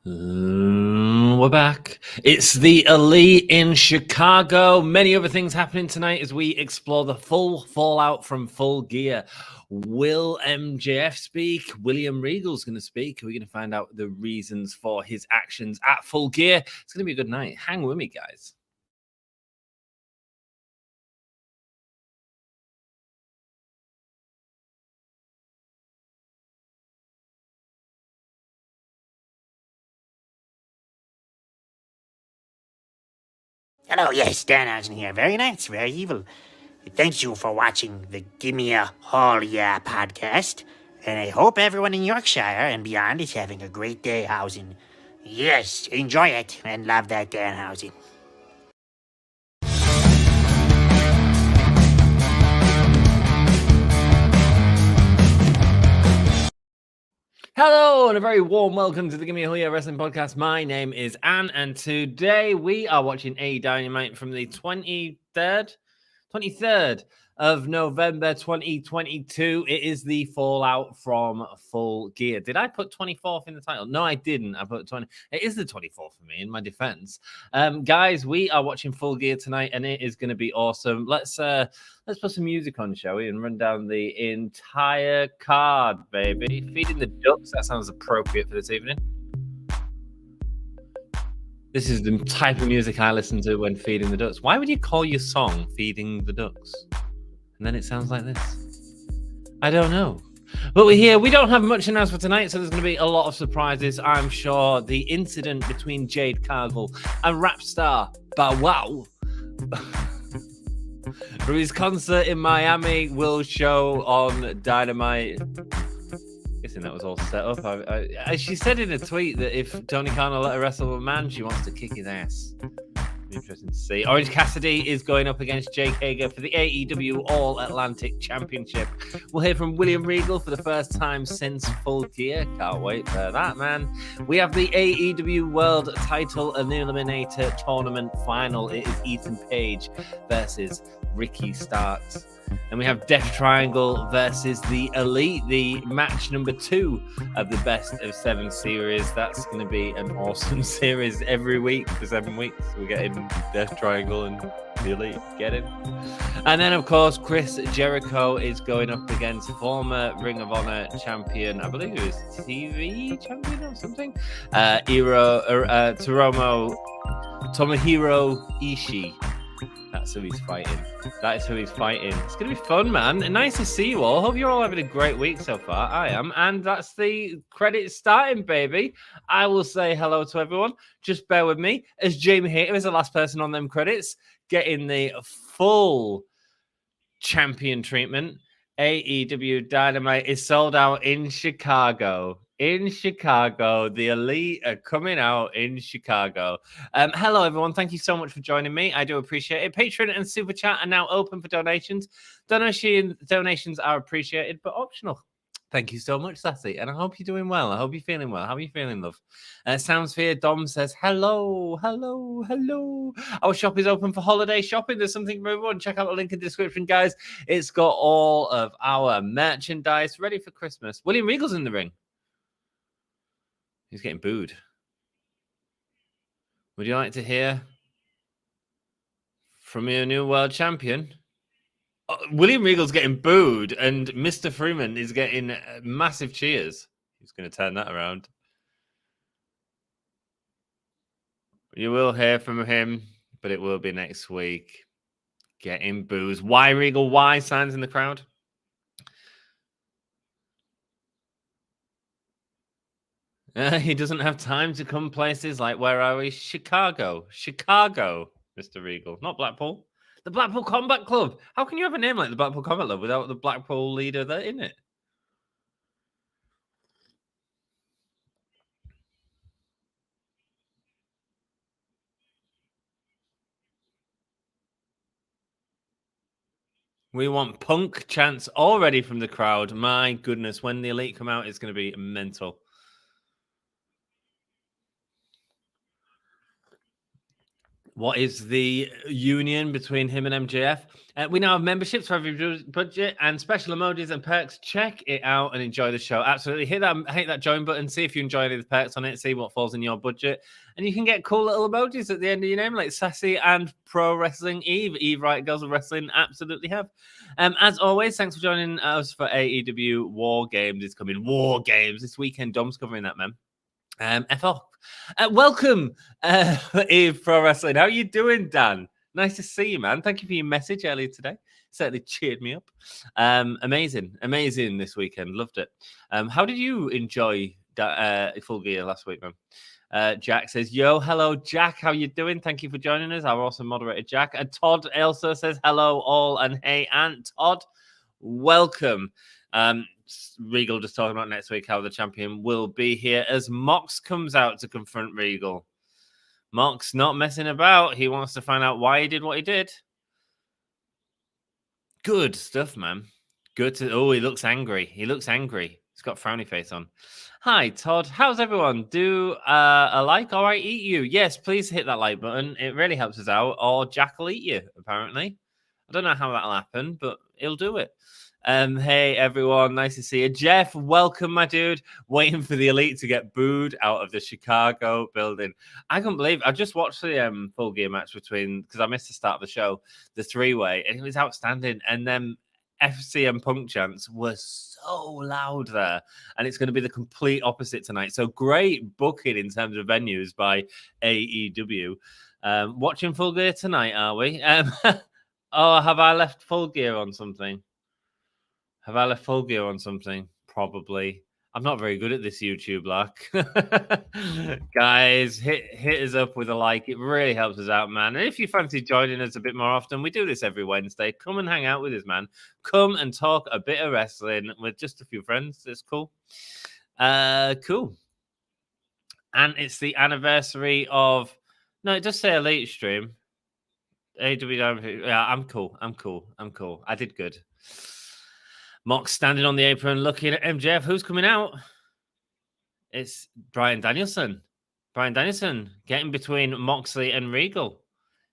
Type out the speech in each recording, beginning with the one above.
We're back. It's the Elite in Chicago. Many other things happening tonight as we explore the full fallout from Full Gear. Will MJF speak? William Regal's going to speak. We're going to find out the reasons for his actions at Full Gear. It's going to be a good night. Hang with me, guys. Hello, yes, Danhausen here. Very nice, very evil. Thanks you for watching the Gimme a Hall Yeah podcast. And I hope everyone in Yorkshire and beyond is having a great day, Hausen. Yes, enjoy it and love that Danhausen. Hello and a very warm welcome to the Gimme a Hall Yeah Wrestling Podcast. My name is Anne and today we are watching AEW Dynamite from the 23rd of November 2022. It is the fallout from Full Gear. Did I put 24th in the title? No, I didn't. I put 20. It is the 24th for me in my defense. Guys, we are watching Full Gear tonight and it is going to be awesome. Let's put some music on, shall we, and run down the entire card, baby. Feeding the Ducks. That sounds appropriate for this evening. This is the type of music I listen to when feeding the ducks. Why would you call your song Feeding the Ducks? And then it sounds like this. I don't know. But we're here. We don't have much announced for tonight, so there's going to be a lot of surprises, I'm sure. The incident between Jade Cargill and rap star Bow Wow from his concert in Miami will show on Dynamite. Guessing that was all set up. She said in a tweet that if Tony Khan will let her wrestle a man, she wants to kick his ass. Interesting to see. Orange Cassidy is going up against Jake Hager for the AEW All Atlantic Championship. We'll hear from William Regal for the first time since Full Gear. Can't wait for that, man. We have the AEW World Title and the Eliminator Tournament Final. It is Ethan Page versus Ricky Starks. And we have Death Triangle versus the Elite, the match number 2 of the Best of 7 series. That's going to be an awesome series every week for 7 weeks. We're getting Death Triangle and the Elite. Get it? And then, of course, Chris Jericho is going up against former Ring of Honor champion, I believe it was TV champion or something, Tomohiro Ishii. That's who he's fighting. That is who he's fighting. It's going to be fun, man. And nice to see you all. Hope you're all having a great week so far. I am. And that's the credits starting, baby. I will say hello to everyone. Just bear with me as Jamie Hater is the last person on them credits getting the full champion treatment. AEW Dynamite is sold out in Chicago. The Elite are coming out in Chicago. Hello, everyone. Thank you so much for joining me. I do appreciate it. Patreon and Super Chat are now open for donations. Donations are appreciated, but optional. Thank you so much, Sassy. And I hope you're doing well. I hope you're feeling well. How are you feeling, love? Sounds Fear Dom says, hello. Our shop is open for holiday shopping. There's something for everyone. Check out the link in the description, guys. It's got all of our merchandise ready for Christmas. William Regal's in the ring. He's getting booed. Would you like to hear from your new world champion? William Regal's getting booed, and Mr. Freeman is getting massive cheers. He's going to turn that around. You will hear from him, but it will be next week. Getting boos. Why, Regal? Why? Signs in the crowd. He doesn't have time to come places like, where are we? Chicago, Mr. Regal. Not Blackpool. The Blackpool Combat Club. How can you have a name like the Blackpool Combat Club without the Blackpool leader there in it? We want punk chants already from the crowd. My goodness, when the Elite come out, it's going to be mental. What is the union between him and MJF? We now have memberships for every budget and special emojis and perks. Check it out and enjoy the show. Absolutely. Hit that join button. See if you enjoy any of the perks on it. See what falls in your budget. And you can get cool little emojis at the end of your name, like Sassy and Pro Wrestling Eve. Eve Wright, Girls of Wrestling, absolutely have. As always, thanks for joining us for AEW War Games. It's coming. War Games. This weekend, Dom's covering that, man. F off. Welcome, Eve Pro Wrestling. How are you doing, Dan? Nice to see you, man. Thank you for your message earlier today. Certainly cheered me up. Amazing this weekend. Loved it. How did you enjoy Full Gear last week, man? Jack says, yo, hello, Jack. How you doing? Thank you for joining us. Our awesome moderator, Jack. And Todd also says, hello, all. And hey, Aunt Todd, welcome. Regal just talking about next week how the champion will be here as Mox comes out to confront Regal. Mox not messing about. He wants to find out why he did what he did. Good stuff, man. Good to... Oh, he looks angry. He's got a frowny face on. Hi, Todd. How's everyone? Do a like or I eat you? Yes, please hit that like button. It really helps us out. Or Jack will eat you, apparently. I don't know how that'll happen, but he'll do it. Hey everyone, nice to see you. Jeff, welcome, my dude. Waiting for the Elite to get booed out of the Chicago building. I couldn't believe I just watched the Full Gear match between, because I missed the start of the show, the three-way, and it was outstanding. And then FCM Punk chants were so loud there, and it's going to be the complete opposite tonight. So great booking in terms of venues by AEW. Watching Full Gear tonight, are we? Oh, have I left Full Gear on something? Have I left Full Gear on something? Probably. I'm not very good at this YouTube, like. Guys, hit us up with a like. It really helps us out, man. And if you fancy joining us a bit more often, we do this every Wednesday. Come and hang out with us, man. Come and talk a bit of wrestling with just a few friends. It's cool. Cool. And it's the anniversary of... No, it does say a late stream. AEW Dynamite. Yeah, I'm cool. I did good. Mox standing on the apron looking at MJF. Who's coming out? It's Bryan Danielson. Bryan Danielson getting between Moxley and Regal.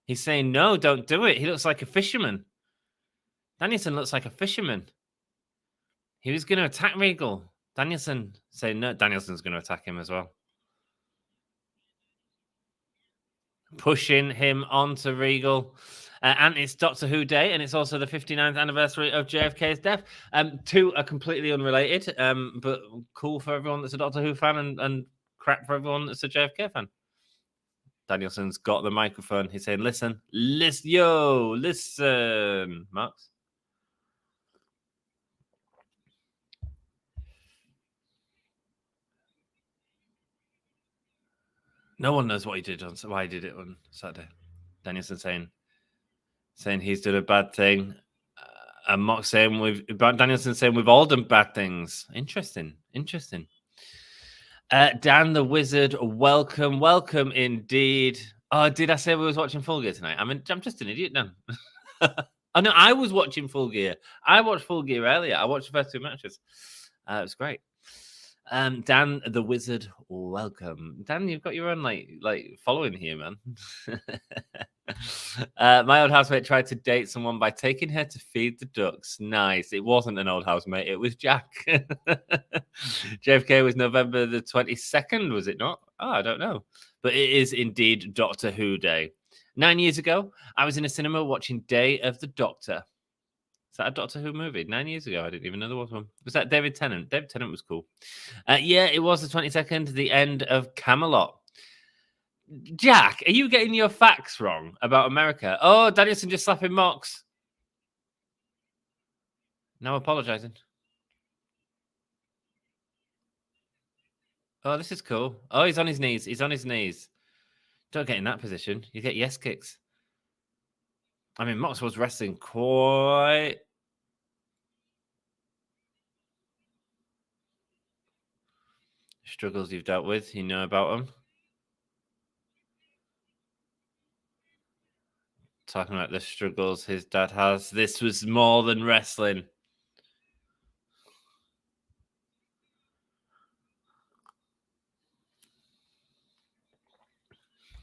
He's saying, no, don't do it. He looks like a fisherman. Danielson looks like a fisherman. He was going to attack Regal. Danielson saying, no, Danielson's going to attack him as well. Pushing him onto Regal. And it's Doctor Who Day, and it's also the 59th anniversary of JFK's death. Two are completely unrelated, but cool for everyone that's a Doctor Who fan and crap for everyone that's a JFK fan. Danielson's got the microphone. He's saying, listen, Max. No one knows what he did why he did it on Saturday. Danielson saying he's done a bad thing. And Mox saying Danielson saying we've all done bad things. Interesting. Dan the Wizard, welcome indeed. Oh, did I say we was watching Full Gear tonight? I'm just an idiot now. Oh no, I was watching Full Gear. I watched Full Gear earlier. I watched the first two matches. It was great. Dan the Wizard, welcome. Dan, you've got your own like following here, man. My old housemate tried to date someone by taking her to feed the ducks. Nice. It wasn't an old housemate. It was Jack. JFK was November the 22nd, was it not? Oh, I don't know. But it is indeed Doctor Who Day. 9 years ago, I was in a cinema watching Day of the Doctor. Is that a Doctor Who movie? 9 years ago, I didn't even know there was one. Was that David Tennant? David Tennant was cool. Yeah, it was the 22nd, the end of Camelot. Jack, are you getting your facts wrong about America? Oh, Danielson just slapping Mox. Now apologizing. Oh, this is cool. Oh, he's on his knees. Don't get in that position. You get yes kicks. I mean, Mox was wrestling quite... Struggles you've dealt with, you know about them. Talking about the struggles his dad has. This was more than wrestling.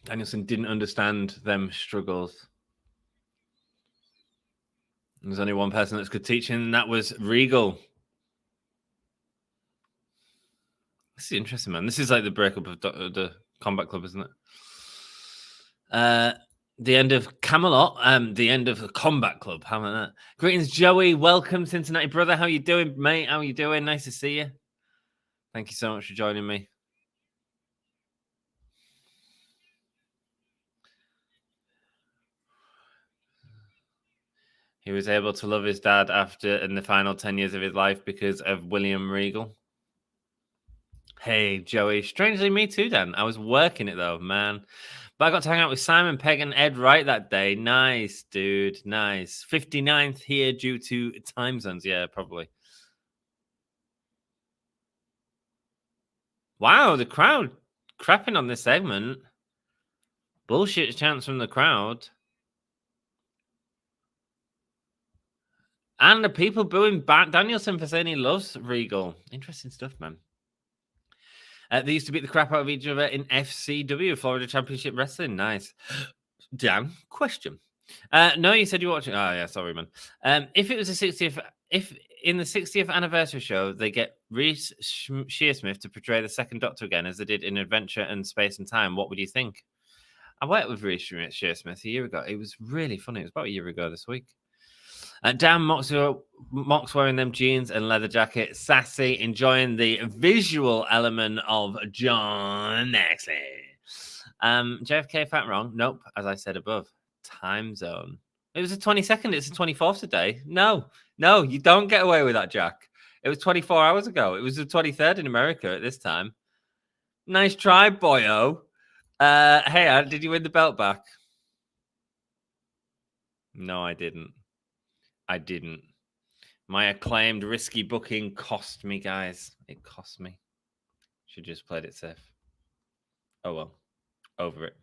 Danielson didn't understand them struggles. There's only one person that could teach him, and that was Regal. This is interesting, man. This is like the breakup of the Combat Club, isn't it? The end of Camelot, the end of the Combat Club. How about that? Greetings, Joey. Welcome, Cincinnati brother. How you doing, mate? How you doing? Nice to see you. Thank you so much for joining me. He was able to love his dad in the final 10 years of his life because of William Regal. Hey, Joey. Strangely, me too, Dan. I was working it, though, man. But I got to hang out with Simon Pegg and Ed Wright that day. Nice, dude. Nice. 59th here due to time zones. Yeah, probably. Wow, the crowd crapping on this segment. Bullshit chants from the crowd. And the people booing back Danielson for saying he loves Regal. Interesting stuff, man. They used to beat the crap out of each other in FCW, Florida Championship Wrestling. Nice. Dan, question. No, you said you were watching. Oh, yeah, sorry, man. If it was the 60th, if in the 60th anniversary show, they get Reese Shearsmith to portray the Second Doctor again, as they did in Adventure and Space and Time, what would you think? I worked with Reese Shearsmith a year ago. It was really funny. It was about a year ago this week. Dan Mox wearing them jeans and leather jacket, sassy, enjoying the visual element of John Moxley. JFK fat wrong? Nope, as I said above. Time zone. It was the 22nd. It's the 24th today. No, you don't get away with that, Jack. It was 24 hours ago. It was the 23rd in America at this time. Nice try, boyo. Hey, did you win the belt back? No, I didn't. My acclaimed risky booking cost me, guys. It cost me. Should just played it safe. Oh well. Over it.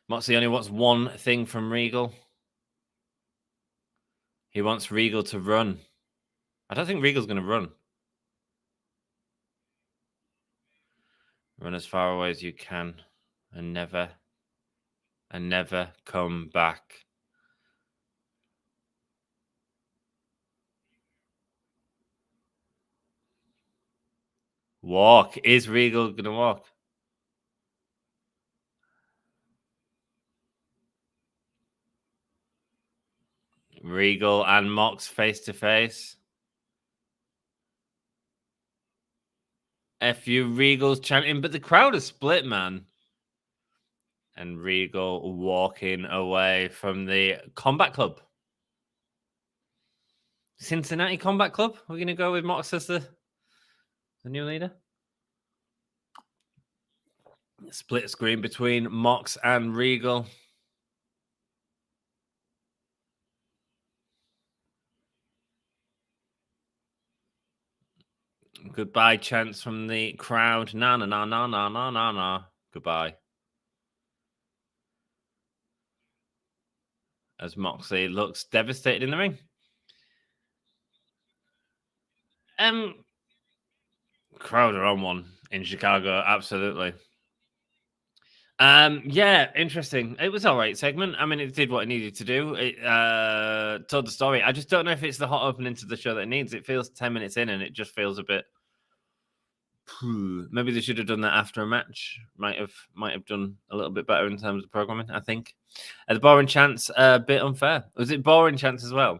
Moxley only wants one thing from Regal. He wants Regal to run. I don't think Regal's going to run. Run as far away as you can and never come back. Walk. Is Regal going to walk? Regal and Mox face to face. FU Regal's chanting, but the crowd is split, man. And Regal walking away from the Combat Club. Cincinnati Combat Club. We're going to go with Mox as the new leader. Split screen between Mox and Regal. Goodbye chants from the crowd. No. Goodbye. As Moxley looks devastated in the ring. Crowd are on one in Chicago, absolutely. Yeah, interesting. It was all right segment. I mean, it did what it needed to do. It told the story. I just don't know if it's the hot opening to the show that it needs. It feels 10 minutes in and it just feels a bit. Maybe they should have done that after a match. Might have done a little bit better in terms of programming, I think. The boring chants a bit unfair. Was it boring chants as well?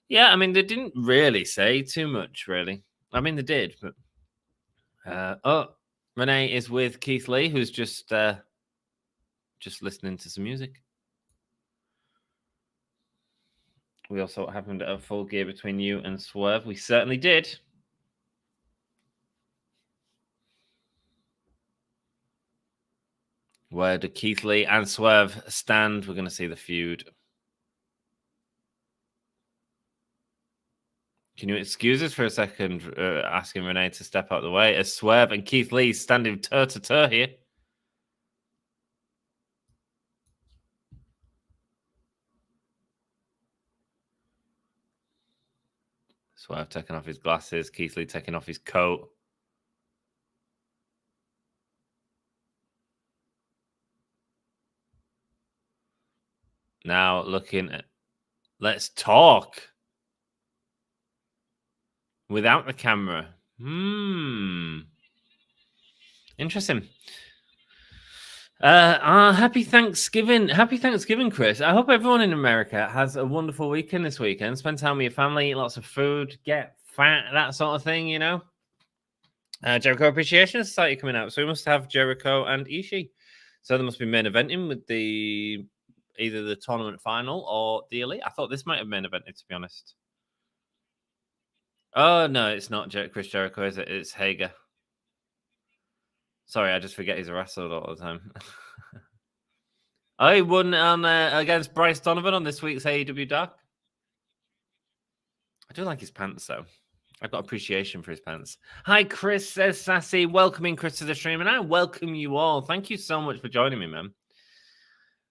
Yeah, I mean, they didn't really say too much, really. I mean, they did, but Renee is with Keith Lee, who's just listening to some music. We also happened at a full gear between you and Swerve. We certainly did. Where do Keith Lee and Swerve stand? We're going to see the feud. Can you excuse us for a second, asking Renee to step out of the way as Swerve and Keith Lee standing toe-to-toe here? Swerve taking off his glasses, Keith Lee taking off his coat. Now looking at... Let's talk. Without the camera. Interesting. Happy Thanksgiving. Happy Thanksgiving, Chris. I hope everyone in America has a wonderful weekend this weekend. Spend time with your family, eat lots of food, get fat, that sort of thing, you know. Jericho Appreciation Society coming out. So we must have Jericho and Ishii. So there must be main eventing with either the tournament final or the Elite. I thought this might have main evented, to be honest. Oh, no, it's not Chris Jericho, is it? It's Hager. Sorry, I just forget he's a wrestler all the time. He won on against Bryce Donovan on this week's AEW Dark. I do like his pants, though. I've got appreciation for his pants. Hi, Chris, says Sassy. Welcoming Chris to the stream, and I welcome you all. Thank you so much for joining me, man.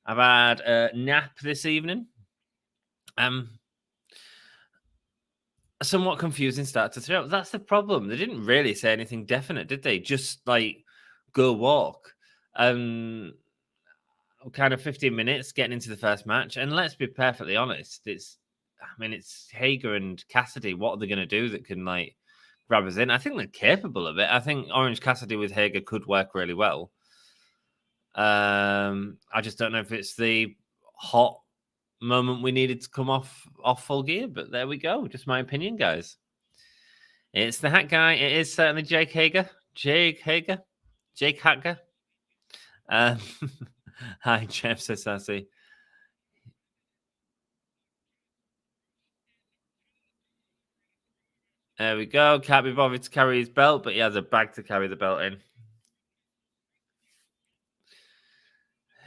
I've had a nap this evening. A somewhat confusing start to the show. That's the problem. They didn't really say anything definite, did they? Just like go walk. Kind of 15 minutes getting into the first match, and let's be perfectly honest, it's Hager and Cassidy. What are they going to do that can like grab us in? I think they're capable of it. I think Orange Cassidy with Hager could work really well. I just don't know if it's the hot moment we needed to come off Full Gear, but there we go. Just my opinion, guys. It's the hat guy. It is certainly Jake Hager. Jake Hager. Hi, Jeff says Sassy. There we go. Can't be bothered to carry his belt, but he has a bag to carry the belt in.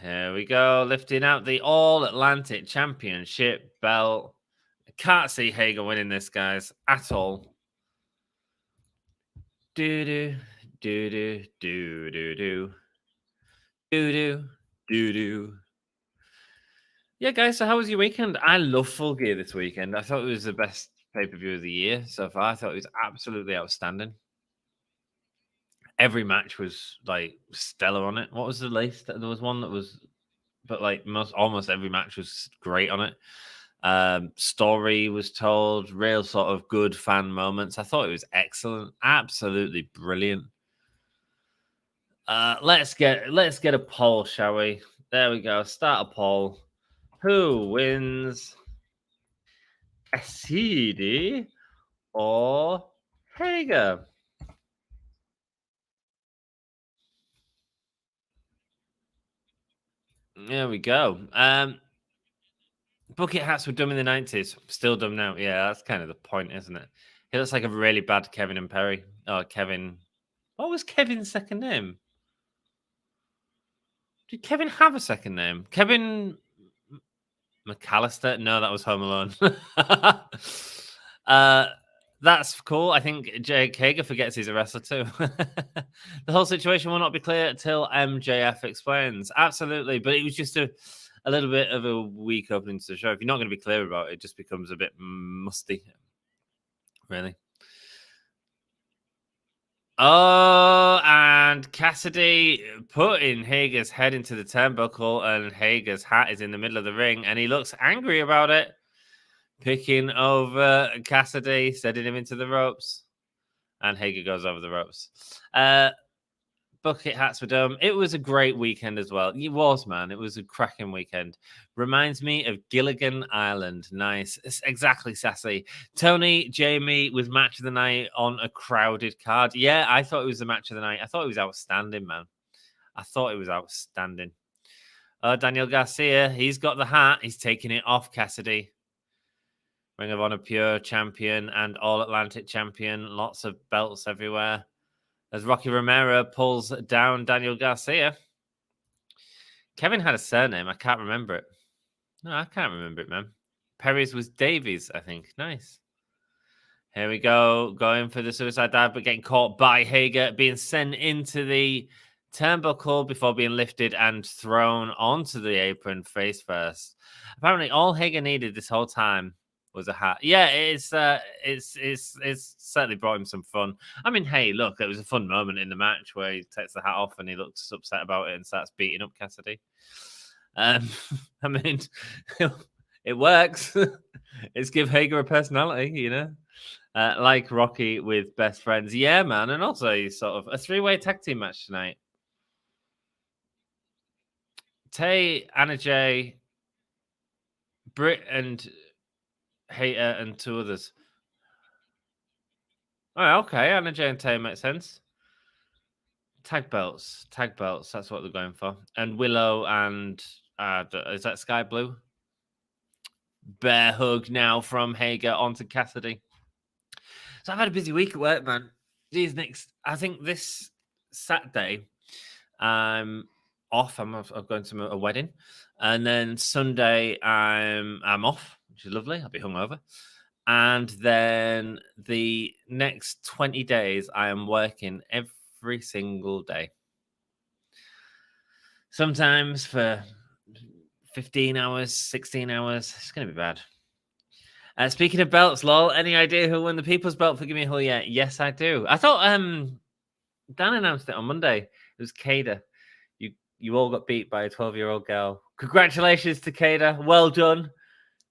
Here we go. Lifting out the All-Atlantic Championship belt. I can't see Hager winning this, guys, at all. Do-do, do-do, do-do-do. Do-do, do-do. Yeah, guys, so how was your weekend? I love Full Gear this weekend. I thought it was the best pay-per-view of the year so far. I thought it was absolutely outstanding. Every match was like stellar on it. What was the latest? There was one that was, but like almost every match was great on it. Story was told, real sort of good fan moments. I thought it was excellent, absolutely brilliant. Let's get a poll, shall we? There we go. Start a poll. Who wins? Cassidy or Hager? There we go. Bucket hats were dumb in the 90s. Still dumb now. Yeah, that's kind of the point, isn't it? He looks like a really bad Kevin and Perry. Oh, Kevin. What was Kevin's second name? Did Kevin have a second name? Kevin McAllister? No, that was Home Alone. That's cool. I think Jake Hager forgets he's a wrestler too. The whole situation will not be clear until MJF explains. Absolutely. But it was just a little bit of a weak opening to the show. If you're not going to be clear about it, it just becomes a bit musty. Really. Oh, and Cassidy putting Hager's head into the turnbuckle, and Hager's hat is in the middle of the ring, and he looks angry about it. Picking over Cassidy, sending him into the ropes, and Hager goes over the ropes. Bucket hats were dumb. It was a great weekend as well. It was, man. It was a cracking weekend. Reminds me of Gilligan Island. Nice. It's exactly, Sassy. Tony, Jamie with match of the night on a crowded card. Yeah, I thought it was the match of the night. I thought it was outstanding, man. I thought it was outstanding. Daniel Garcia, he's got the hat. He's taking it off Cassidy. Ring of Honor Pure Champion and All-Atlantic Champion. Lots of belts everywhere. As Rocky Romero pulls down Daniel Garcia. Kevin had a surname. I can't remember it. No, I can't remember it, man. Perry's was Davies, I think. Nice. Here we go. Going for the suicide dive, but getting caught by Hager. Being sent into the turnbuckle before being lifted and thrown onto the apron face first. Apparently, all Hager needed this whole time was a hat. Yeah, it's certainly brought him some fun. I mean, hey, look, it was a fun moment in the match where he takes the hat off and he looks upset about it and starts beating up Cassidy. I mean, it works. It's give Hager a personality, you know, like Rocky with best friends. Yeah, man, and also sort of a 3-way tag team match tonight. Tay, Anna Jay, Britt, and Hater, and 2 others. Oh, okay. Anna Jay and Tay makes sense. Tag belts. That's what they're going for. And Willow and is that Sky Blue? Bear hug now from Hager onto Cassidy. So I've had a busy week at work, man. I think this Saturday, I'm off. I'm going to a wedding, and then Sunday I'm off, which is lovely. I'll be hungover, and then the next 20 days I am working every single day. Sometimes for 15 hours, 16 hours. It's going to be bad. Speaking of belts, lol, any idea who won the People's Belt for Gimme a Hole yet? Yes, I do. I thought Dan announced it on Monday. It was Kada. You all got beat by a 12-year-old girl. Congratulations to Kada. Well done.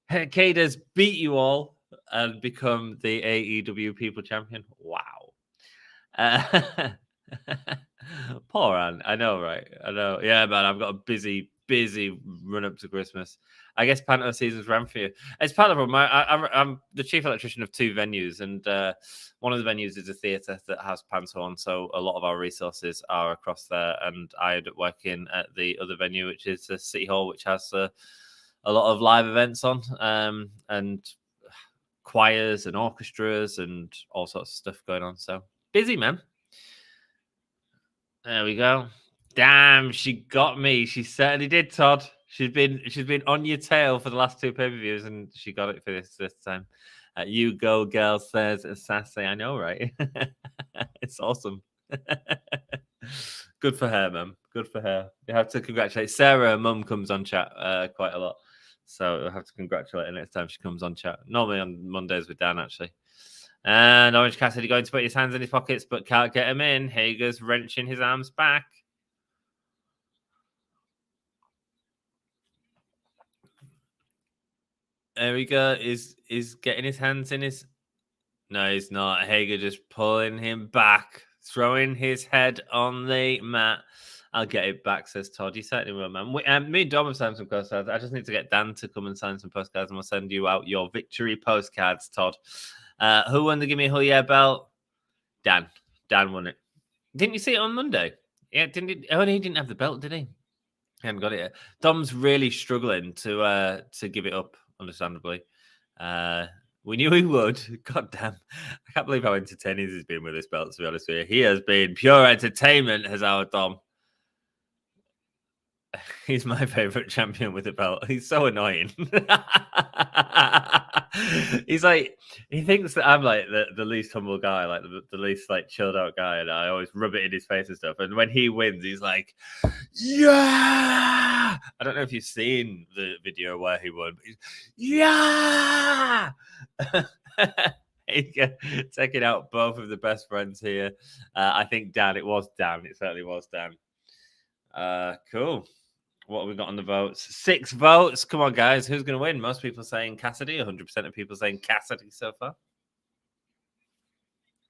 Kada's beat you all and become the AEW People Champion. Wow. Poor Anne. I know, right? I know. Yeah, man, I've got a busy run up to Christmas. I guess Panto season's ran for you. It's part of the problem. I'm the chief electrician of 2 venues, and one of the venues is a theatre that has Panto on, so a lot of our resources are across there. And I ended up working at the other venue, which is the City Hall, which has a lot of live events on, and choirs and orchestras and all sorts of stuff going on. So busy, man. There we go. Damn, she got me. She certainly did, Todd. She's been on your tail for the last 2 pay-per-views, and she got it for this time. You go, girl, says Sassy. I know, right? It's awesome. Good for her, man. Good for her. You have to congratulate Sarah. Her mum comes on chat quite a lot, so I have to congratulate her next time she comes on chat. Normally on Mondays with Dan, actually. And Orange Cassidy going to put his hands in his pockets, but can't get him in. Hager's wrenching his arms back. There we go. Is getting his hands in his... No, he's not. Hager just pulling him back, throwing his head on the mat. I'll get it back, says Todd. You certainly will, man. Me and Dom have signed some postcards. I just need to get Dan to come and sign some postcards, and we'll send you out your victory postcards, Todd. Who won the Gimme a Hole Yeah belt? Dan. Dan won it. Didn't you see it on Monday? Yeah, didn't he? Oh, he didn't have the belt, did he? He hadn't got it yet. Dom's really struggling to give it up, understandably. We knew he would. God damn. I can't believe how entertaining he's been with this belt, to be honest with you. He has been pure entertainment, has our Dom. He's my favorite champion with the belt. He's so annoying. He's like, he thinks that I'm like the least humble guy, like the least like chilled out guy, and I always rub it in his face and stuff. And when he wins, he's like, yeah. I don't know if you've seen the video where he won, but he's, yeah. Taking out both of the best friends here. I think Dan. It was Dan. It certainly was Dan. Cool. What have we got on the votes? 6 votes. Come on, guys. Who's going to win? Most people saying Cassidy. 100% of people saying Cassidy so far.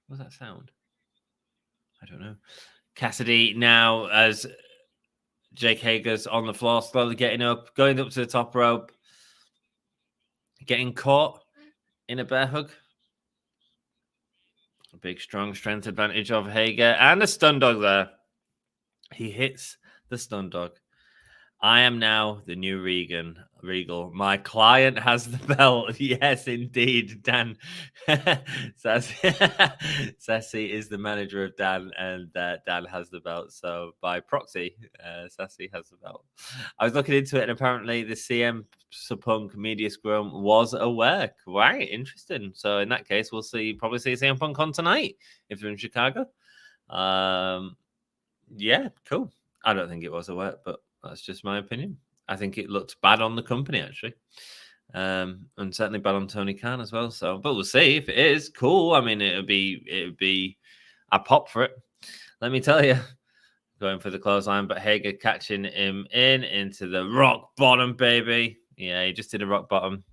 What does that sound? I don't know. Cassidy now as Jake Hager's on the floor, slowly getting up, going up to the top rope, getting caught in a bear hug. A big, strong strength advantage of Hager. And a stun dog there. He hits the stun dog. I am now the new Regal. My client has the belt. Yes, indeed, Dan. Sassy is the manager of Dan, and Dan has the belt. So by proxy, Sassy has the belt. I was looking into it, and apparently the CM Punk media scrum was aware. Right, interesting. So in that case, we'll probably see CM Punk on tonight if they're in Chicago. Yeah, cool. I don't think it was aware, but that's just my opinion. I think it looked bad on the company, actually. And certainly bad on Tony Khan as well. So, but we'll see if it is cool. I mean, it would be a pop for it. Let me tell you, Going for the clothesline, but Hager catching him into the rock bottom, baby. Yeah, he just did a rock bottom.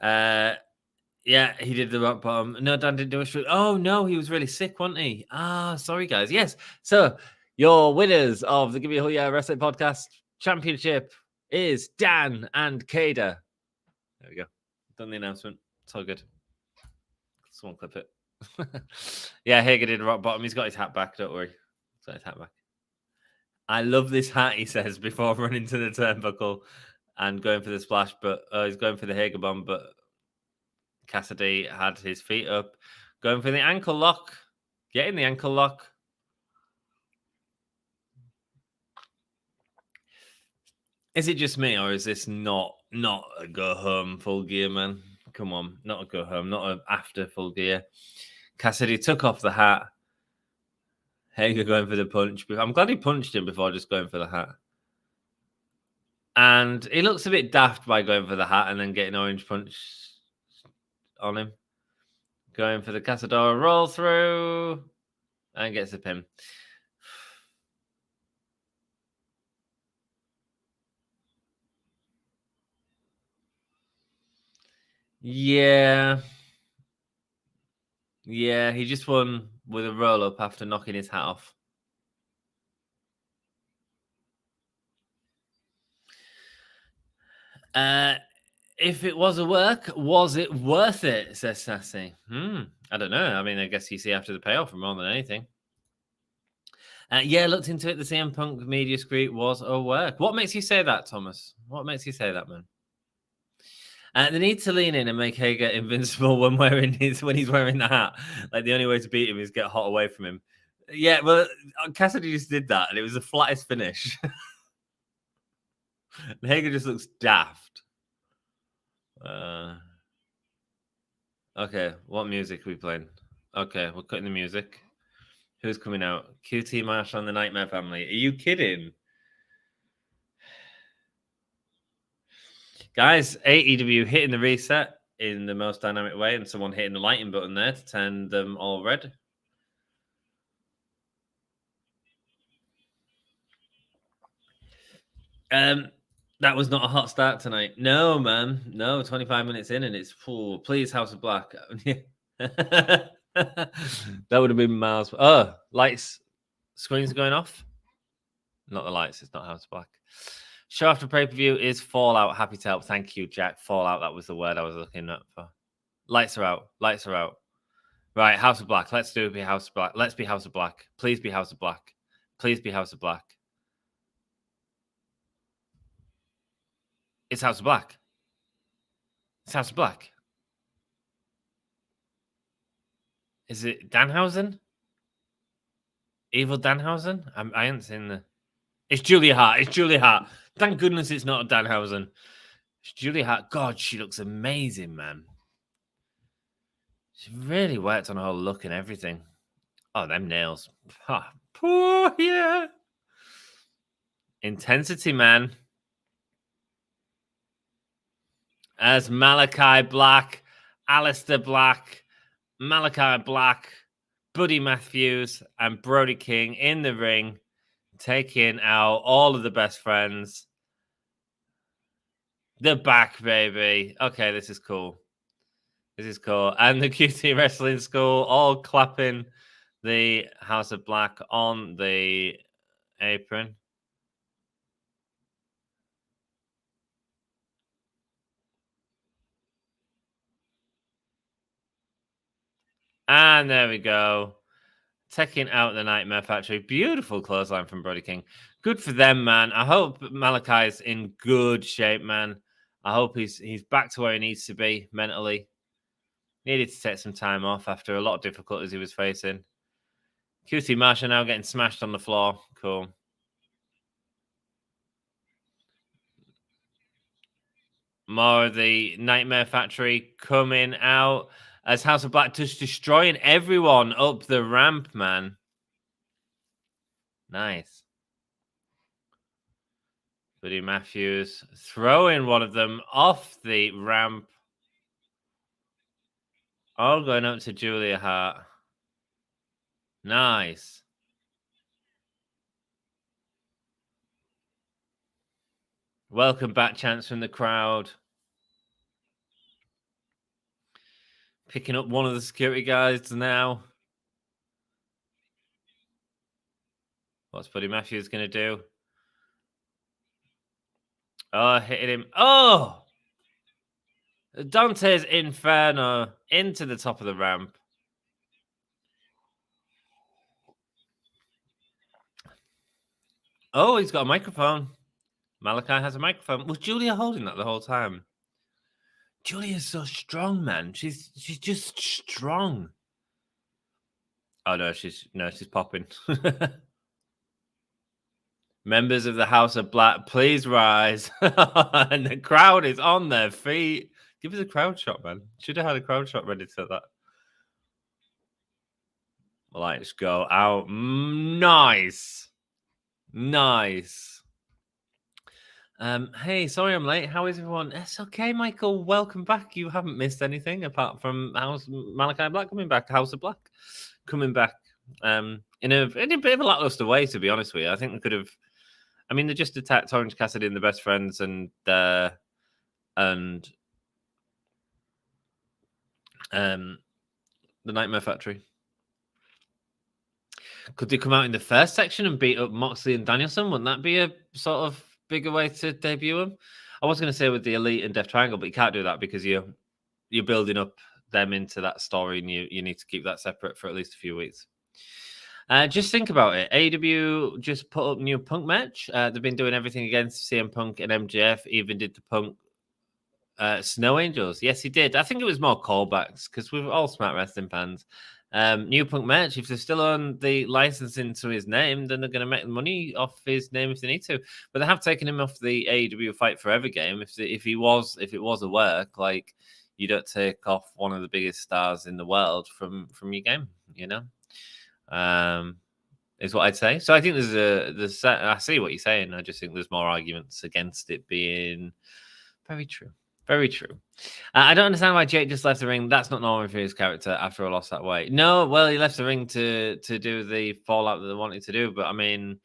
Yeah, he did the rock bottom. No, Dan didn't do it. Oh, no, he was really sick, wasn't he? Ah, sorry, guys. Yes. So, your winners of the Give Me a Whole Yeah Wrestling Podcast Championship is Dan and Kada. There we go. Done the announcement. It's all good. Someone clip it. Yeah, Hager did a rock bottom. He's got his hat back. Don't worry. He's got his hat back. I love this hat, he says, before running to the turnbuckle and going for the splash, but he's going for the Hager bomb, but Cassidy had his feet up, going for the ankle lock, getting the ankle lock. Is it just me, or is this not a go home full gear, man? Come on, not a go home, not a after full gear. Cassidy took off the hat. Hager going for the punch. I'm glad he punched him before just going for the hat. And he looks a bit daft by going for the hat and then getting orange punch on him. Going for the Casadora roll through and gets the pin. Yeah. Yeah, he just won with a roll up after knocking his hat off. If it was a work, was it worth it? Says Sassy. I don't know. I mean, I guess you see after the payoff more than anything. Yeah, looked into it. The CM Punk media screed was a work. What makes you say that, Thomas? What makes you say that, man? They need to lean in and make Hager invincible when he's wearing the hat. Like the only way to beat him is get hot away from him. Yeah, well, Cassidy just did that, and it was the flattest finish. Hager just looks daft. Okay, what music are we playing? Okay, we're cutting the music. Who's coming out? QT Marshall and the Nightmare Family. Are you kidding? Guys, AEW hitting the reset in the most dynamic way, and someone hitting the lighting button there to turn them all red. That was not a hot start tonight. No, man. No, 25 minutes in, and it's full. Please, House of Black. That would have been miles. Oh, lights, screens are going off. Not the lights. It's not House of Black. Show after pay-per-view is Fallout. Happy to help. Thank you, Jack. Fallout. That was the word I was looking at for. Lights are out. Lights are out. Right, House of Black. Let's do it. Be House of Black. Let's be House of Black. Please be House of Black. Please be House of Black. It's House of Black. It's House of Black. Is it Danhausen? Evil Danhausen? I haven't seen the. It's Julia Hart. It's Julia Hart. Thank goodness it's not Danhausen. It's Julia Hart. God, she looks amazing, man. She really worked on her whole look and everything. Oh, them nails. Poor, yeah. Intensity, man. As Malachi Black, Alistair Black, Malachi Black, Buddy Matthews, and Brody King in the ring, taking out all of the best friends. The back, baby. Okay, this is cool. This is cool. And the QT Wrestling School all clapping the House of Black on the apron. And there we go. Taking out the Nightmare Factory. Beautiful clothesline from Brody King. Good for them, man. I hope Malachi's in good shape, man. I hope he's back to where he needs to be mentally. Needed to take some time off after a lot of difficulties he was facing. QT Marshall now getting smashed on the floor. Cool. More of the Nightmare Factory coming out as House of Black just destroying everyone up the ramp, man. Nice. Buddy Matthews throwing one of them off the ramp. All going up to Julia Hart. Nice. Welcome back, chants from the crowd. Picking up one of the security guys now. What's Buddy Matthews going to do? Oh, hitting him. Oh! Dante's Inferno into the top of the ramp. Oh, he's got a microphone. Malachi has a microphone. Was Julia holding that the whole time? Julia's so strong, man. She's just strong. Oh no, she's popping. Members of the House of Black, please rise. And the crowd is on their feet. Give us a crowd shot, man. Should have had a crowd shot ready to that. Lights go out. Nice. Hey, sorry I'm late. How is everyone? It's okay, Michael. Welcome back. You haven't missed anything apart from Malachi Black coming back. House of Black coming back. In a bit of a lackluster way, to be honest with you. I think we could have. I mean, they just attacked Orange Cassidy and the Best Friends and the Nightmare Factory. Could they come out in the first section and beat up Moxley and Danielson? Wouldn't that be a sort of bigger way to debut them? I was going to say with the Elite and Death Triangle, but you can't do that because you're building up them into that story and you need to keep that separate for at least a few weeks. Just think about it. AEW just put up new Punk match. They've been doing everything against CM Punk and MJF. Even did the Punk Snow Angels. Yes, he did. I think it was more callbacks because we're all smart wrestling fans. New Punk match. If they're still on the licensing to his name, then they're going to make money off his name if they need to. But they have taken him off the AEW Fight Forever game. If it was a work, like you don't take off one of the biggest stars in the world from your game, you know. Is what I'd say. So I think I see what you're saying. I just think there's more arguments against it being very true. Very true. I don't understand why Jake just left the ring. That's not normal for his character after a loss that way. No, well, he left the ring to do the fallout that they wanted to do. But I mean,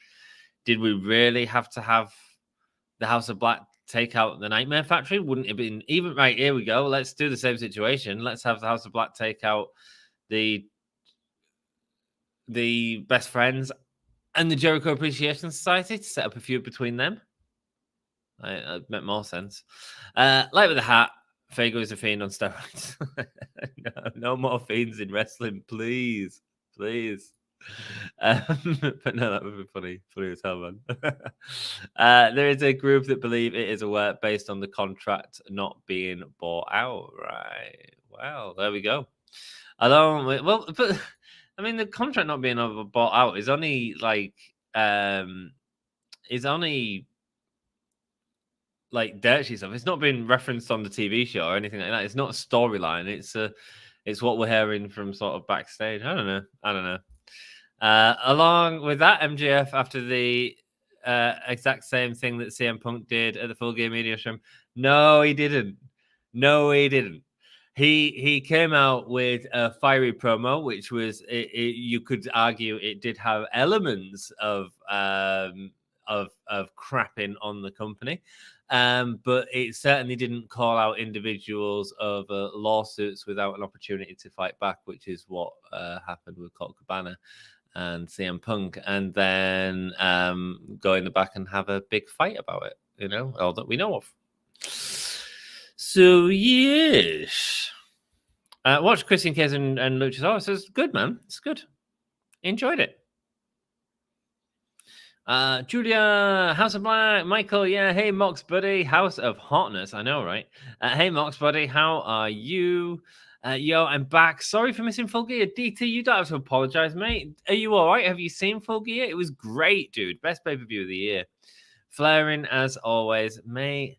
did we really have to have the House of Black take out the Nightmare Factory? Wouldn't it have been even right? Here we go. Let's do the same situation. Let's have the House of Black take out the Best Friends and the Jericho Appreciation Society to set up a feud between them. It meant more sense. Like with the hat, Fago is a fiend on steroids. no more fiends in wrestling, please. But no, that would be funny as hell, man. There is a group that believe it is a work based on the contract not being bought out. Right. Well, there we go. But I mean, the contract not being bought out is only like like dirty stuff. It's not been referenced on the TV show or anything like that. It's not a storyline. It's what we're hearing from sort of backstage. I don't know. Along with that, MJF after the exact same thing that CM Punk did at the Full Gear Media Stream. No, he didn't. He came out with a fiery promo, which was you could argue it did have elements of crapping on the company. But it certainly didn't call out individuals of lawsuits without an opportunity to fight back, which is what happened with Colt Cabana and CM Punk, and then go in the back and have a big fight about it, you know, all that we know of. So, yes. Watch Christian Case and Luchasaurus. It's good, man. It's good. Enjoyed it. Julia, House of Black, Michael, yeah, hey Mox buddy, House of Hotness, I know, right? Hey Mox buddy, how are you? Yo, I'm back. Sorry for missing Full Gear. DT, you don't have to apologize, mate. Are you all right? Have you seen Full Gear? It was great, dude. Best pay-per-view of the year. Flaring as always, mate.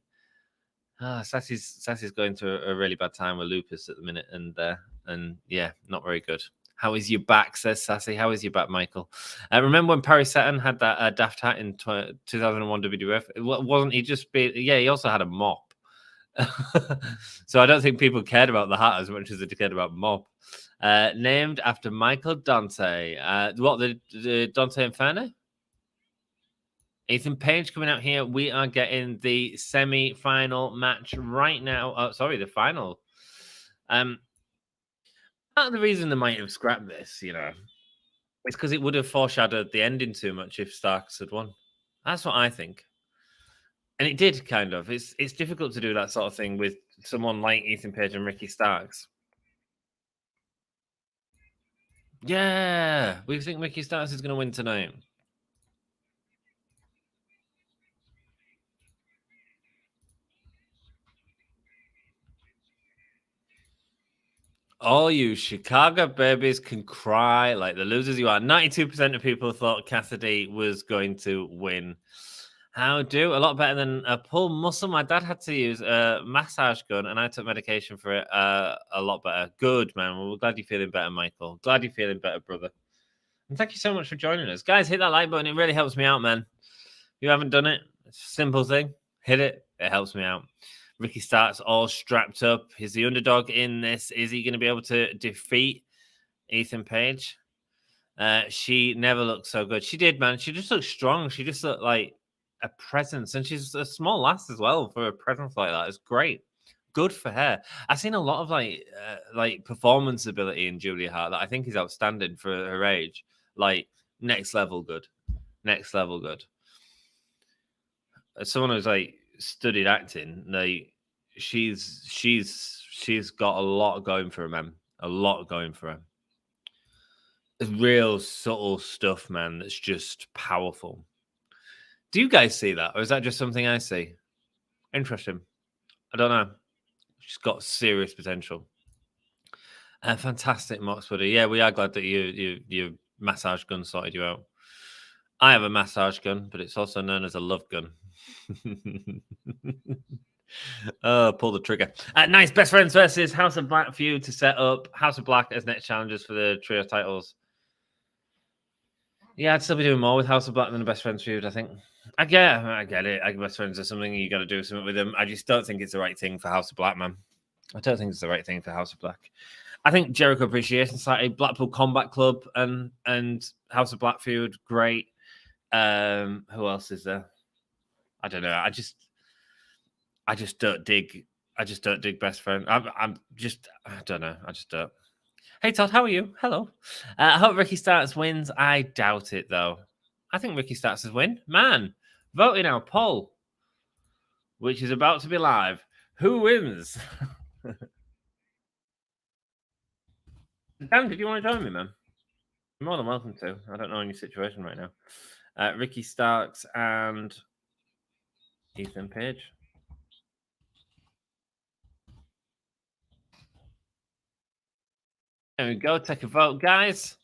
Sassy's going through a really bad time with lupus at the minute, and yeah, not very good. How is your back, says Sassy. How is your back, Michael? Remember when Perry Saturn had that daft hat in 2001 WWF? Wasn't he just yeah, he also had a mop. So I don't think people cared about the hat as much as they cared about mop. Named after Michael Dante. What, the Dante Inferno? Ethan Page coming out here. We are getting the semi-final match right now. Oh, sorry, the final. Part of the reason they might have scrapped this, you know, is because it would have foreshadowed the ending too much if Starks had won. That's what I think. And it did kind of. It's difficult to do that sort of thing with someone like Ethan Page and Ricky Starks. Yeah, we think Ricky Starks is going to win tonight. All you Chicago babies can cry like the losers you are. 92% of people thought Cassidy was going to win. How do? A lot better than a pull muscle. My dad had to use a massage gun and I took medication for it. A lot better. Good, man. Well, we're glad you're feeling better, Michael. Glad you're feeling better, brother. And thank you so much for joining us. Guys, hit that like button. It really helps me out, man. If you haven't done it, it's a simple thing. Hit it. It helps me out. Ricky Starks all strapped up. He's the underdog in this. Is he going to be able to defeat Ethan Page? She never looked so good. She did, man. She just looked strong. She just looked like a presence. And she's a small lass as well for a presence like that. It's great. Good for her. I've seen a lot of like performance ability in Julia Hart that I think is outstanding for her age. Like next level good. Next level good. As someone who's like studied acting, like she's got a lot going for her, man. A lot going for her. It's real subtle stuff, man. That's just powerful. Do you guys see that, or is that just something I see? Interesting. I don't know. She's got serious potential. Fantastic, Mox Buddy. Yeah, we are glad that your massage gun sorted you out. I have a massage gun, but it's also known as a love gun. Pull the trigger. Nice. Best Friends versus House of Black feud to set up House of Black as next challengers for the trio titles. Yeah, I'd still be doing more with House of Black than the Best Friends feud, I think. I get it. Best Friends are something you got to do something with them. I just don't think it's the right thing for House of Black, man. I don't think it's the right thing for House of Black. I think Jericho Appreciation Society, Blackpool Combat Club, and House of Black feud, great. Who else is there? I don't know. I just don't dig. I just don't dig Best Friend. I don't know. I just don't. Hey Todd, how are you? Hello. I hope Ricky Starks wins. I doubt it though. I think Ricky Starks has win. Man, vote in our poll, which is about to be live. Who wins? Dan, did you want to join me, man? You're more than welcome to. I don't know on your situation right now. Ricky Starks and Ethan Page. There we go. Take a vote, guys.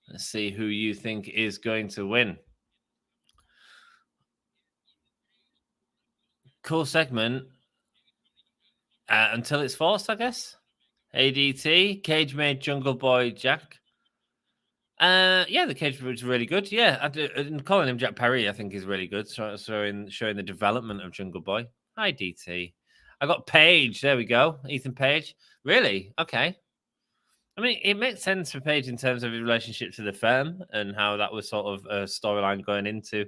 Let's see who you think is going to win. Cool segment. Until it's forced, I guess. ADT, Cage made Jungle Boy Jack. Yeah, the Cage was really good. Yeah, and calling him Jack Perry, I think, is really good. Showing the development of Jungle Boy. Hi, DT. I got Paige. There we go. Ethan Page. Really? Okay. I mean, it makes sense for Paige in terms of his relationship to the firm and how that was sort of a storyline going into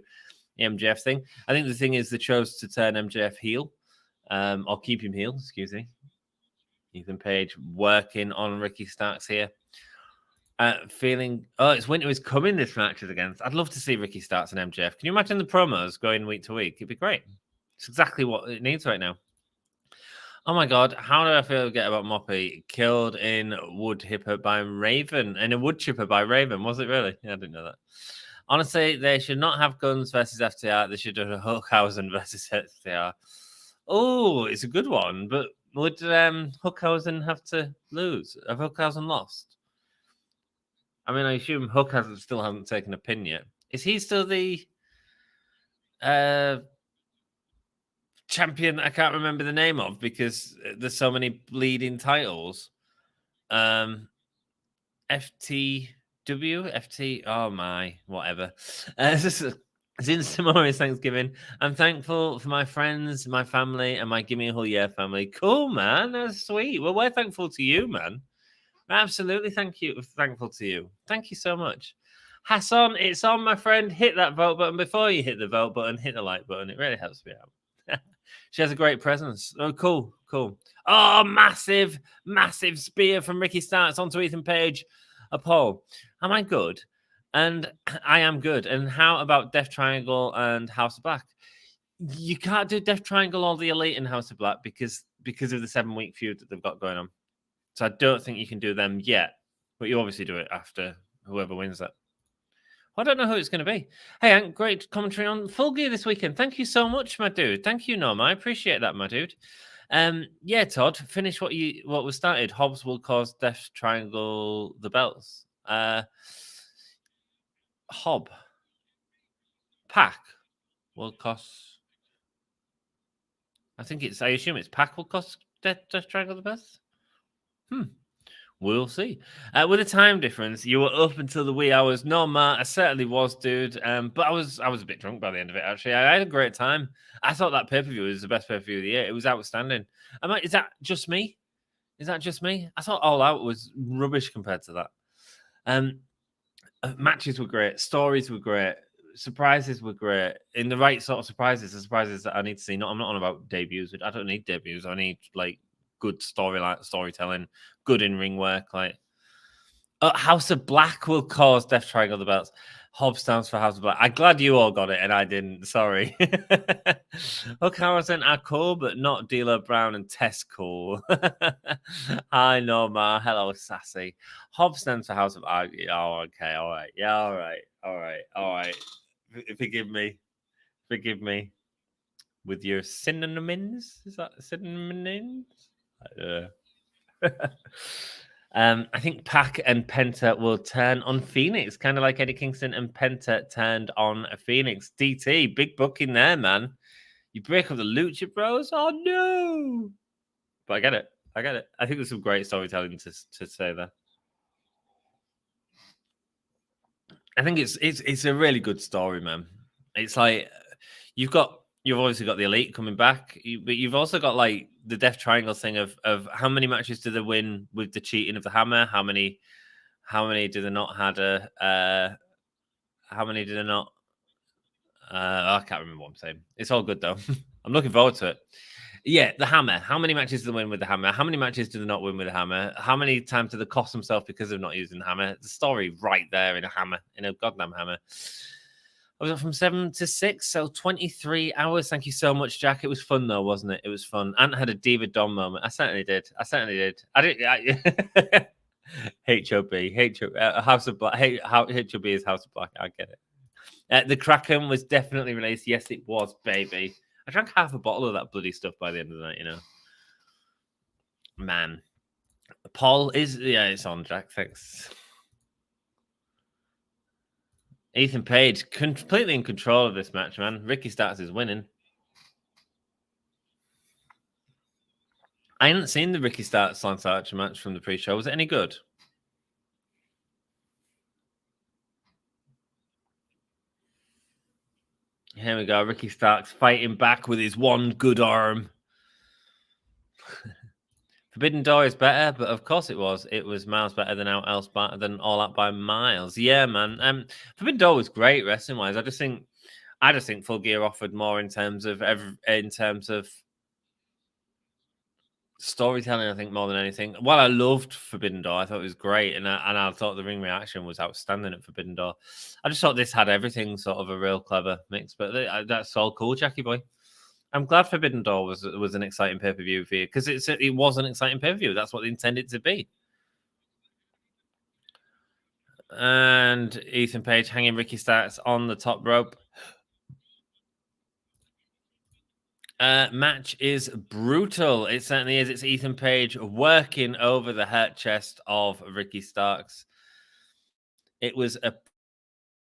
the MJF thing. I think the thing is they chose to turn MJF heel, or keep him heel, excuse me. Ethan Page working on Ricky Starks here. Feeling, it's Winter is coming this match is against. I'd love to see Ricky Starks and MJF. Can you imagine the promos going week to week? It'd be great. It's exactly what it needs right now. Oh my God, how do I forget about Moppy? Killed in wood chipper by Raven. And a wood chipper by Raven, was it really? Yeah, I didn't know that. Honestly, they should not have guns versus FTR. They should have Hookhausen versus FTR. Oh, it's a good one. But would Hookhausen have to lose? Have Hookhausen lost? I mean, I assume Hook still hasn't taken a pin yet. Is he still the champion I can't remember the name of because there's so many bleeding titles? FTW, FT, oh my, whatever. Since tomorrow is Thanksgiving, I'm thankful for my friends, my family, and my Gimme a Whole Year family. Cool, man. That's sweet. Well, we're thankful to you, man. Absolutely, thankful to you. Thank you so much. Hassan, it's on, my friend. Hit that vote button. Before you hit the vote button, hit the like button. It really helps me out. She has a great presence. Oh, cool. Oh, massive spear from Ricky Starks onto Ethan Page. A poll. Am I good? And I am good. And how about Death Triangle and House of Black? You can't do Death Triangle or the Elite in House of Black because of the 7-week feud that they've got going on. So I don't think you can do them yet. But you obviously do it after whoever wins that. I don't know who it's going to be. Hey, Hank, great commentary on Full Gear this weekend. Thank you so much, my dude. Thank you, Norm. I appreciate that, my dude. Yeah, Todd, finish what was started. Hobbs will cause Death Triangle the belts. Hob. Pac will cost. I assume it's Pac will cost Death Triangle the belts. We'll see. With a time difference, you were up until the wee hours. No, Matt, I certainly was, dude. But I was a bit drunk by the end of it, actually. I had a great time. I thought that pay-per-view was the best pay-per-view of the year. It was outstanding. Is that just me? I thought All Out was rubbish compared to that. Matches were great. Stories were great. Surprises were great. In the right sort of surprises, the surprises that I need to see. I'm not on about debuts. I don't need debuts. I need, like, good storytelling, good in-ring work. Like House of Black will cause Death Triangle the belts. Hobbs stands for House of Black. I'm glad you all got it and I didn't. Sorry. Hook Harrison are cool, but not D'Lo Brown and Tess cool. Hi, Norma. Hello, Sassy. Hobbs stands for House of Black. Oh, okay. All right. Yeah, all right. Forgive me. With your synonyms? Is that synonyms? I think Pac and Penta will turn on Phoenix, kind of like Eddie Kingston and Penta turned on Phoenix. DT, big booking there, man. You break up the Lucha Bros? Oh, no. But I get it. I think there's some great storytelling to say there. I think it's a really good story, man. It's like you've obviously got the Elite coming back, but you've also got like the Death Triangle thing of how many matches do they win with the cheating of the hammer? How many do they not had a? How many do they not? I can't remember what I'm saying. It's all good though. I'm looking forward to it. Yeah, the hammer. How many matches do they win with the hammer? How many matches do they not win with the hammer? How many times do they cost themselves because of not using the hammer? The story right there in a goddamn hammer. I was up from 7 to 6, so 23 hours. Thank you so much, Jack. It was fun, though, wasn't it? It was fun. Ant had a Diva Dom moment. I certainly did. I didn't. HOB, House of Black. HOB is House of Black. I get it. The Kraken was definitely released. Yes, it was, baby. I drank half a bottle of that bloody stuff by the end of the night, you know. Man. Paul is... Yeah, it's on, Jack. Thanks. Ethan Page, completely in control of this match, man. Ricky Starks is winning. I hadn't seen the Ricky Starks Lance Archer match from the pre-show. Was it any good? Here we go. Ricky Starks fighting back with his one good arm. Forbidden Door is better, but of course it was. It was miles better than All Out by miles. Yeah, man. Forbidden Door was great wrestling wise. I just think Full Gear offered more in terms of storytelling. I think more than anything. While I loved Forbidden Door, I thought it was great, and I thought the ring reaction was outstanding at Forbidden Door. I just thought this had everything, sort of a real clever mix. But that's all cool, Jackie boy. I'm glad Forbidden Door was an exciting pay-per-view for you because it was an exciting pay-per-view. That's what they intended to be. And Ethan Page hanging Ricky Starks on the top rope. Match is brutal. It certainly is. It's Ethan Page working over the hurt chest of Ricky Starks. It was a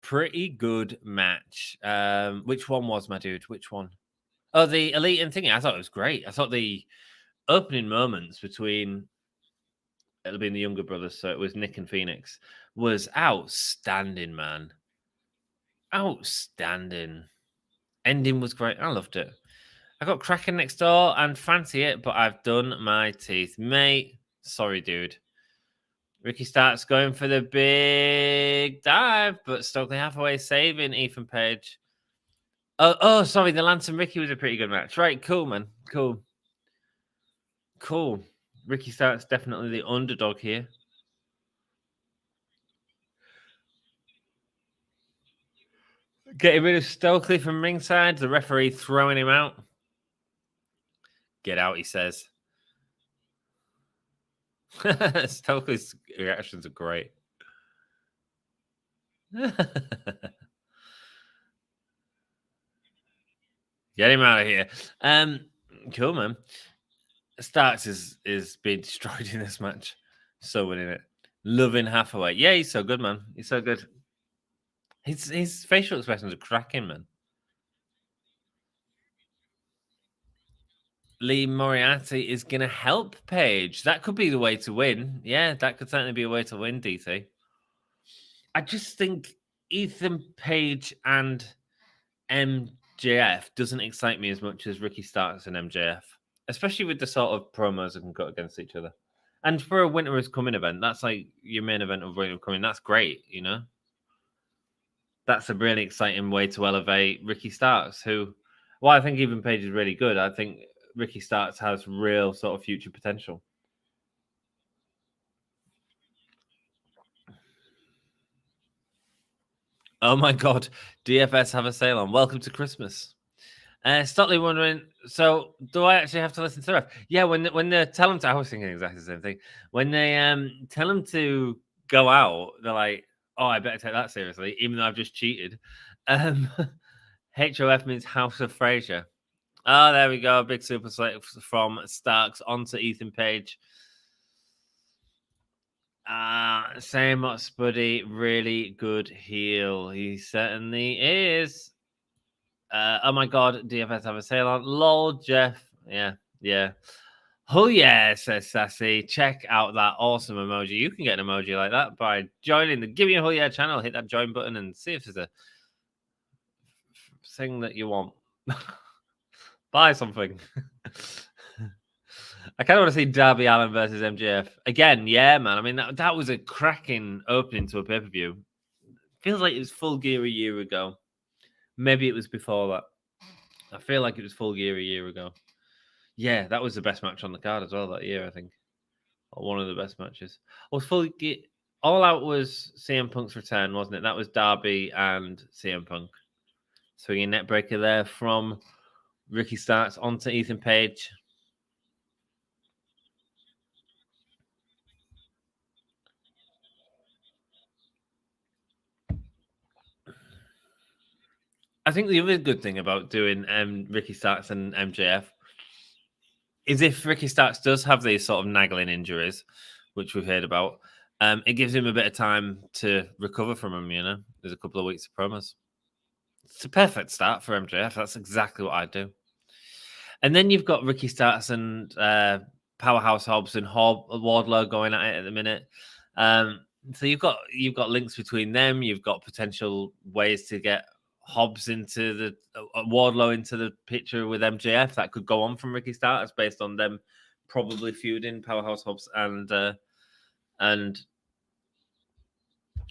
pretty good match. Which one was, my dude? Which one? Oh, the Elite and thingy. I thought it was great. I thought the opening moments between it'll be in the younger brothers, so it was Nick and Phoenix, was outstanding, man. Outstanding. Ending was great. I loved it. I got Kraken next door and fancy it, but I've done my teeth. Mate, sorry, dude. Ricky Starks going for the big dive, but Stokely Hathaway saving Ethan Page. Oh, sorry. The Lance and Ricky was a pretty good match. Right, cool, man. Cool. Ricky Starks definitely the underdog here. Getting rid of Stokely from ringside. The referee throwing him out. Get out, he says. Stokely's reactions are great. Get him out of here. Cool, man. Starks is being destroyed in this match. So winning it. Loving Hathaway. Yeah, he's so good, man. He's so good. His facial expressions are cracking, man. Lee Moriarty is going to help Page. That could be the way to win. Yeah, that could certainly be a way to win, DT. I just think Ethan Page and MJF doesn't excite me as much as Ricky Starks and MJF, especially with the sort of promos that can cut against each other. And for a Winter is Coming event, that's like your main event of Winter is Coming. That's great, you know? That's a really exciting way to elevate Ricky Starks, who, well, I think even Page is really good. I think Ricky Starks has real sort of future potential. Oh my God, DFS have a sale on. Welcome to Christmas. Stotley wondering, so do I actually have to listen to the ref? Yeah, when they tell them to, I was thinking exactly the same thing. When they tell them to go out, they're like, oh, I better take that seriously, even though I've just cheated. HOF means House of Fraser. Oh, there we go. Big super select from Starks onto Ethan Page. Same Spuddy, really good heel. He certainly is. Oh my God, DFS have a sale on. Lol, Jeff. Yeah. Oh yeah, says Sassy. Check out that awesome emoji. You can get an emoji like that by joining the Give Me a Oh Yeah channel. Hit that join button and see if there's a thing that you want. Buy something. I kind of want to see Darby Allin versus MJF again. Yeah, man. I mean, that was a cracking opening to a pay per view. Feels like it was Full Gear a year ago. Maybe it was before that. I feel like it was Full Gear a year ago. Yeah, that was the best match on the card as well that year, I think. Or one of the best matches. Was Full Gear All Out was CM Punk's return, wasn't it? That was Darby and CM Punk. So your net breaker there from Ricky Starks onto Ethan Page. I think the other good thing about doing Ricky Starks and MJF is if Ricky Starks does have these sort of nagging injuries, which we've heard about, it gives him a bit of time to recover from them, you know? There's a couple of weeks of promos. It's a perfect start for MJF. That's exactly what I'd do. And then you've got Ricky Starks and Powerhouse Hobbs and Wardlow going at it at the minute. So you've got links between them. You've got potential ways to get Hobbs into the Wardlow into the picture with MJF. That could go on from Ricky Starks based on them probably feuding Powerhouse Hobbs and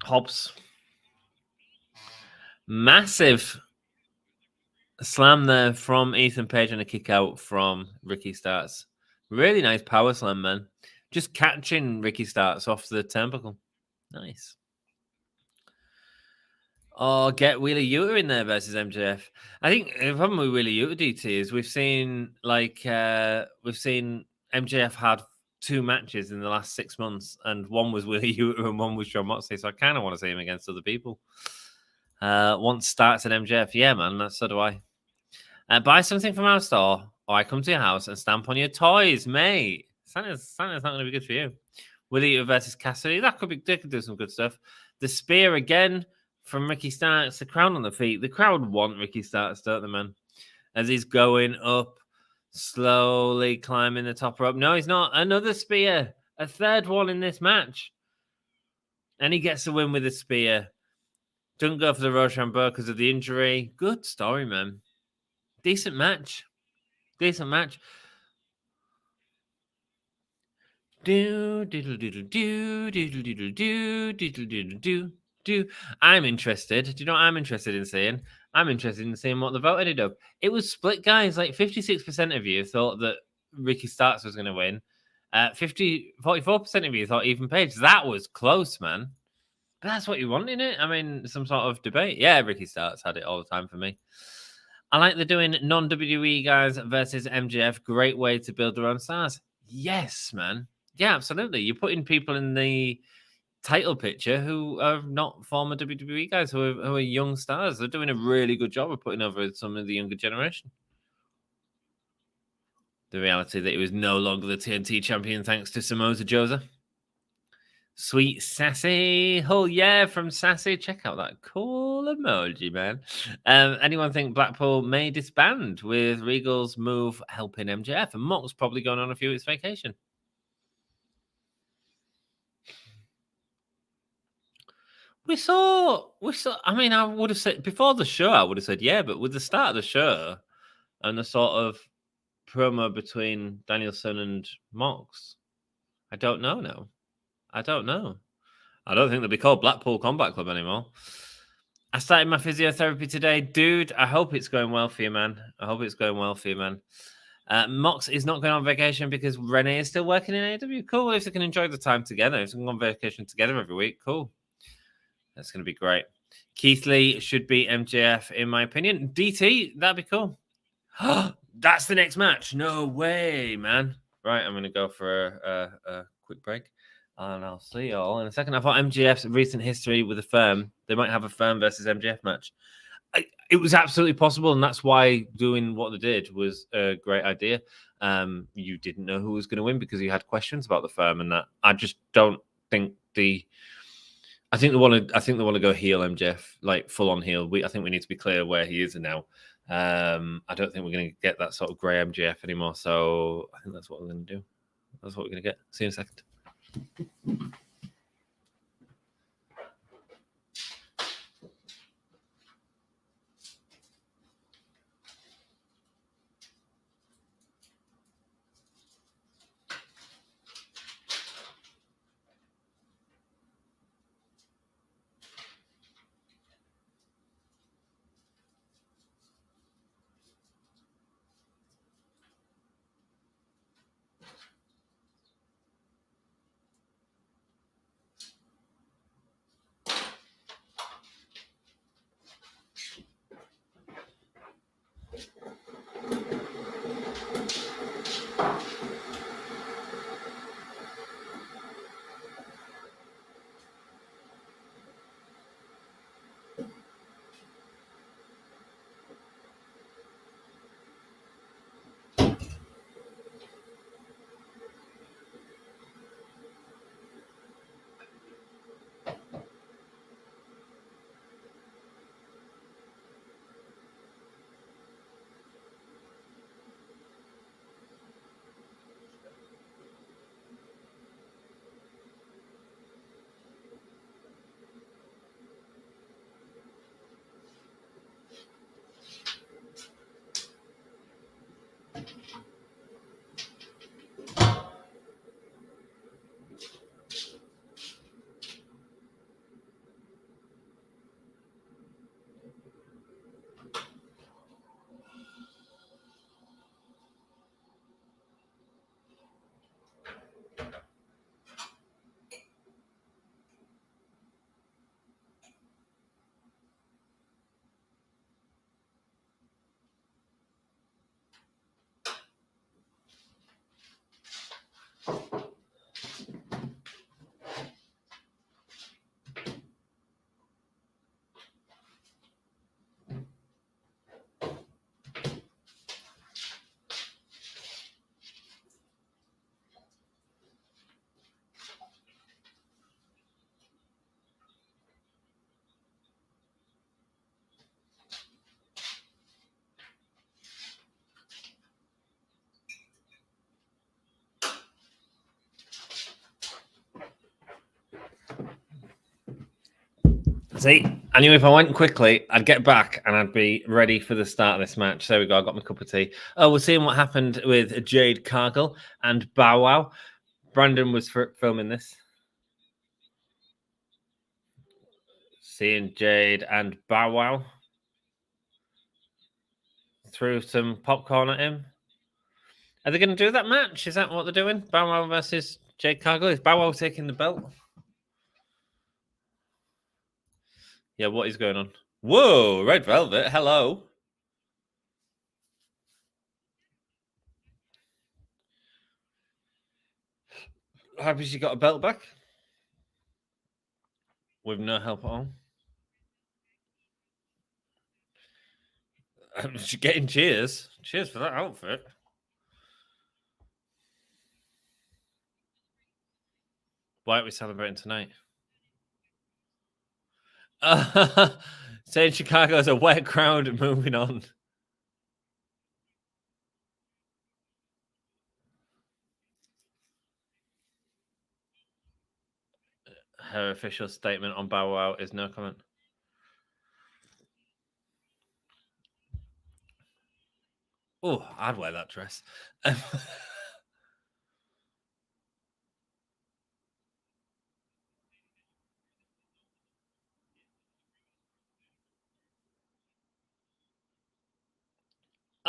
Hobbs. Massive slam there from Ethan Page and a kick out from Ricky Starks. Really nice power slam, man. Just catching Ricky Starks off the turnbuckle. Nice. Oh, get Wheeler Yuta in there versus MJF. I think the problem with Wheeler Yuta DT is we've seen MJF had 2 matches in the last 6 months, and one was Wheeler Yuta and one was John Moxley. So I kind of want to see him against other people. Once starts at MJF, yeah, man, so do I. Buy something from our store, or I come to your house and stamp on your toys, mate. Santa's not going to be good for you. Willie Yuta versus Cassidy, they could do some good stuff. The spear again from Ricky Starks, the crowd on the feet. The crowd want Ricky Starks, don't they, man? As he's going up, slowly climbing the top rope. No, he's not. Another spear. A third one in this match. And he gets the win with the spear. Doesn't go for the Rochambeau because of the injury. Good story, man. Decent match. I'm interested. Do you know what I'm interested in seeing? I'm interested in seeing what the vote ended up. It was split, guys. Like 56% of you thought that Ricky Starks was going to win. 44% of you thought Ethan Page. That was close, man. But that's what you want, in it. I mean, some sort of debate. Yeah, Ricky Starks had it all the time for me. I like they're doing non-WWE guys versus MJF. Great way to build their own stars. Yes, man. Yeah, absolutely. You're putting people in the title picture who are not former WWE guys, who are young stars. They're doing a really good job of putting over some of the younger generation. The reality that he was no longer the TNT champion thanks to Samoa Joe. Sweet Sassy. Oh, yeah, from Sassy. Check out that cool emoji, man. Anyone think Blackpool may disband with Regal's move helping MJF? And Mock's probably going on a few weeks vacation. We saw. I mean, I would have said before the show, I would have said yeah, but with the start of the show and the sort of promo between Danielson and Mox, I don't know now. I don't know. I don't think they'll be called Blackpool Combat Club anymore. I started my physiotherapy today. Dude, I hope it's going well for you, man. Mox is not going on vacation because Renee is still working in AEW. Cool. If they can enjoy the time together, if they can go on vacation together every week, cool. That's going to be great. Keith Lee should beat MJF, in my opinion. DT, that'd be cool. That's the next match. No way, man. Right, I'm going to go for a quick break. And I'll see you all in a second. I thought MJF's recent history with the firm, they might have a firm versus MJF match. It was absolutely possible, and that's why doing what they did was a great idea. You didn't know who was going to win because you had questions about the firm, and that I just don't think I think they want to go heel MJF, like full on heel. I think we need to be clear where he is now. I don't think we're going to get that sort of grey MJF anymore. So I think that's what we're going to do. That's what we're going to get. See you in a second. See, I knew if I went quickly, I'd get back and I'd be ready for the start of this match. There we go. I got my cup of tea. Oh, we're seeing what happened with Jade Cargill and Bow Wow. Brandon was filming this. Seeing Jade and Bow Wow threw some popcorn at him. Are they going to do that match? Is that what they're doing? Bow Wow versus Jade Cargill? Is Bow Wow taking the belt? Yeah, what is going on? Whoa, Red Velvet, hello. Happy she got a belt back? With no help at all. She's getting cheers. Cheers for that outfit. Why aren't we celebrating tonight? Saying Chicago is a wet crowd and moving on. Her official statement on Bow Wow is no comment. Oh, I'd wear that dress.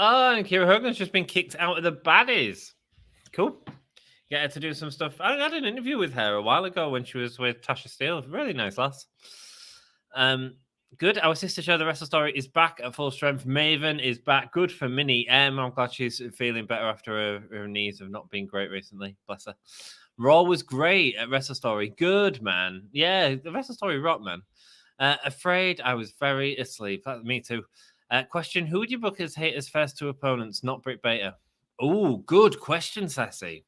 Oh, and Kira Hogan's just been kicked out of the baddies. Cool. Get her to do some stuff. I had an interview with her a while ago when she was with Tasha Steele. Really nice lass. Good. Our sister show, The Wrestle Story, is back at full strength. Maven is back. Good for Minnie M. I'm glad she's feeling better after her knees have not been great recently. Bless her. Raw was great at Wrestle Story. Good, man. Yeah, the Wrestle Story rock, man. Afraid I was very asleep. Me too. Question: who would you book as Hater's first two opponents, not Britt Baker? Oh, good question, Sassy.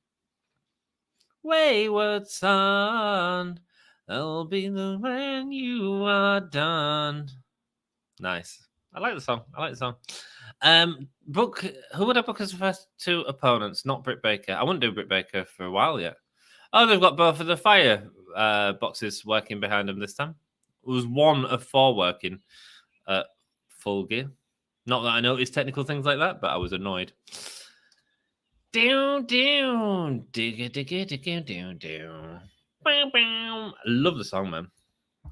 Wayward son, I'll be the when you are done. Nice. I like the song. Book who would I book as the first two opponents? Not Britt Baker. I wouldn't do Britt Baker for a while yet. Oh, they've got both of the fire boxes working behind them this time. It was one of four working at Full Gear. Not that I noticed technical things like that, but I was annoyed. Down, down, digga, digga, digga, down, down. Bam, bam. I love the song, man.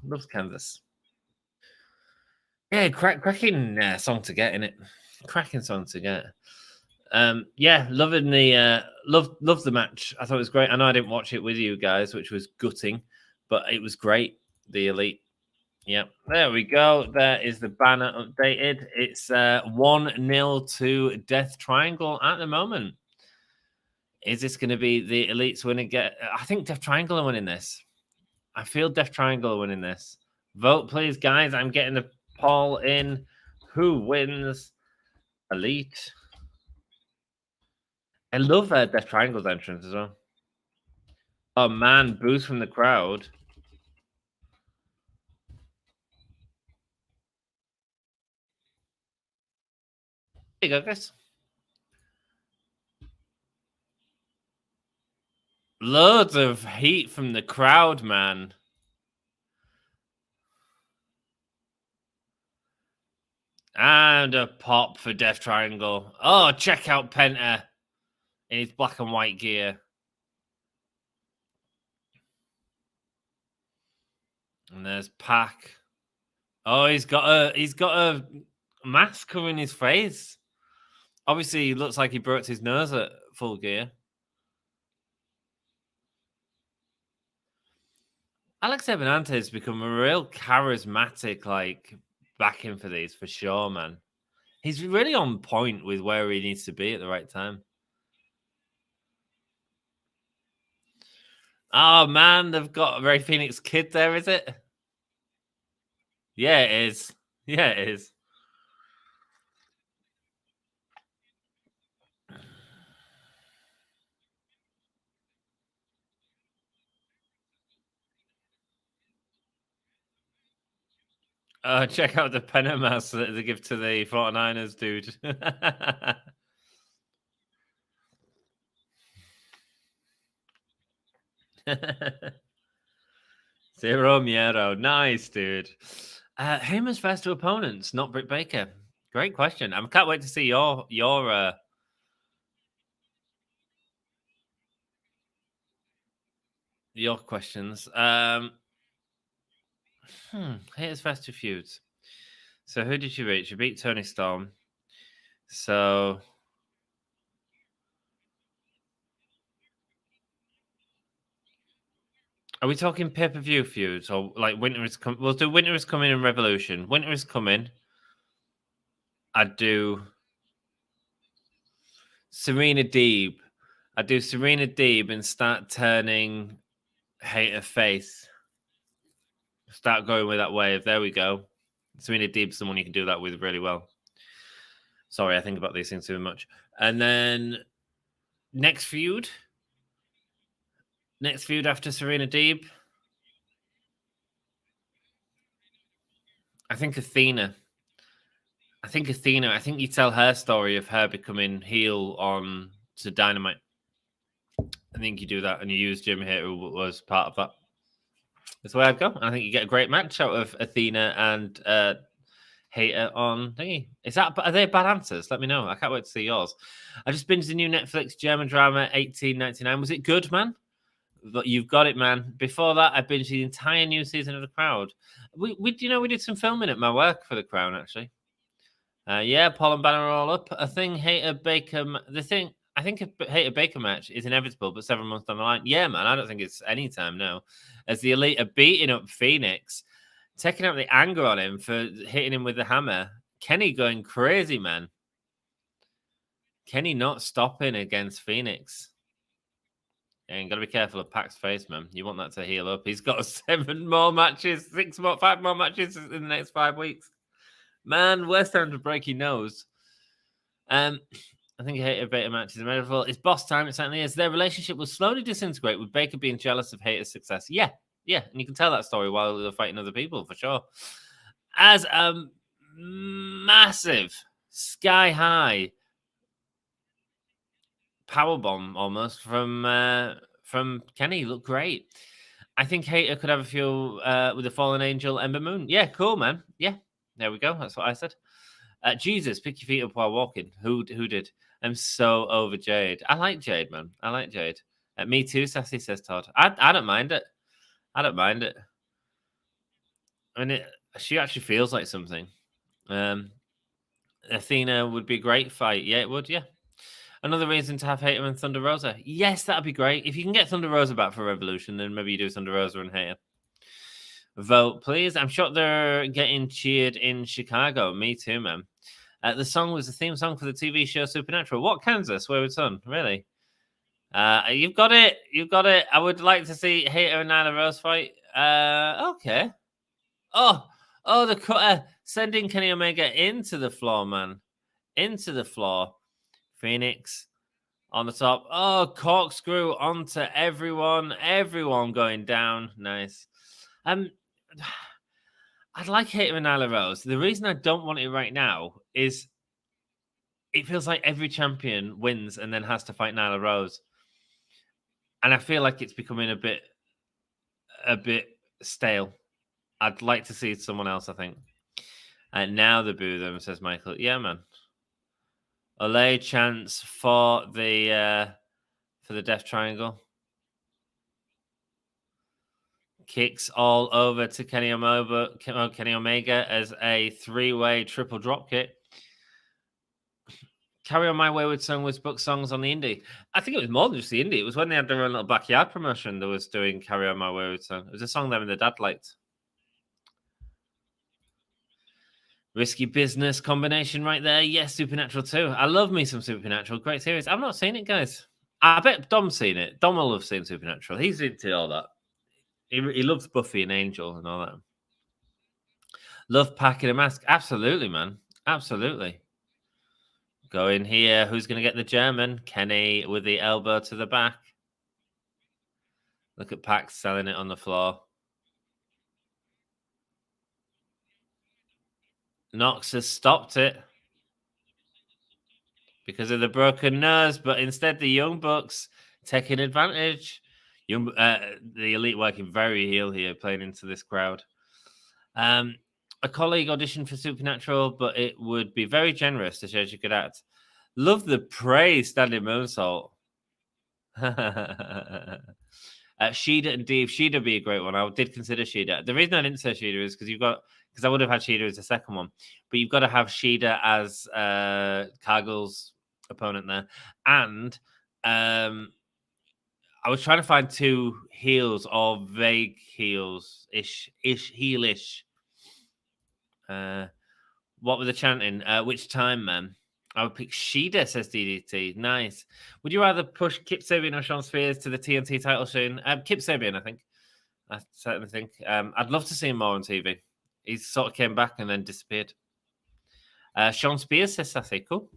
Loves Kansas. Yeah, cracking song to get in it. Cracking song to get. Yeah, loving the love the match. I thought it was great. I know I didn't watch it with you guys, which was gutting, but it was great. The Elite. Yep, there we go. There is the banner updated. It's 1-0 to Death Triangle at the moment. Is this going to be the Elites winning? I think Death Triangle are winning this. I feel Death Triangle are winning this. Vote, please, guys. I'm getting the poll in. Who wins Elite? I love Death Triangle's entrance as well. Oh, man. Boost from the crowd. There you go, guys. Loads of heat from the crowd, man. And a pop for Death Triangle. Oh, check out Penta in his black and white gear. And there's Pac. Oh, he's got a mask covering his face. Obviously, he looks like he broke his nose at Full Gear. Alex Ebenante has become a real charismatic, backing for these, for sure, man. He's really on point with where he needs to be at the right time. Oh, man, they've got Ray Phoenix Kid there, is it? Yeah, it is. Yeah, it is. Check out the Penta mask that they give to the 49ers, dude. Zero Miedo. Nice, dude. Heyman's first two opponents, not Britt Baker. Great question. I can't wait to see your Your questions. Here's festive feuds. So who did you beat? You beat Tony Storm. So are we talking pay-per-view feuds or like Winter is coming? We'll do Winter is Coming and Revolution. Winter is Coming. I'd do Serena Deeb. I'd do Serena Deeb and start turning Hater face. Start going with that wave. There we go. Serena Deeb's someone you can do that with really well. Sorry, I think about these things too much. And then next feud. Next feud after Serena Deeb. I think Athena. I think you tell her story of her becoming heel on to Dynamite. I think you do that and you use Jim Hater, who was part of that. That's where I'd go. I think you get a great match out of Athena and Hater on thingy. Are they bad answers? Let me know. I can't wait to see yours. I just binged the new Netflix German drama 1899. Was it good, man? But you've got it, man. Before that, I binged the entire new season of The Crown. We did some filming at my work for The Crown, actually. Yeah, Paul and Banner are all up. I think Hater Baker match is inevitable, but 7 months down the line. Yeah, man, I don't think it's any time now. As the Elite are beating up Phoenix, taking out the anger on him for hitting him with the hammer. Kenny going crazy, man. Kenny not stopping against Phoenix. And got to be careful of Pac's face, man. You want that to heal up. He's got 5 more matches in the next 5 weeks. Man, worst time to break your nose. I think Hater Baker match is inevitable. It's boss time. It certainly is. Their relationship will slowly disintegrate with Baker being jealous of Hater's success. Yeah. And you can tell that story while they're fighting other people, for sure. As a massive, sky-high powerbomb almost from Kenny. Looked great. I think Hater could have a few with the Fallen Angel, Ember Moon. Yeah, cool, man. Yeah, there we go. That's what I said. Jesus, pick your feet up while walking. Who did? I'm so over Jade. I like Jade, man. I like Jade. Me too, Sassy, says Todd. I don't mind it. I don't mind it. I mean, she actually feels like something. Athena would be a great fight. Yeah, it would. Yeah. Another reason to have Hater and Thunder Rosa. Yes, that'd be great. If you can get Thunder Rosa back for Revolution, then maybe you do Thunder Rosa and Hater. Vote, please. I'm sure they're getting cheered in Chicago. Me too, man. The song was the theme song for the TV show Supernatural. What, Kansas? Wayward Son? Really? You've got it. I would like to see Hater and Nyla Rose fight. Okay. Oh, the cutter sending Kenny Omega into the floor, man. Into the floor. Phoenix on the top. Oh, corkscrew onto everyone. Everyone going down. Nice. I'd like Hater and Nyla Rose. The reason I don't want it right now is it feels like every champion wins and then has to fight Nyla Rose. And I feel like it's becoming a bit stale. I'd like to see someone else, I think. And now they boo them, says Michael. Yeah, man. Olay chance for the Death Triangle. Kicks all over to Kenny Omega as a 3-way triple drop kick. Carry On My Wayward Son was booked songs on the indie. I think it was more than just the indie. It was when they had their own little backyard promotion that was doing Carry On My Wayward Son. It was a song them and the dad liked. Risky Business combination right there. Yes, Supernatural too. I love me some Supernatural. Great series. I've not seen it, guys. I bet Dom's seen it. Dom will have seen Supernatural. He's into all that. He loves Buffy and Angel and all that. Love Pac in a mask. Absolutely, man. Absolutely. Go in here. Who's going to get the German? Kenny with the elbow to the back. Look at Pac selling it on the floor. Knox has stopped it because of the broken nose, but instead the Young Bucks taking advantage. The Elite working very heel here, playing into this crowd. A colleague auditioned for Supernatural, but it would be very generous to show she could act. Love the praise standing moonsault. Shida and Dave. Shida would be a great one. I did consider Shida. The reason I didn't say Shida is because I would have had Shida as the second one, but you've got to have Shida as Cargill's opponent there, and I was trying to find two heels or vague heelish. What were the chanting? Which time, man? I would pick Shida, says DDT. Nice. Would you rather push Kip Sabian or Sean Spears to the TNT title soon? Kip Sabian, I think. I certainly think. I'd love to see him more on TV. He sort of came back and then disappeared. Sean Spears, says Sassy. Cool.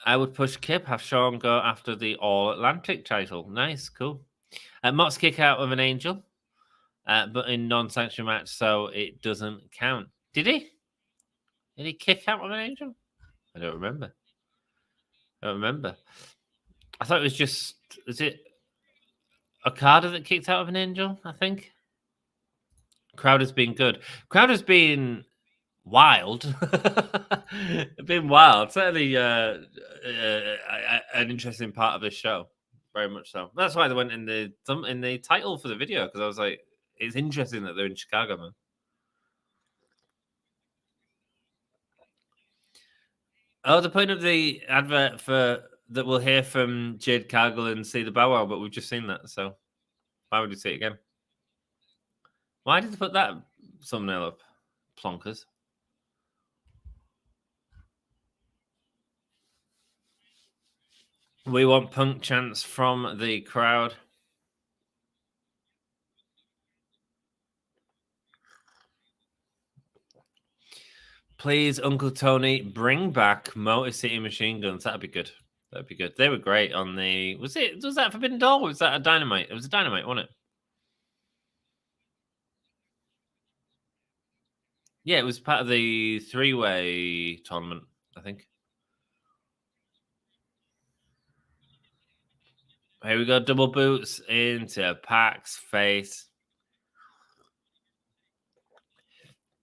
I would push Kip, have Sean go after the All Atlantic title. Nice, cool. Mott's kick out of an angel, but in non-sanctioned match, so it doesn't count. Did he? Did he kick out of an angel? I don't remember. I thought it was just, is it Okada that kicked out of an angel, I think? Crowder's been good. Crowder's been wild. Been wild. Certainly an interesting part of this show. Very much so. That's why they went in the title for the video, because I was like, it's interesting that they're in Chicago, man. Oh, the point of the advert for that we'll hear from Jade Cargill and see the Bow Wow, but we've just seen that, so why would we see it again? Why did they put that thumbnail up? Plonkers. We want Punk chants from the crowd. Please, Uncle Tony, bring back Motor City Machine Guns. That'd be good. That'd be good. They were great on the... Was that Forbidden Door or was that a Dynamite? It was a Dynamite, wasn't it? Yeah, it was part of the three-way tournament, I think. Here we go. Double boots into Pac's face.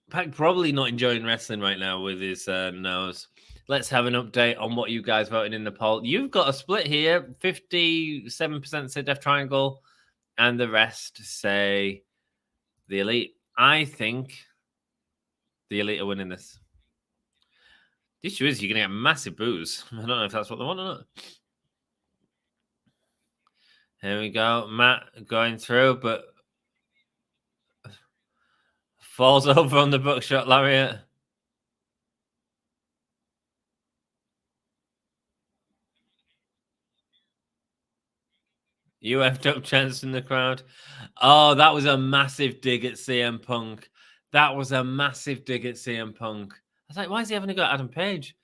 Pac probably not enjoying wrestling right now with his nose. Let's have an update on what you guys voted in the poll. You've got a split here. 57% say Death Triangle, and the rest say the Elite. I think the Elite are winning this. The issue is you're going to get massive boos. I don't know if that's what they want or not. Here we go. Matt going through, but falls over on the buckshot lariat. You effed up chance in the crowd. Oh, that was a massive dig at CM Punk. I was like, why is he having a go at Adam Page?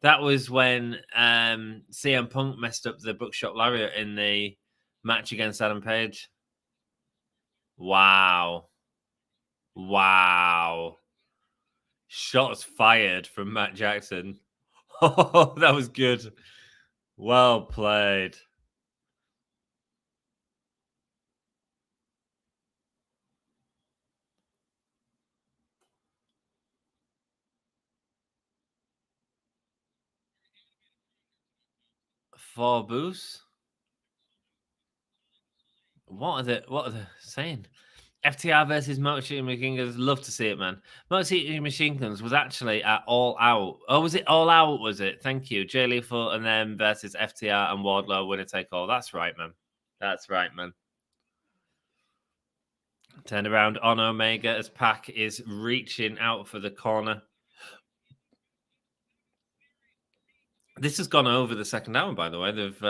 That was when CM Punk messed up the buckshot lariat in the match against Adam Page. Wow. Shots fired from Matt Jackson. Oh, that was good. Well played. For Boos. What are they saying? FTR versus Motor City Machine Guns. Love to see it, man. Motor City Machine Guns was actually at All Out. Oh, was it All Out? Was it? Thank you. Jay Lethal and then versus FTR and Wardlow, winner take all. That's right, man. Turned around on Omega as Pac is reaching out for the corner. This has gone over the second hour, by the way. They've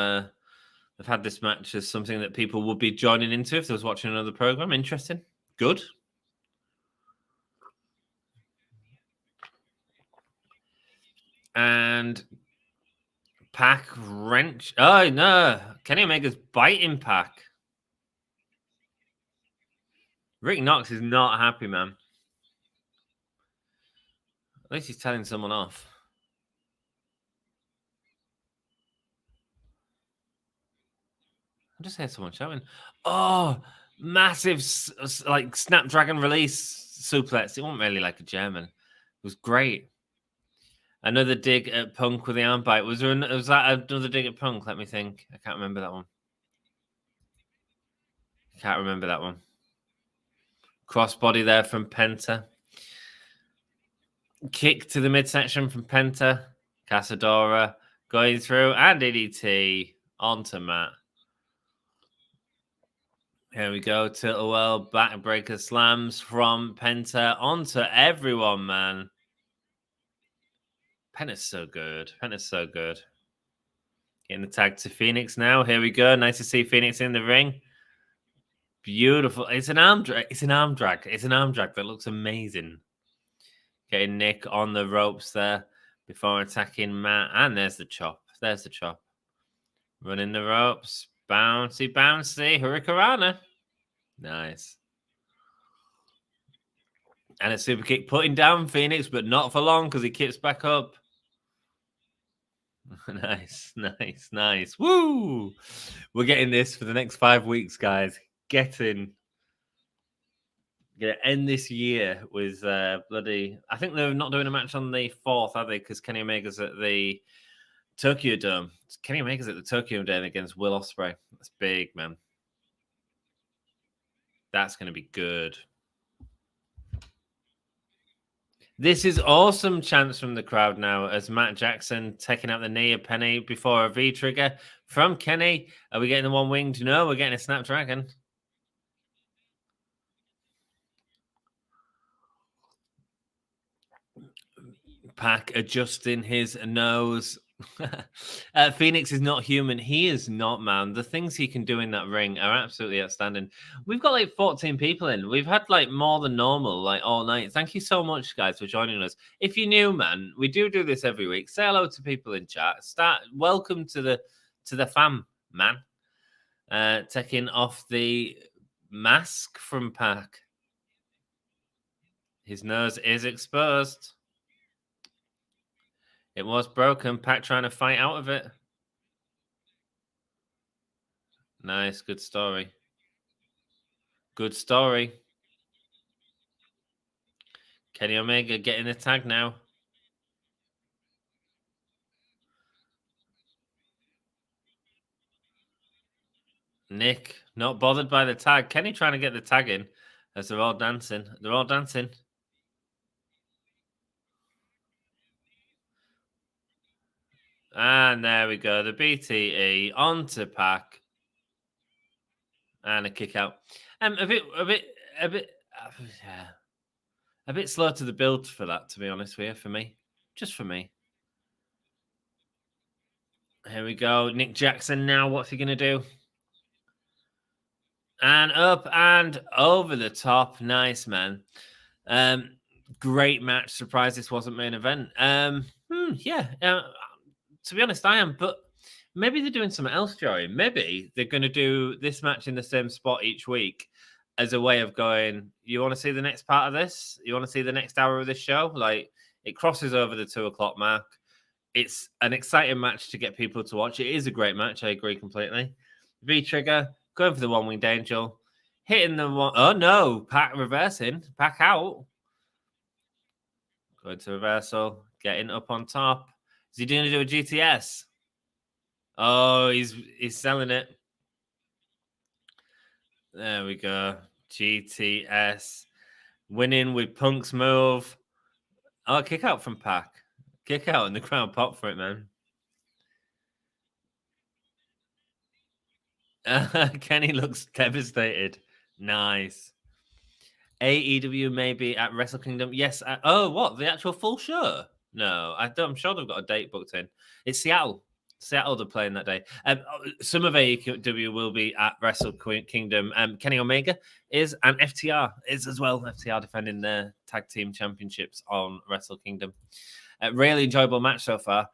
had this match as something that people would be joining into if they was watching another program. Interesting. Good. And Pac wrench. Oh, no. Kenny Omega's biting Pac. Rick Knox is not happy, man. At least he's telling someone off. I just heard someone shouting. Oh, massive, like, Snapdragon release suplex. It wasn't really like a German. It was great. Another dig at Punk with the arm bite. Was that another dig at Punk? Let me think. I can't remember that one. Can't remember that one. Crossbody there from Penta. Kick to the midsection from Penta. Casadora going through and DDT onto Matt. Here we go. Tilt well, backbreaker slams from Penta onto everyone, man. Penta's so good. Penta's so good. Getting the tag to Phoenix now. Here we go. Nice to see Phoenix in the ring. Beautiful. It's an arm drag. It's an arm drag. It's an arm drag that looks amazing. Getting Nick on the ropes there before attacking Matt. And there's the chop. There's the chop. Running the ropes. Bouncy, bouncy. Hurricanrana. Nice. And a super kick putting down Phoenix, but not for long because he kicks back up. Nice, nice, nice. Woo! We're getting this for the next 5 weeks, guys. Gonna end this year with bloody. I think they're not doing a match on the 4th, are they? Because Kenny Omega's at the Tokyo Dome. Kenny Omega's at the Tokyo Dome against Will Ospreay. That's big, man. That's going to be good. This is awesome chants from the crowd now as Matt Jackson taking out the knee of Penny before a V-trigger from Kenny. Are we getting the one winged? No, we're getting a Snapdragon. Pac adjusting his nose. Phoenix is not human. He is not, man. The things he can do in that ring are absolutely outstanding. We've got like 14 people in. We've had like more than normal, like all night. Thank you so much, guys, for joining us. If you're new, man, we do this every week. Say hello to people in chat. Welcome to the fam, man. Taking off the mask from Pac. His nose is exposed. It was broken. Pac trying to fight out of it. Nice. Good story. Good story. Kenny Omega getting the tag now. Nick not bothered by the tag. Kenny trying to get the tag in as they're all dancing. They're all dancing. And there we go. The BTE onto Pac. And a kick out. A bit slow to the build for that, to be honest with you, for me. Just for me. Here we go. Nick Jackson now. What's he going to do? And up and over the top. Nice, man. Great match. Surprised this wasn't main event. To be honest, I am. But maybe they're doing something else, Joey. Maybe they're going to do this match in the same spot each week as a way of going, you want to see the next part of this? You want to see the next hour of this show? Like, it crosses over the 2 o'clock mark. It's an exciting match to get people to watch. It is a great match. I agree completely. V-trigger, going for the one-winged angel. Hitting the one. Oh, no. Pac reversing. Pac out. Going to reversal. Getting up on top. Is he going to do a GTS? Oh, he's selling it. There we go. GTS. Winning with Punk's move. Oh, kick out from Pac. Kick out and the crowd pop for it, man. Kenny looks devastated. Nice. AEW may be at Wrestle Kingdom. Yes. What? The actual full show? No, I'm sure they've got a date booked in. It's Seattle. Seattle they're playing that day. Some of AEW will be at Wrestle Kingdom. Kenny Omega is, and FTR is as well. FTR defending their tag team championships on Wrestle Kingdom. Really enjoyable match so far.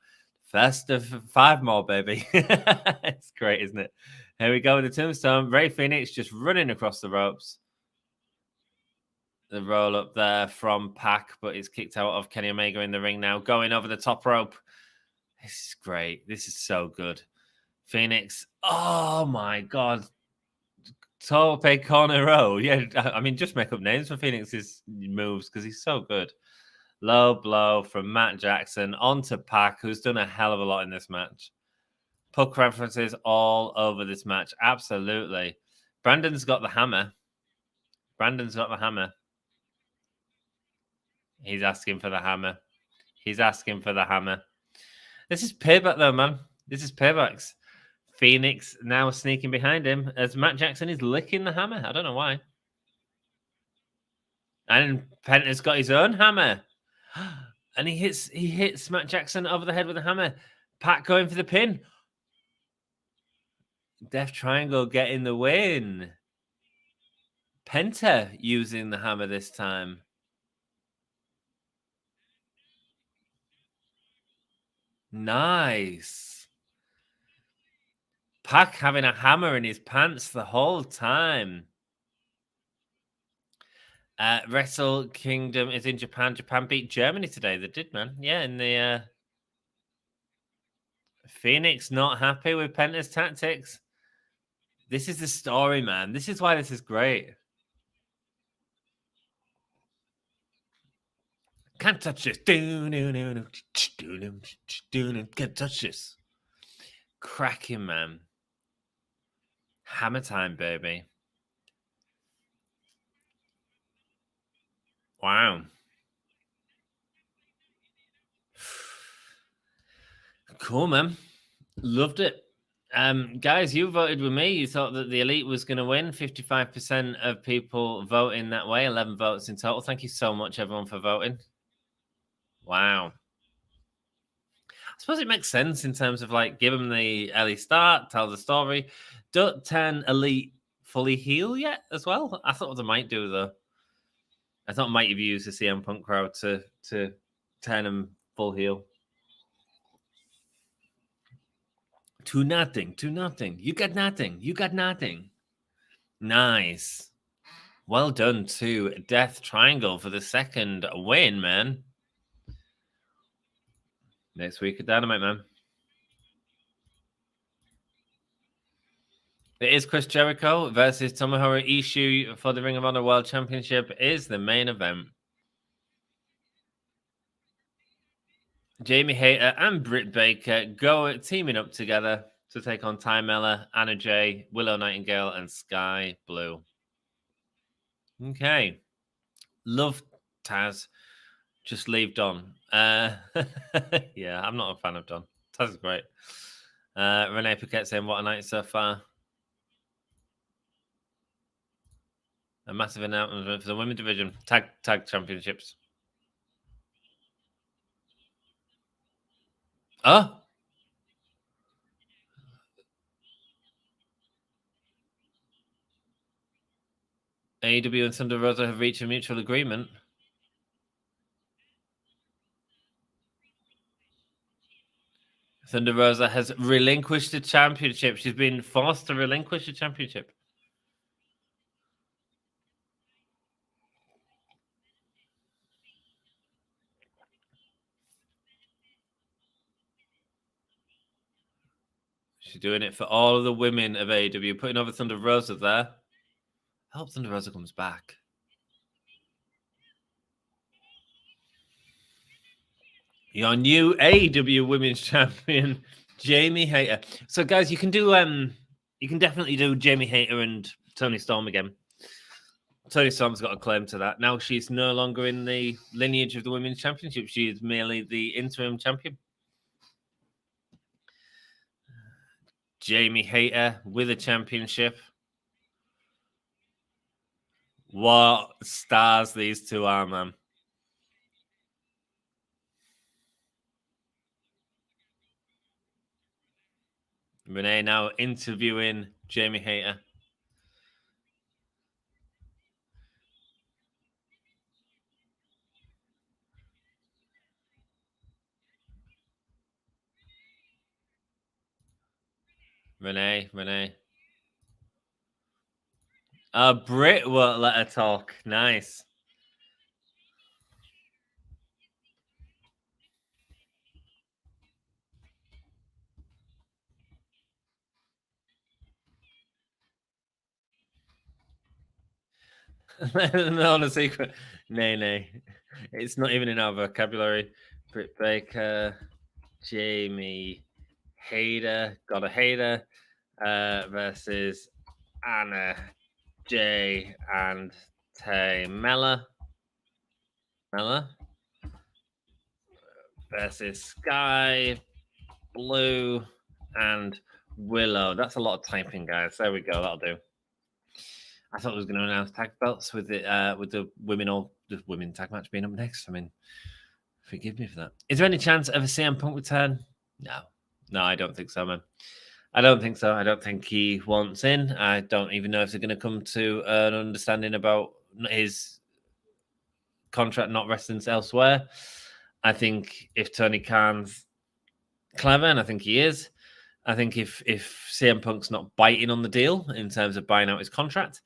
First of 5 more, baby. It's great, isn't it? Here we go with the tombstone. Rey Fenix just running across the ropes. The roll up there from Pac, but it's kicked out of Kenny Omega in the ring now. Going over the top rope. This is great. This is so good. Phoenix. Oh, my God. Tope Cornero. Yeah, I mean, just make up names for Phoenix's moves because he's so good. Low blow from Matt Jackson onto Pac, who's done a hell of a lot in this match. Puck references all over this match. Absolutely. Brandon's got the hammer. Brandon's got the hammer. He's asking for the hammer. He's asking for the hammer. This is payback, though, man. This is paybacks. Phoenix now sneaking behind him as Matt Jackson is licking the hammer. I don't know why. And Penta's got his own hammer. And he hits Matt Jackson over the head with a hammer. Pat going for the pin. Death Triangle getting the win. Penta using the hammer this time. Nice. Pac having a hammer in his pants the whole time. Wrestle Kingdom is in Japan. Japan beat Germany today. They did, man. Yeah, in the Phoenix not happy with Penta's tactics. This is the story, man. This is why this is great. Can't touch this. Can't touch this. Cracking, man. Hammer time, baby. Wow. Cool, man. Loved it. Guys, you voted with me. You thought that the Elite was going to win. 55% of people voting that way. 11 votes in total. Thank you so much, everyone, for voting. Wow. I suppose it makes sense in terms of like give them the early start, tell the story. Don't turn Elite fully heel yet as well. I thought they might do though. I thought might have used the CM Punk crowd to turn them full heel. 2-0. You got nothing. You got nothing. Nice. Well done to Death Triangle for the second win, man. Next week at Dynamite, man. It is Chris Jericho versus Tomohiro Ishii for the Ring of Honor World Championship is the main event. Jamie Hayter and Britt Baker go teaming up together to take on Ty Mella, Anna Jay, Willow Nightingale, and Sky Blue. Okay. Love Taz. Just leave Don. Yeah, I'm not a fan of Don. Taz is great. Renee Paquette saying, what a night so far. A massive announcement for the women's division. Tag championships. Oh. AEW and Thunder Rosa have reached a mutual agreement. Thunder Rosa has relinquished the championship. She's been forced to relinquish the championship. She's doing it for all of the women of AEW, putting over Thunder Rosa there. I hope Thunder Rosa comes back. Your new AEW Women's Champion, Jamie Hayter. So, guys, you can definitely do Jamie Hayter and Toni Storm again. Toni Storm's got a claim to that. Now she's no longer in the lineage of the Women's Championship. She is merely the interim champion. Jamie Hayter with a championship. What stars these two are, man. Renee now interviewing Jamie Hayter. Renee. Britt won't let her talk. Nice. No, a secret. Nay. It's not even in our vocabulary. Britt Baker, Jamie Hayter, got a hater, versus Anna, Jay, and Tay Mella versus Sky, Blue, and Willow. That's a lot of typing, guys. There we go. That'll do. I thought it was going to announce tag belts with the women tag match being up next. I mean, forgive me for that. Is there any chance of a CM Punk return? No, I don't think so, man. I don't think so. I don't think he wants in. I don't even know if they're going to come to an understanding about his contract not wrestling elsewhere. I think if Tony Khan's clever, and I think he is, I think if CM Punk's not biting on the deal in terms of buying out his contract,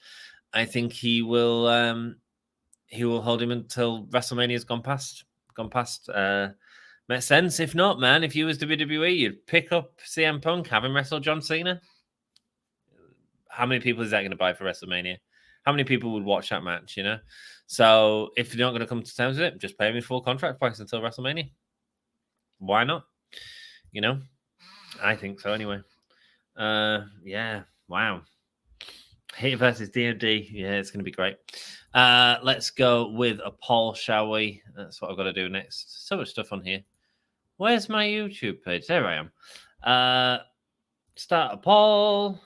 I think he will hold him until WrestleMania's gone past. Makes sense. If not, man, if you was WWE, you'd pick up CM Punk, have him wrestle John Cena. How many people is that going to buy for WrestleMania? How many people would watch that match, you know? So if you're not going to come to terms with it, just pay him his full contract price until WrestleMania. Why not? You know? I think so anyway. Yeah. Wow. Hater versus DOD. Yeah, it's going to be great. Let's go with a poll, shall we? That's what I've got to do next. So much stuff on here. Where's my YouTube page? There I am. Start a poll.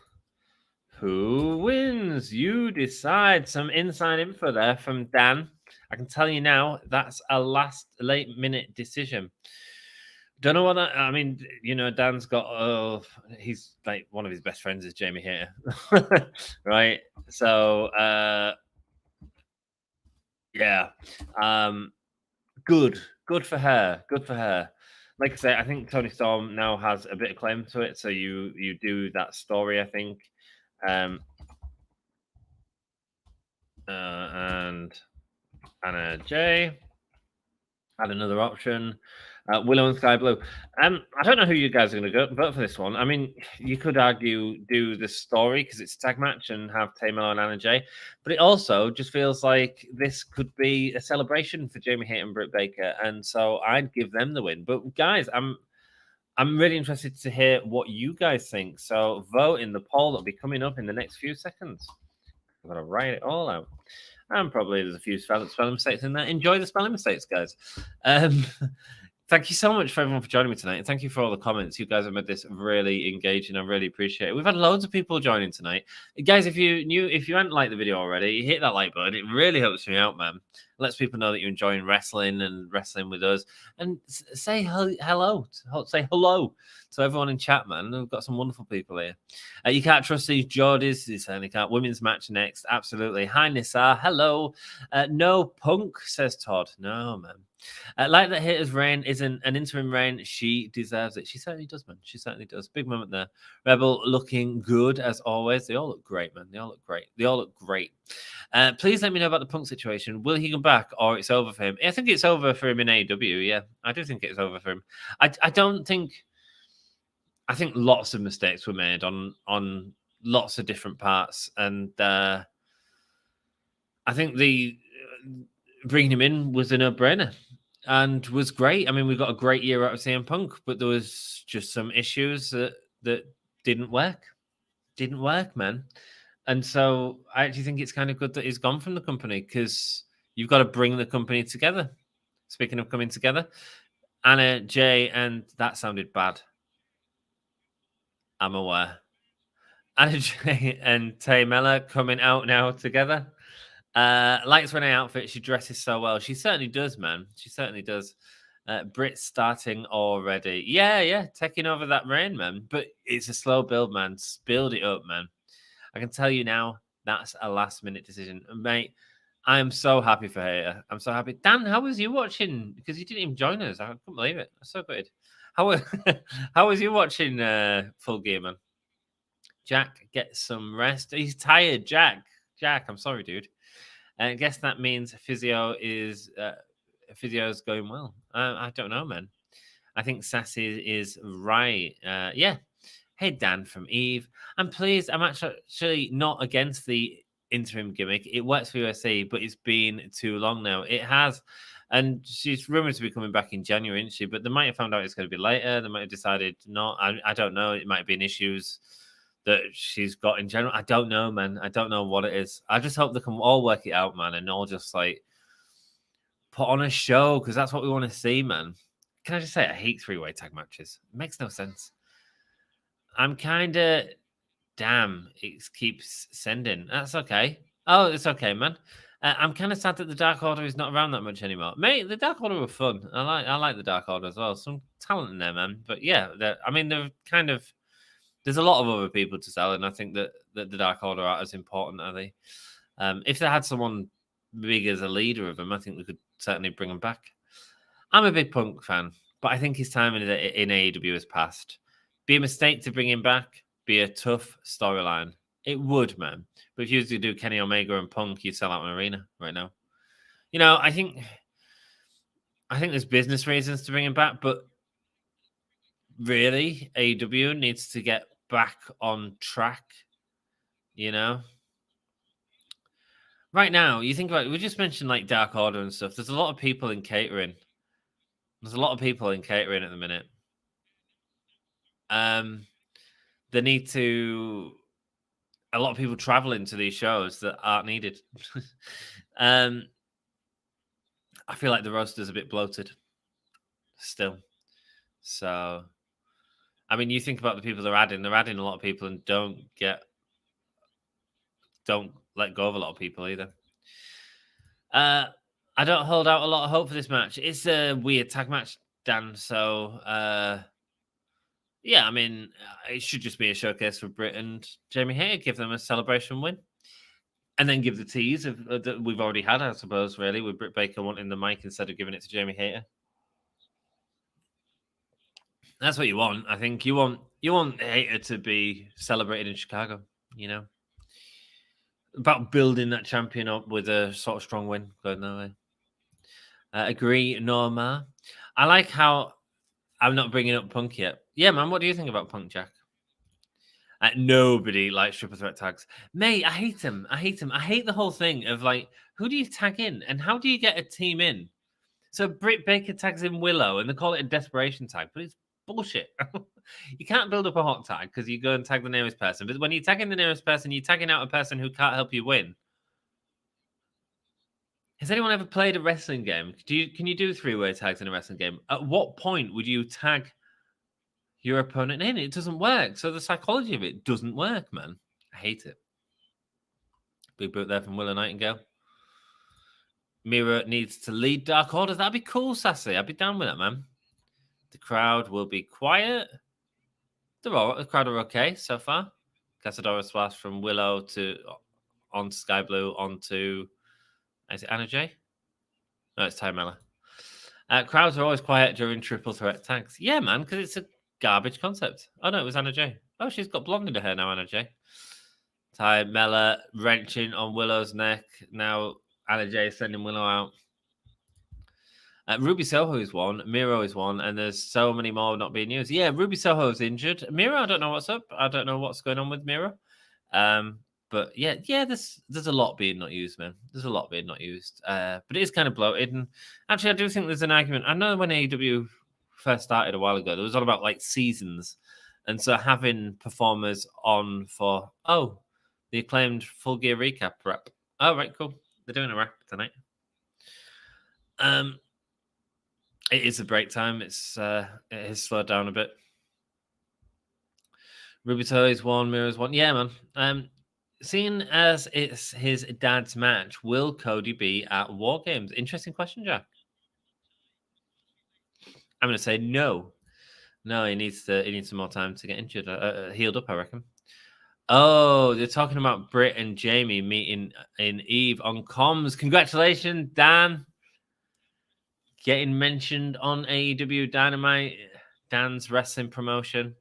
Who wins? You decide. Some inside info there from Dan. I can tell you now, that's a late minute decision. Don't know what that. I mean, you know, Dan's got. He's like one of his best friends is Jamie Hater, right? So, yeah, good for her. Good for her. Like I say, I think Tony Storm now has a bit of claim to it. So you do that story, I think. And Anna J had another option. Willow and Sky Blue. I don't know who you guys are going to vote for this one. I mean, you could argue do the story because it's a tag match and have Tamela and Anna J, but it also just feels like this could be a celebration for Jamie Hayter and Britt Baker, and so I'd give them the win. But guys, I'm really interested to hear what you guys think. So vote in the poll that'll be coming up in the next few seconds. I'm going to write it all out. And probably there's a few spelling mistakes in there. Enjoy the spelling mistakes, guys. Thank you so much for everyone for joining me tonight. And thank you for all the comments. You guys have made this really engaging. I really appreciate it. We've had loads of people joining tonight. Guys, if you hadn't liked the video already, hit that like button. It really helps me out, man. It lets people know that you're enjoying wrestling and wrestling with us. And say hello. Say hello to everyone in chat, man. We've got some wonderful people here. You can't trust these Geordies. You certainly can't. Women's match next. Absolutely. Hi, Nissa. Hello. No Punk, says Todd. No, man. Like that Hater's reign isn't an interim reign. She deserves it. She certainly does, man. She certainly does. Big moment there. Rebel looking good as always. They all look great, man. They all look great. Please let me know about the Punk situation. Will he come back or it's over for him? I think it's over for him in AEW. Yeah, I do think it's over for him. I don't think. I think lots of mistakes were made on lots of different parts, and I think the bringing him in was a no-brainer and was great. I mean, we got a great year out of CM Punk, but there was just some issues that didn't work. Didn't work, man. And so I actually think it's kind of good that he's gone from the company because you've got to bring the company together. Speaking of coming together, Anna, Jay, and that sounded bad. I'm aware. Anna Jay and Tamela coming out now together. Likes Renee outfit. She dresses so well. She certainly does, man. She certainly does. Brit starting already. Yeah, taking over that reign, man. But it's a slow build, man. Build it up, man. I can tell you now, that's a last-minute decision. Mate, I am so happy for her. I'm so happy. Dan, how was you watching? Because you didn't even join us. I couldn't believe it. That's so good. How was you watching Full Gear, man? Jack, get some rest. He's tired, Jack. Jack, I'm sorry, dude. I guess that means physio's going well. I don't know, man. I think Sassy is right. Yeah. Hey, Dan from Eve. I'm pleased. I'm actually not against the interim gimmick. It works for USA, but it's been too long now. It has. And she's rumored to be coming back in January, isn't she? But they might have found out it's going to be later. They might have decided not. I don't know. It might have been issues that she's got in general. I don't know, man. I don't know what it is. I just hope they can all work it out, man, and all just like put on a show because that's what we want to see, man. Can I just say I hate three-way tag matches? It makes no sense. I'm kind of damn. It keeps sending. That's okay. Oh, it's okay, man. I'm kind of sad that the Dark Order is not around that much anymore. Mate, the Dark Order were fun. I like the Dark Order as well. Some talent in there, man. But yeah, they're kind of. There's a lot of other people to sell, and I think that the Dark Order aren't as important, are they? If they had someone big as a leader of them, I think we could certainly bring them back. I'm a big Punk fan, but I think his time in AEW has passed. Be a mistake to bring him back. Be a tough storyline. It would, man. But if you were to do Kenny Omega and Punk, you'd sell out an arena right now. You know, I think there's business reasons to bring him back, but really, AEW needs to get back on track. You know, right now, you think about it, we just mentioned like Dark Order and stuff. There's a lot of people in catering. There's a lot of people in catering at the minute. They need to. A lot of people traveling to these shows that aren't needed. I feel like the roster's a bit bloated still. So, I mean, you think about the people they're adding a lot of people and don't let go of a lot of people either. I don't hold out a lot of hope for this match. It's a weird tag match, Dan. So, yeah, I mean, it should just be a showcase for Britt and Jamie Hager. Give them a celebration win. And then give the tease that we've already had, I suppose, really, with Britt Baker wanting the mic instead of giving it to Jamie Hager. That's what you want. I think you want Hager to be celebrated in Chicago, you know? About building that champion up with a sort of strong win going that way. Agree, Norma. I like how I'm not bringing up Punk yet. Yeah, man, what do you think about Punk, Jack? Nobody likes triple threat tags. Mate, I hate them. I hate the whole thing of like, who do you tag in and how do you get a team in? So Britt Baker tags in Willow and they call it a desperation tag, but it's bullshit. You can't build up a hot tag because you go and tag the nearest person. But when you tag in the nearest person, you're tagging out a person who can't help you win. Has anyone ever played a wrestling game? Can you do three-way tags in a wrestling game? At what point would you tag your opponent in? It doesn't work. So the psychology of it doesn't work, man. I hate it. Big boot there from Willow Nightingale. Mira needs to lead Dark Order. That'd be cool, Sassy. I'd be down with that, man. The crowd will be quiet. The crowd are okay so far. Casadora splash from Willow on Sky Blue onto, is it Anna Jay? No, it's Ty Mella. Crowds are always quiet during triple threat tags. Yeah, man, because it's a garbage concept. Oh, no, it was Anna Jay. Oh, she's got blonde in her hair now, Anna Jay. Ty Mella wrenching on Willow's neck. Now Anna Jay sending Willow out. Ruby Soho is one. Miro is one. And there's so many more not being used. Yeah, Ruby Soho is injured. Miro, I don't know what's up. I don't know what's going on with Miro. But yeah, there's a lot being not used, man. There's a lot being not used. But it is kind of bloated. And actually, I do think there's an argument. I know when AEW first started a while ago, there was all about like seasons. And so having performers on for, the acclaimed Full Gear recap rap. Oh, right, cool. They're doing a rap tonight. It is a break time. It has slowed down a bit. Rubito is one, Mira's one. Yeah, man. Seeing as it's his dad's match, will Cody be at War Games? Interesting question, Jack. I'm going to say no. No, he needs some more time to get injured. Healed up, I reckon. Oh, they're talking about Britt and Jamie meeting in Eve on comms. Congratulations, Dan. Getting mentioned on AEW Dynamite, Dan's wrestling promotion.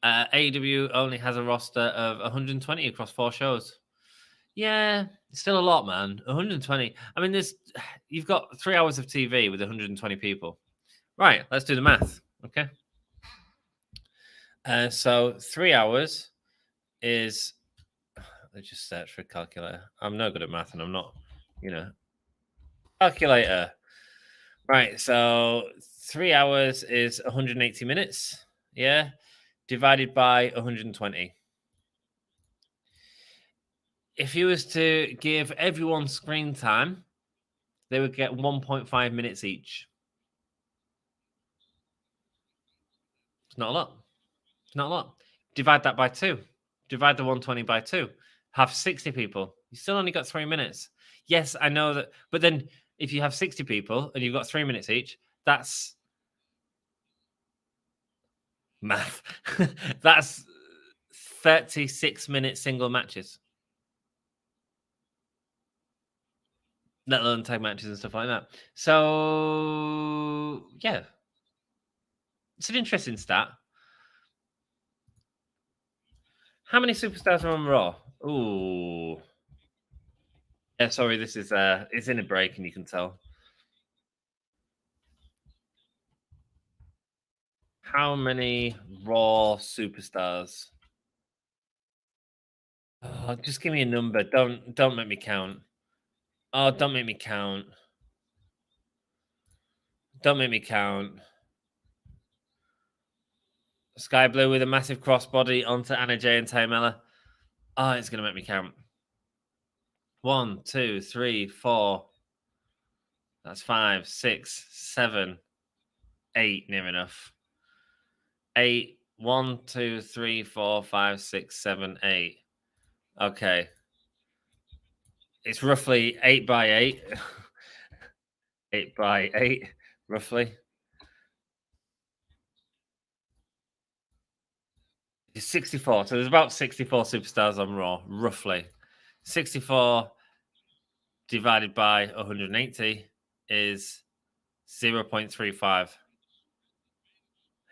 AEW only has a roster of 120 across 4 shows. Yeah, it's still a lot, man. 120. I mean, you've got 3 hours of TV with 120 people. Right, let's do the math. Okay. So 3 hours is. Let's just search for a calculator. I'm no good at math, and I'm not, calculator. Right, so 3 hours is 180 minutes. Yeah. divided by 120. If you was to give everyone screen time, they would get 1.5 minutes each. It's not a lot. It's not a lot. Divide that by 2. Divide the 120 by 2. Have 60 people. You still only got 3 minutes. Yes, I know that. But then if you have 60 people and you've got 3 minutes each, that's math. That's 36-minute single matches. Let alone tag matches and stuff like that. So, yeah. It's an interesting stat. How many superstars are on Raw? Ooh. Yeah, sorry, this is it's in a break and you can tell. How many Raw superstars? Oh, just give me a number. Don't make me count. Oh, don't make me count. Don't make me count. Sky Blue with a massive crossbody onto Anna Jay and Tamela. Oh, it's gonna make me count. 1, 2, 3, 4. That's 5, 6, 7, 8. Near enough. 8. 1, 2, 3, 4, 5, 6, 7, 8. Okay. It's roughly 8 by 8. 8 by 8, roughly. It's 64. So there's about 64 superstars on Raw, roughly. 64 divided by 180 is 0.35.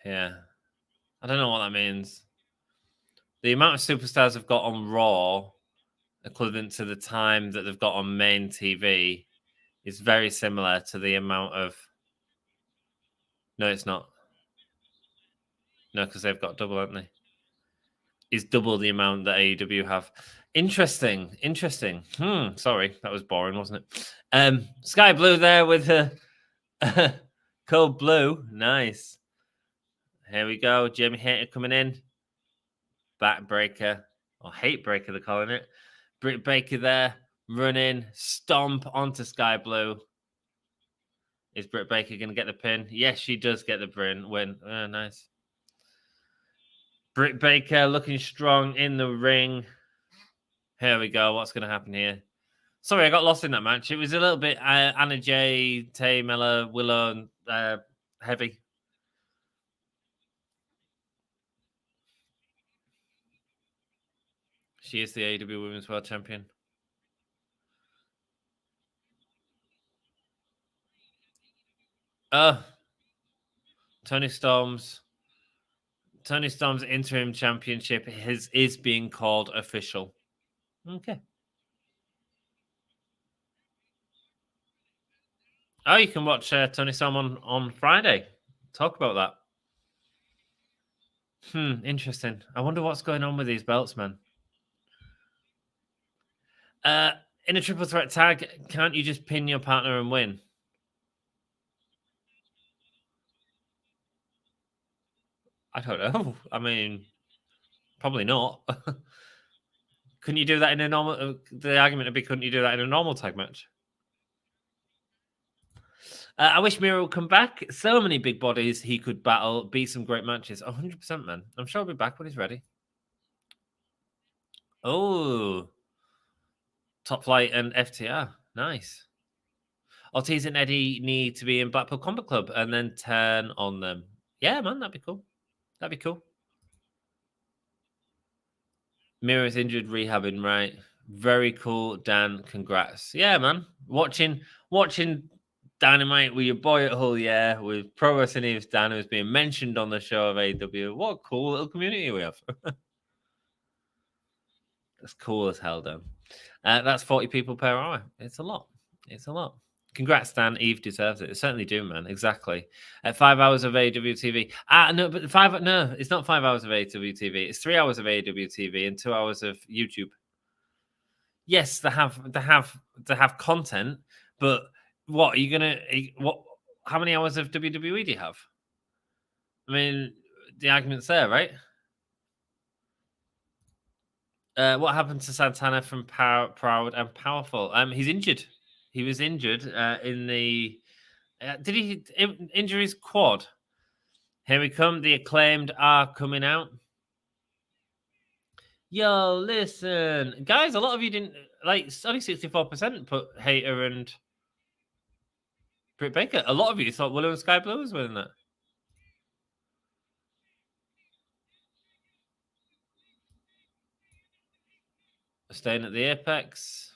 Yeah. I don't know what that means. The amount of superstars I've got on Raw, equivalent to the time that they've got on main TV, is very similar to the amount of... No, it's not. No, because they've got double, haven't they? Is double the amount that AEW have. Interesting. Sorry, that was boring, wasn't it? Sky Blue there with a Cold Blue. Nice. Here we go. Jamie Hayter coming in. Backbreaker. Or Hate Breaker, they're calling it. Britt Baker there. Running. Stomp onto Sky Blue. Is Britt Baker going to get the pin? Yes, she does get the win. Oh, nice. Britt Baker looking strong in the ring. Here we go. What's going to happen here? Sorry, I got lost in that match. It was a little bit Anna Jay, Tay Miller, Willow, heavy. She is the AEW Women's World Champion. Tony Storm's interim championship is being called official. Okay. Oh, you can watch Tony Storm on Friday. Talk about that. Interesting. I wonder what's going on with these belts, man. In a triple threat tag, can't you just pin your partner and win? I don't know. I mean, probably not. Couldn't you do that in a normal... the argument would be, couldn't you do that in a normal tag match? I wish Miro would come back. So many big bodies he could battle, be some great matches. 100%, man. I'm sure he'll be back when he's ready. Oh. Top Flight and FTR. Nice. Ortiz and Eddie need to be in Blackpool Combat Club and then turn on them. Yeah, man, that'd be cool. That'd be cool. Miro's injured, rehabbing, right? Very cool, Dan. Congrats. Yeah, man. Watching Dynamite with your boy at Hull, yeah, with Pro Wrestling News Dan, who's being mentioned on the show of AEW. What a cool little community we have. That's cool as hell, Dan. That's 40 people per hour. It's a lot. It's a lot. Congrats, Dan. Eve deserves it. It certainly do, man. Exactly. 5 hours of AEW TV. No, but it's not 5 hours of AEW TV. It's 3 hours of AEW TV and 2 hours of YouTube. Yes, they have content, but what are you gonna? How many hours of WWE do you have? I mean, the argument's there, right? What happened to Santana from Proud and Powerful? He's injured. He was injured in the. Did he injure his quad? Here we come. The Acclaimed are coming out. Yo, listen, guys. A lot of you didn't like. Only 64% put Hater and Britt Baker. A lot of you thought Willow and Sky Blue was winning that. Staying at the Apex.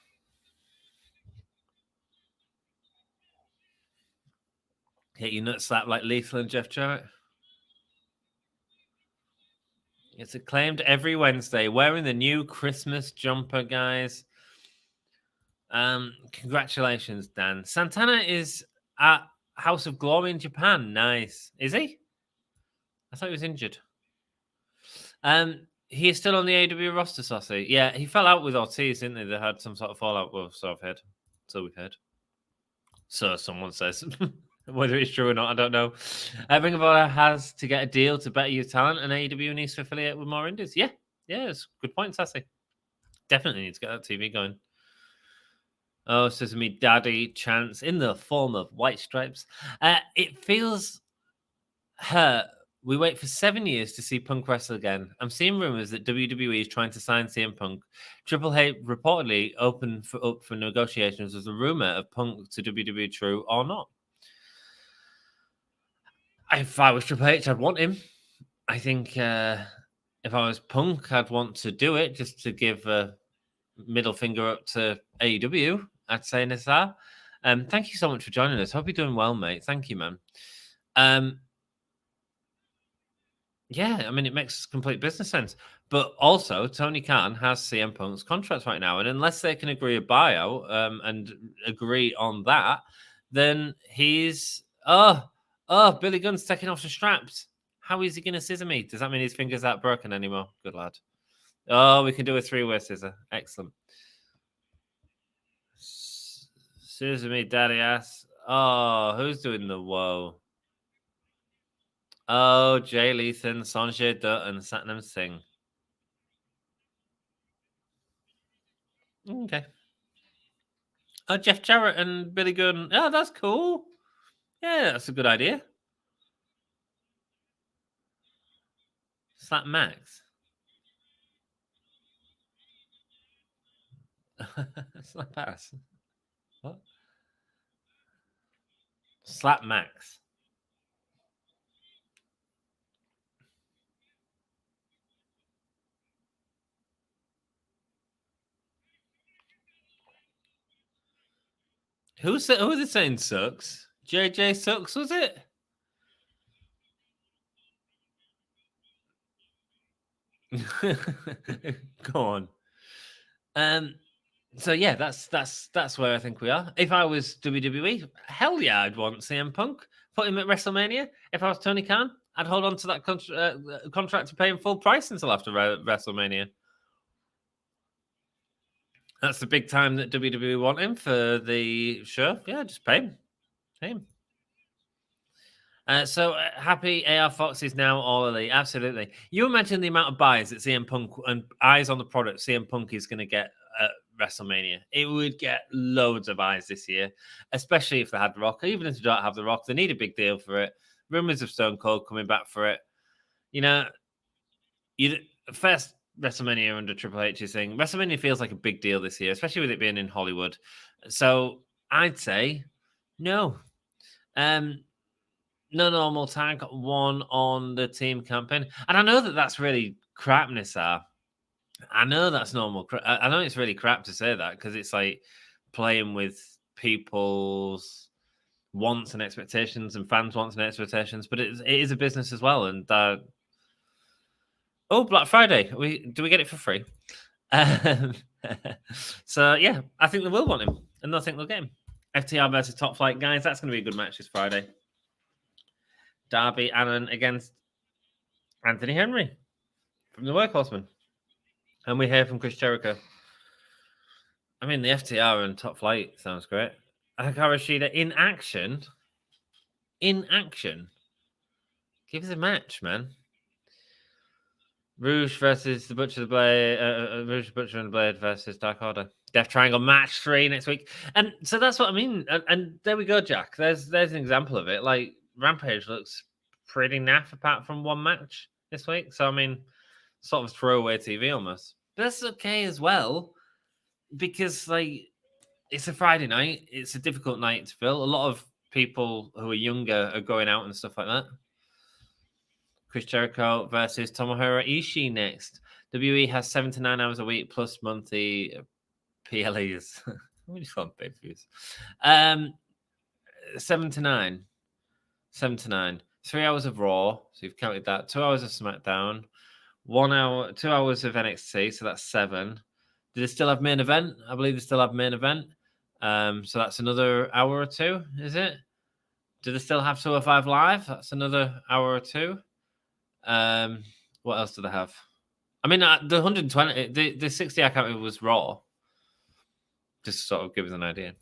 Hit your nut slap like Lethal and Jeff Jarrett. It's Acclaimed every Wednesday, wearing the new Christmas jumper, guys. Congratulations, Dan. Santana is at House of Glory in Japan. Nice. Is he? I thought he was injured. He is still on the AEW roster, Saucy. Yeah, he fell out with Ortiz, didn't he? They had some sort of fallout. Well, so I've heard. So we've heard. So someone says. Whether it's true or not, I don't know. Ring of Honor has to get a deal to better your talent, and AEW needs to affiliate with more indies. Yeah, it's a good point, Sassy. Definitely needs to get that TV going. Oh, Sesame Daddy chants in the form of white stripes. It feels hurt. We wait for 7 years to see Punk wrestle again. I'm seeing rumors that WWE is trying to sign CM Punk. Triple H reportedly opened up for negotiations. There's a rumor of Punk to WWE true or not. If I was Triple H, I'd want him. I think if I was Punk, I'd want to do it just to give a middle finger up to AEW. I'd say, Nassar. Thank you so much for joining us. Hope you're doing well, mate. Thank you, man. Yeah, I mean, it makes complete business sense. But also, Tony Khan has CM Punk's contract right now. And unless they can agree a buyout and agree on that, then he's... Oh, Billy Gunn's taking off the straps. How is he going to scissor me? Does that mean his fingers aren't broken anymore? Good lad. Oh, we can do a three-way scissor. Excellent. Scissor me, daddy ass. Oh, who's doing the whoa? Oh, Jay Leeson, Sanjay Dutt, and Satnam Singh. Okay. Oh, Jeff Jarrett and Billy Gunn. Oh, that's cool. Yeah, that's a good idea. Slap Max. Slap ass. What? Slap Max. Who was it saying sucks? JJ sucks, was it? Go on. So yeah, that's where I think we are. If I was WWE, hell yeah, I'd want CM Punk. Put him at WrestleMania. If I was Tony Khan, I'd hold on to that contract to pay him full price until after WrestleMania. That's the big time that WWE want him for the show. Yeah, just pay him. Pay him. So happy AR Fox is now all elite. Absolutely. You imagine the amount of buys that CM Punk and eyes on the product CM Punk is going to get at WrestleMania. It would get loads of eyes this year, especially if they had The Rock. Even if they don't have The Rock, they need a big deal for it. Rumors of Stone Cold coming back for it. You know, first WrestleMania under Triple H's thing. WrestleMania feels like a big deal this year, especially with it being in Hollywood. So I'd say no. No normal tag, one on the team campaign. And I know that that's really crap, Nissar. I know that's normal. I know it's really crap to say that because it's like playing with people's wants and expectations and fans' wants and expectations, but it is a business as well. And Black Friday. Do we get it for free? So yeah, I think they will want him, and they'll think they'll get him. FTR versus Top Flight, guys. That's going to be a good match this Friday. Darby Allin against Anthony Henry from the Workhorsemen. And we hear from Chris Jericho. I mean, the FTR and Top Flight sounds great. Hikaru Shida in action. In action. Give us a match, man. Rouge versus the Butcher, the Blade, Rouge, Butcher, and the Blade versus Dark Order. Death Triangle match 3 next week, and so that's what I mean. And there we go, Jack. There's an example of it. Like Rampage looks pretty naff apart from one match this week. So I mean, sort of throwaway TV almost. But that's okay as well because like it's a Friday night. It's a difficult night to fill. A lot of people who are younger are going out and stuff like that. Chris Jericho versus Tomohiro Ishii next. WE has 7 to 9 hours a week plus monthly PLEs. We just want pay-per-views. 7 to 9. 7 to 9. 3 hours of Raw, so you've counted that. 2 hours of SmackDown. 1 hour, 2 hours of NXT, so that's 7. Do they still have main event? I believe they still have main event. So that's another hour or 2, is it? Do they still have 205 Live? That's another hour or 2. What else do they have? I mean, the 120, the 60 I can't was Raw. Just to sort of give us an idea.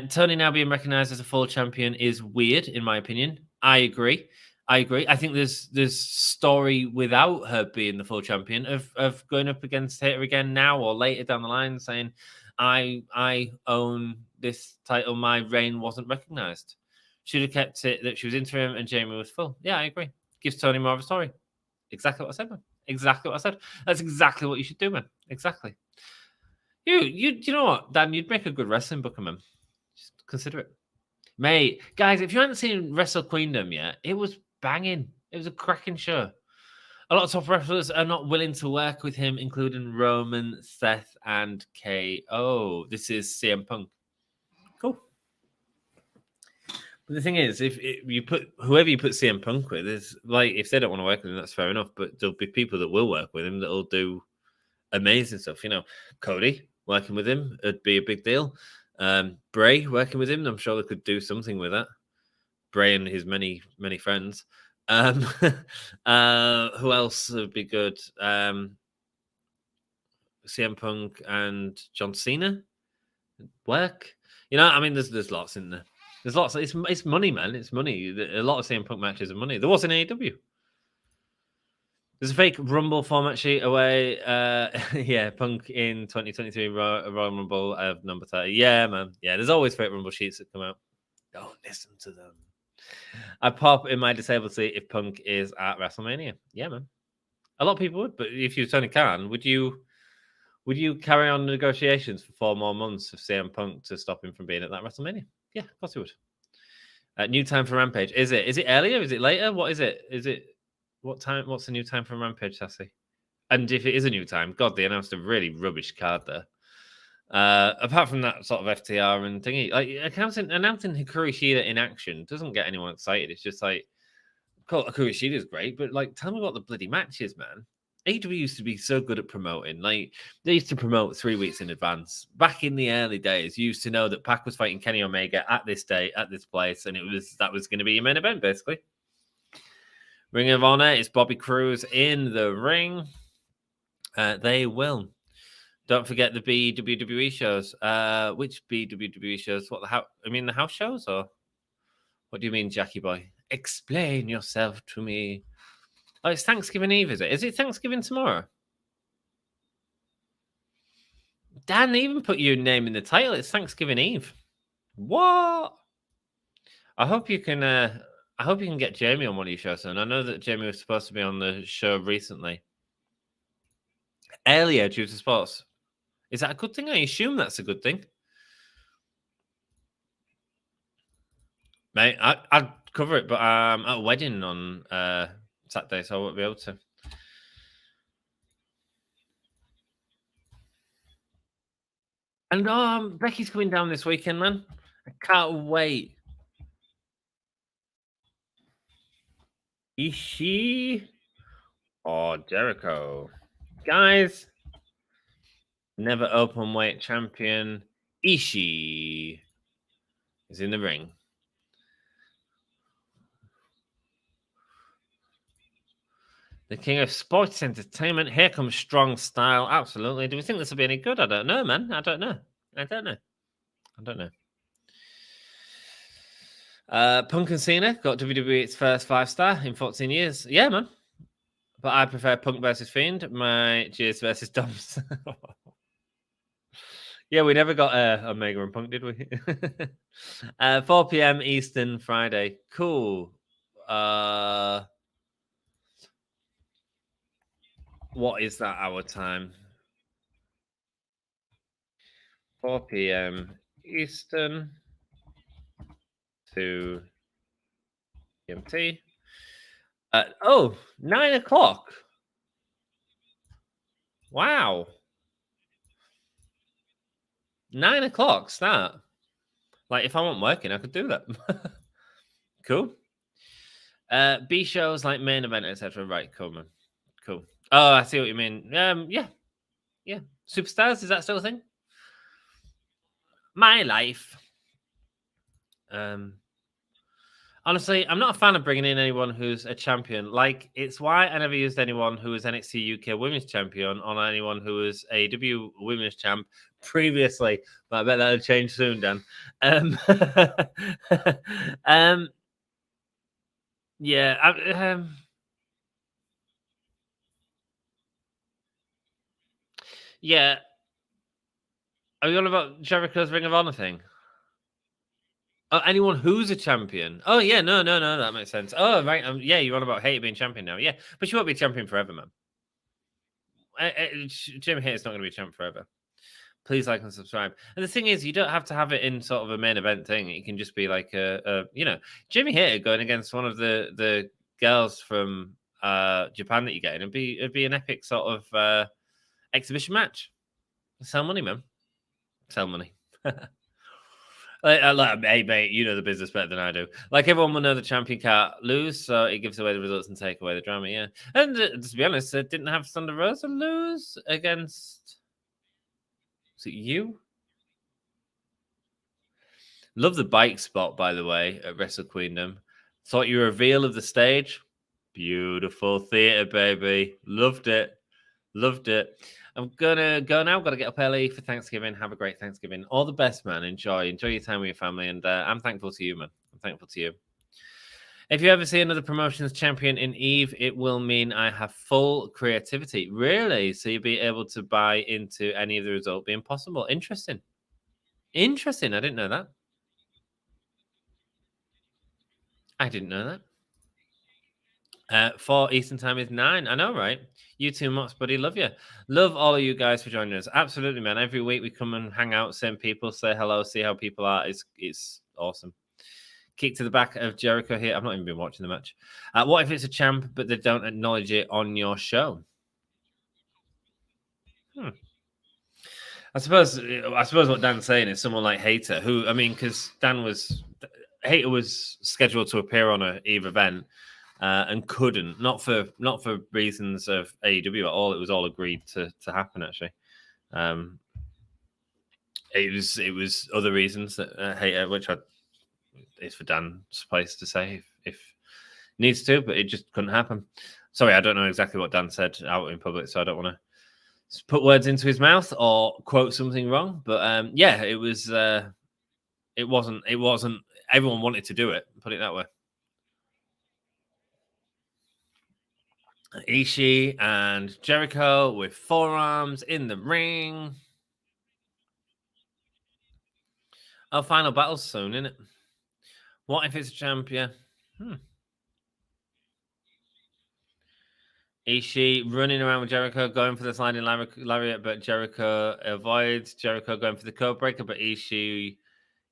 Tony now being recognized as a full champion is weird, in my opinion. I agree. I think there's story without her being the full champion of going up against Hager again now or later down the line, saying, I own this title. My reign wasn't recognized. Should have kept it that she was interim and Jamie was full. Yeah, I agree. Gives Tony more of a story. Exactly what I said, man. Exactly what I said. That's exactly what you should do, man. Exactly. You know what, Dan? You'd make a good wrestling booker, man. Just consider it, mate. Guys, if you haven't seen Wrestle Queendom yet, it was banging. It was a cracking show. A lot of top wrestlers are not willing to work with him, including Roman, Seth, and KO. This is CM Punk. Cool. But the thing is, if you put whoever you put CM Punk with, is like if they don't want to work with him, that's fair enough. But there'll be people that will work with him that'll do amazing stuff. You know, Cody working with him, it'd be a big deal. Bray working with him, I'm sure they could do something with that. Bray and his many friends. Who else would be good? CM Punk and John Cena work. You know, I mean, there's lots in there. There's lots. It's money, man. It's money. A lot of CM Punk matches are money. There was in AEW. There's a fake Rumble format sheet away. Yeah, Punk in 2023 Royal Rumble of number 30. Yeah, man. Yeah, there's always fake Rumble sheets that come out. Don't listen to them. I pop in my disabled seat if Punk is at WrestleMania. Yeah, man. A lot of people would, but if you Tony Khan, would you carry on negotiations for 4 more months of CM Punk to stop him from being at that WrestleMania? Yeah, of course he would. New time for Rampage. Is it earlier? Is it later? What is it? Is it what time? What's the new time for Rampage, Sassy? And if it is a new time, God, they announced a really rubbish card there. Apart from that sort of FTR and thingy, like announcing Hikaru Shida in action doesn't get anyone excited. It's just like, cool, Hikaru Shida is great, but like, tell me what the bloody match is, man. AEW used to be so good at promoting. Like, they used to promote 3 weeks in advance. Back in the early days, you used to know that Pac was fighting Kenny Omega at this date, at this place, and that was going to be your main event, basically. Ring of Honor is Bobby Cruz in the ring. They will. Don't forget the BWWE shows. Which BWWE shows? The house shows, or what do you mean, Jackie boy? Explain yourself to me. Oh, it's Thanksgiving Eve, is it? Is it Thanksgiving tomorrow? Dan even put your name in the title. It's Thanksgiving Eve. What? I hope you can. I hope you can get Jamie on one of your shows. And I know that Jamie was supposed to be on the show recently. Earlier due to sports. Is that a good thing? I assume that's a good thing. Mate, I'd cover it, but I'm at a wedding on Saturday, so I won't be able to. And Becky's coming down this weekend, man. I can't wait. Ishii or Jericho? Guys, never open weight champion Ishii is in the ring. The king of sports entertainment. Here comes strong style. Absolutely. Do we think this will be any good? I don't know, man. I don't know. Punk and Cena got WWE its first 5-star in 14 years. Yeah, man. But I prefer Punk versus Fiend. My Cheers versus Doms. Yeah, we never got Omega and Punk, did we? 4 p.m. Eastern Friday. Cool. What is that our time? 4 p.m. Eastern to GMT. 9 o'clock. Wow. 9 o'clock start. Like, if I wasn't working, I could do that. Cool. B shows like main event, etc. Right, cool, man. Cool. Oh, I see what you mean. Yeah. Superstars, is that still a thing? My life. Honestly, I'm not a fan of bringing in anyone who's a champion. Like, it's why I never used anyone who was NXT UK Women's Champion on anyone who was AEW Women's Champ previously. But I bet that'll change soon, Dan. Yeah. Yeah. Are you on about Jericho's Ring of Honor thing? Oh, anyone who's a champion. Oh, yeah, no, that makes sense. Oh, right. Yeah, you're on about Hater being champion now. Yeah, but she won't be champion forever, man. Jimmy Hater's not going to be champ forever. Please like and subscribe. And the thing is, you don't have to have it in sort of a main event thing. It can just be like Jimmy Hater going against one of the girls from Japan that you get in. It'd be an epic sort of exhibition match. Sell money, man. Sell money. Hey, mate, you know the business better than I do. Like, everyone will know the champion can't lose, so it gives away the results and take away the drama, yeah. And to be honest, didn't have Thunder Rosa lose against... Was it you? Love the bike spot, by the way, at Wrestle Queendom. Thought your reveal of the stage, beautiful theatre, baby. Loved it. I'm gonna go now. Got to get up early for Thanksgiving. Have a great Thanksgiving. All the best, man. Enjoy your time with your family, and I'm thankful to you, man. I'm thankful to you. If you ever see another promotions champion in Eve, it will mean I have full creativity. Really? So you'll be able to buy into any of the result being possible. Interesting. I didn't know that. For Eastern time is 9. I know, right? You too much, buddy. Love you. Love all of you guys for joining us. Absolutely, man. Every week we come and hang out, same people, say hello, see how people are. It's awesome. Kick to the back of Jericho here. I've not even been watching the match. What if it's a champ, but they don't acknowledge it on your show? I suppose what Dan's saying is someone like Hater, who, I mean, because Hater was scheduled to appear on a Eve event. And couldn't, not for reasons of AEW at all. It was all agreed to happen, actually. It was other reasons that which is for Dan's place to say if needs to, but it just couldn't happen. Sorry, I don't know exactly what Dan said out in public, so I don't want to put words into his mouth or quote something wrong. But yeah, it was. It wasn't. Everyone wanted to do it. Put it that way. Ishii and Jericho with forearms in the ring. Oh, final battle soon, isn't it? What if it's a champion? Ishii running around with Jericho, going for the sliding lariat, but Jericho avoids. Jericho going for the code breaker, but Ishii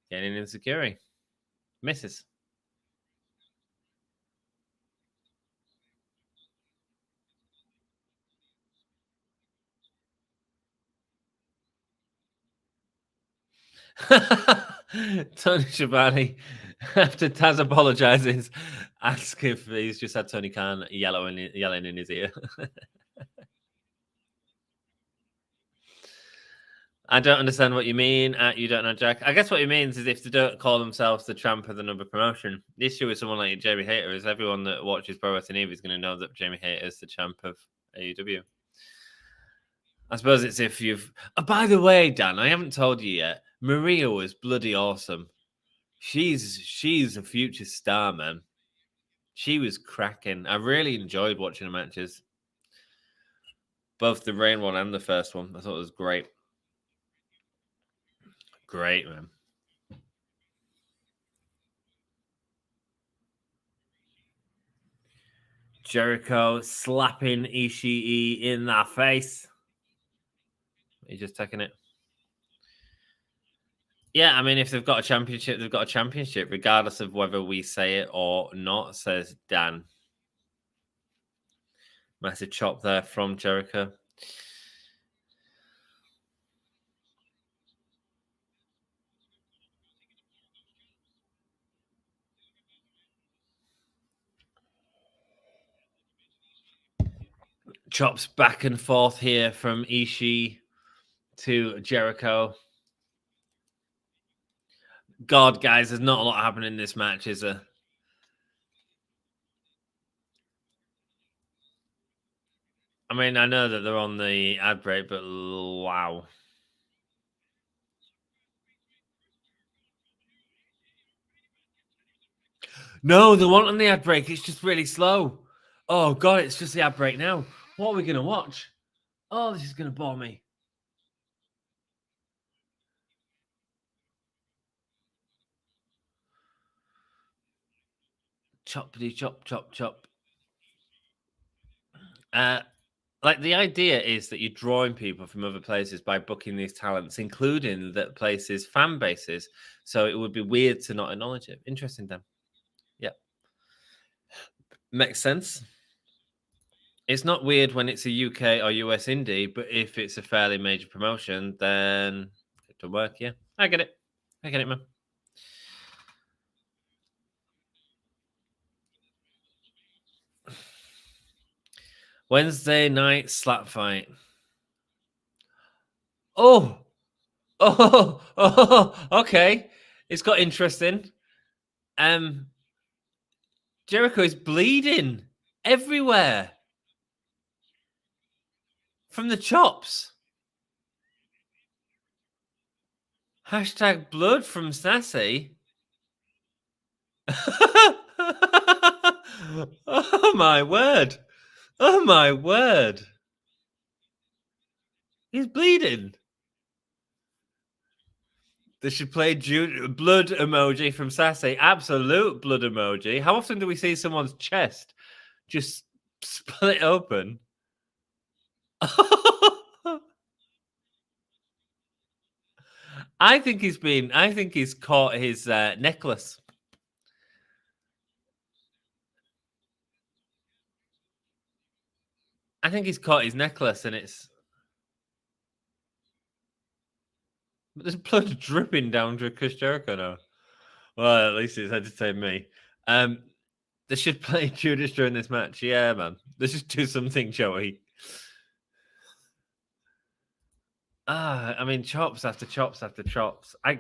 getting insecure. Misses. Tony Schiavone, after Taz apologizes, asks if he's just had Tony Khan yelling in his ear. I don't understand what you mean. You don't know, Jack. I guess what he means is if they don't call themselves the champ of the number promotion. The issue with someone like Jamie Hayter is everyone that watches Pro Wrestling Eve is going to know that Jamie Hayter is the champ of AEW. I suppose it's if you've... Oh, by the way, Dan, I haven't told you yet. Maria was bloody awesome. She's a future star, man. She was cracking. I really enjoyed watching the matches. both the Rain one and the first one. I thought it was great. Great, man. Jericho slapping Ishii in the face. He's just taking it. Yeah, I mean, if they've got a championship, they've got a championship, regardless of whether we say it or not, says Dan. Massive chop there from Jericho. Chops back and forth here from Ishii to Jericho. God, guys, there's not a lot happening in this match, is there? I mean, I know that they're on the ad break, but wow. No, they weren't on the ad break. It's just really slow. Oh, God, it's just the ad break now. What are we going to watch? Oh, this is going to bore me. Choppity chop, chop, chop. Like the idea is that you're drawing people from other places by booking these talents, including that places' fan bases. So it would be weird to not acknowledge it. Interesting, Dan. Yeah. Makes sense. It's not weird when it's a UK or US indie, but if it's a fairly major promotion, then it'll work. Yeah. I get it. I get it, man. Wednesday night slap fight. Oh, okay. It's got interesting. Jericho is bleeding everywhere from the chops. Hashtag blood from Sassy. Oh my word. Oh my word. He's bleeding. They should play blood emoji from Sassy. Absolute blood emoji. How often do we see someone's chest just split open? I think he's caught his necklace. I think he's caught his necklace and there's blood dripping down to Chris Jericho now. Well, at least it's entertained me. They should play Judas during this match. Yeah, man. Let's just do something, Joey. I mean, chops after chops after chops. Has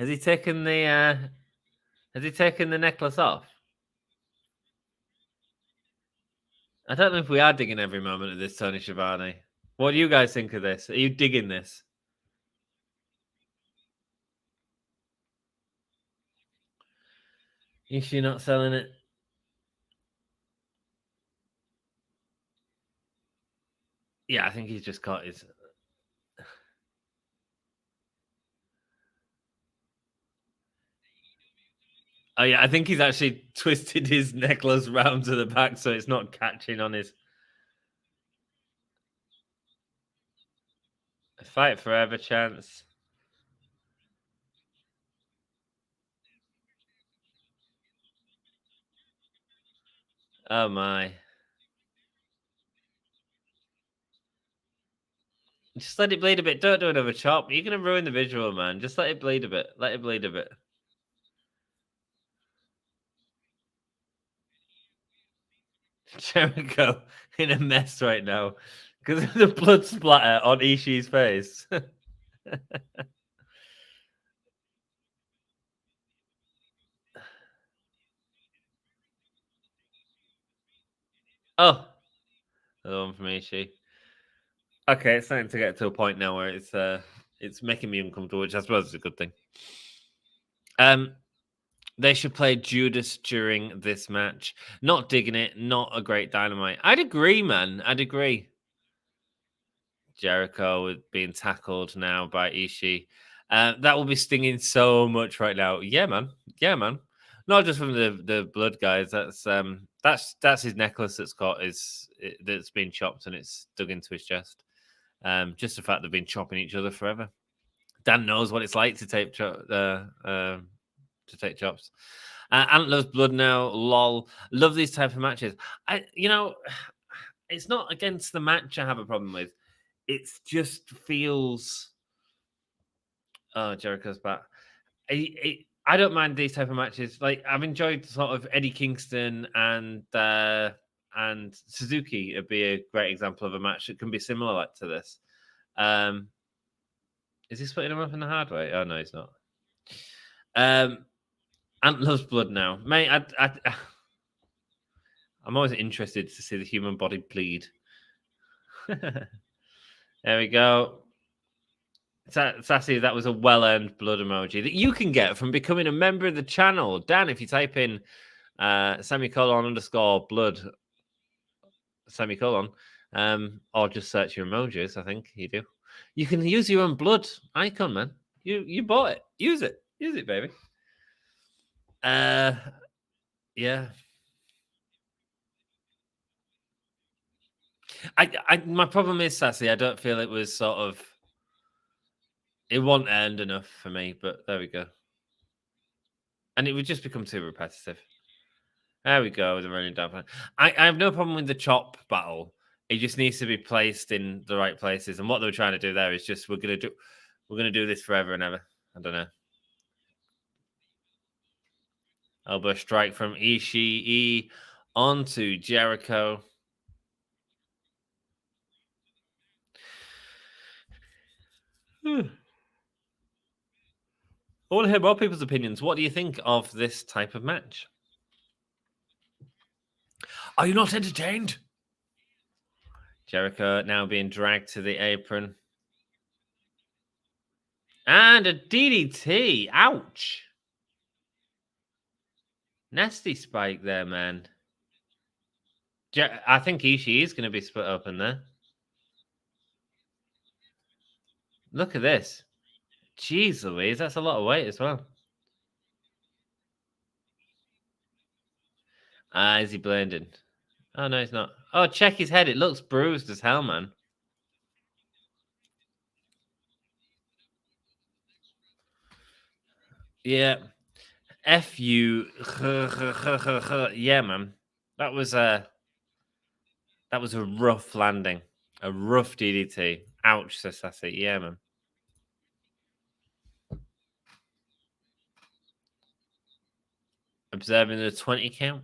he taken the necklace off? I don't know if we are digging every moment of this, Tony Schiavone. What do you guys think of this? Are you digging this? Is she not selling it? Yeah, I think he's just caught his. Oh yeah, I think he's actually twisted his necklace round to the back so it's not catching on his. Fight forever chance. Oh my. Just let it bleed a bit. Don't do another chop. You're gonna ruin the visual, man. Just let it bleed a bit. Let it bleed a bit. Jericho in a mess right now because of the blood splatter on Ishii's face. Oh, another one from Ishii. Okay, it's starting to get to a point now where it's making me uncomfortable, which I suppose is a good thing. They should play Judas during this match. Not digging it. Not a great Dynamite. I'd agree, man. I'd agree. Jericho being tackled now by Ishii. That will be stinging so much right now. Yeah, man. Yeah, man. Not just from the blood guys. That's his necklace that's been chopped and it's dug into his chest. Just the fact they've been chopping each other forever. Dan knows what it's like to take chops. Ant loves blood now. Lol. Love these type of matches. It's not against the match I have a problem with. It just feels. Oh, Jericho's back. I don't mind these type of matches. Like I've enjoyed sort of Eddie Kingston and Suzuki would be a great example of a match that can be similar like to this. Is he splitting him up in the hard way? Oh no, he's not. Ant loves blood now, mate. I'm always interested to see the human body bleed. There we go. Sassy, that was a well-earned blood emoji that you can get from becoming a member of the channel. Dan, if you type in _blood semicolon, or just search your emojis, I think you do. You can use your own blood icon, man. You bought it. Use it, baby. Yeah. My problem is, Sassy, I don't feel it was sort of. It wasn't earned enough for me, but there we go. And it would just become too repetitive. There we go, the running down. I have no problem with the chop battle. It just needs to be placed in the right places. And what they were trying to do there is just we're gonna do this forever and ever. I don't know. Elbow strike from Ishii onto Jericho. I want to hear more people's opinions. What do you think of this type of match? Are you not entertained? Jericho now being dragged to the apron. And a DDT. Ouch. Nasty spike there, man. I think Ishii is going to be split open there. Look at this. Jeez Louise, that's a lot of weight as well. Is he blending? Oh, no, he's not. Oh, check his head. It looks bruised as hell, man. Yeah. F you. Yeah, man. That was a rough landing. A rough DDT. Ouch, says Sassy. Yeah, man. Observing the 20 count.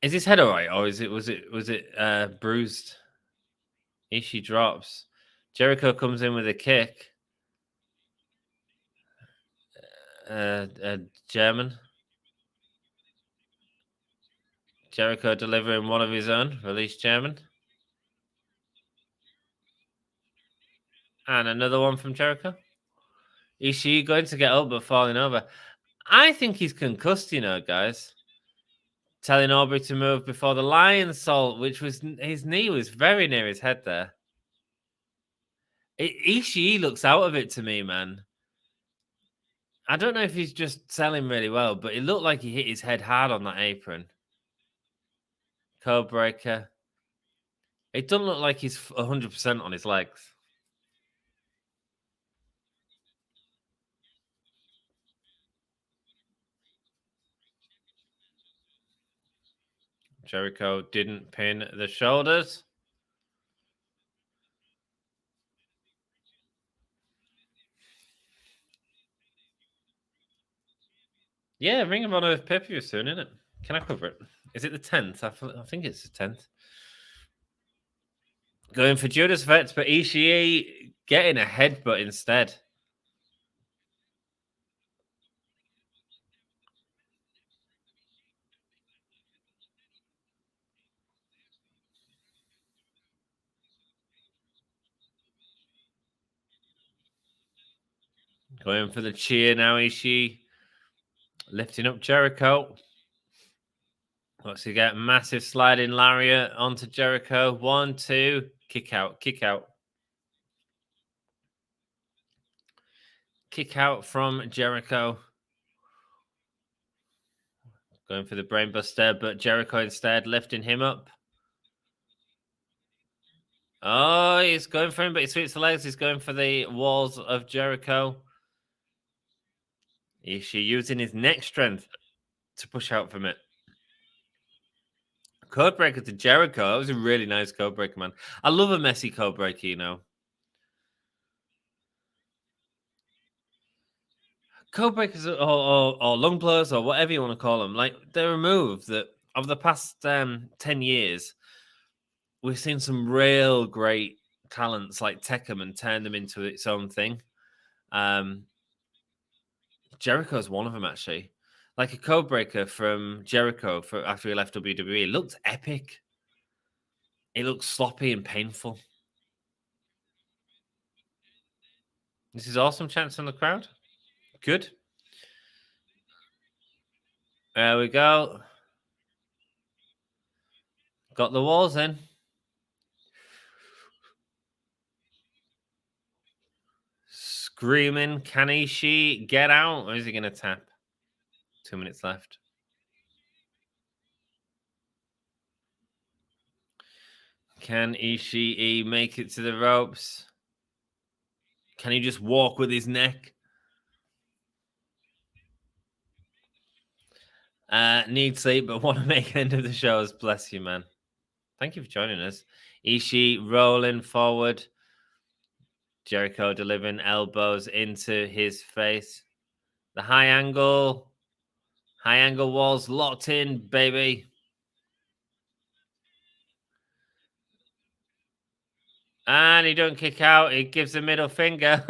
Is his head all right, or was it bruised? Ishii drops. Jericho comes in with a kick. German. Jericho delivering one of his own. Release German. And another one from Jericho. Ishii going to get up but falling over. I think he's concussed, guys. Telling Aubrey to move before the lion salt, which was his knee was very near his head there. Ishii looks out of it to me, man. I don't know if he's just selling really well, but it looked like he hit his head hard on that apron. Code breaker. It doesn't look like he's 100% on his legs. Jericho didn't pin the shoulders. Yeah, Ring of Honor pay-per-view soon, isn't it? Can I cover it? Is it the 10th? I think it's the 10th. Going for Judas Effect, but Ishii getting a headbutt instead. Going for the cheer now, Ishii. Lifting up Jericho. What's he get? Massive sliding lariat onto Jericho. 1, 2. Kick out. Kick out. Kick out from Jericho. Going for the brainbuster, but Jericho instead lifting him up. Oh, he's going for him, but he sweeps the legs. He's going for the walls of Jericho. Ishii using his neck strength to push out from it. Codebreaker to Jericho. That was a really nice codebreaker, man. I love a messy codebreaker, you know. Codebreakers or lung blowers or whatever you want to call them, like they're a move that over the past 10 years, we've seen some real great talents like take them and turn them into its own thing. Jericho's one of them, actually. Like a codebreaker from Jericho after he left WWE. It looked epic. It looked sloppy and painful. This is awesome chance from the crowd. Good. There we go. Got the walls in. Screaming, can Ishii get out? Or is he going to tap? 2 minutes left. Can Ishii make it to the ropes? Can he just walk with his neck? Need sleep, but want to make end of the shows. Bless you, man. Thank you for joining us. Ishii rolling forward. Jericho delivering elbows into his face. The high angle walls locked in, baby. And he don't kick out. He gives a middle finger.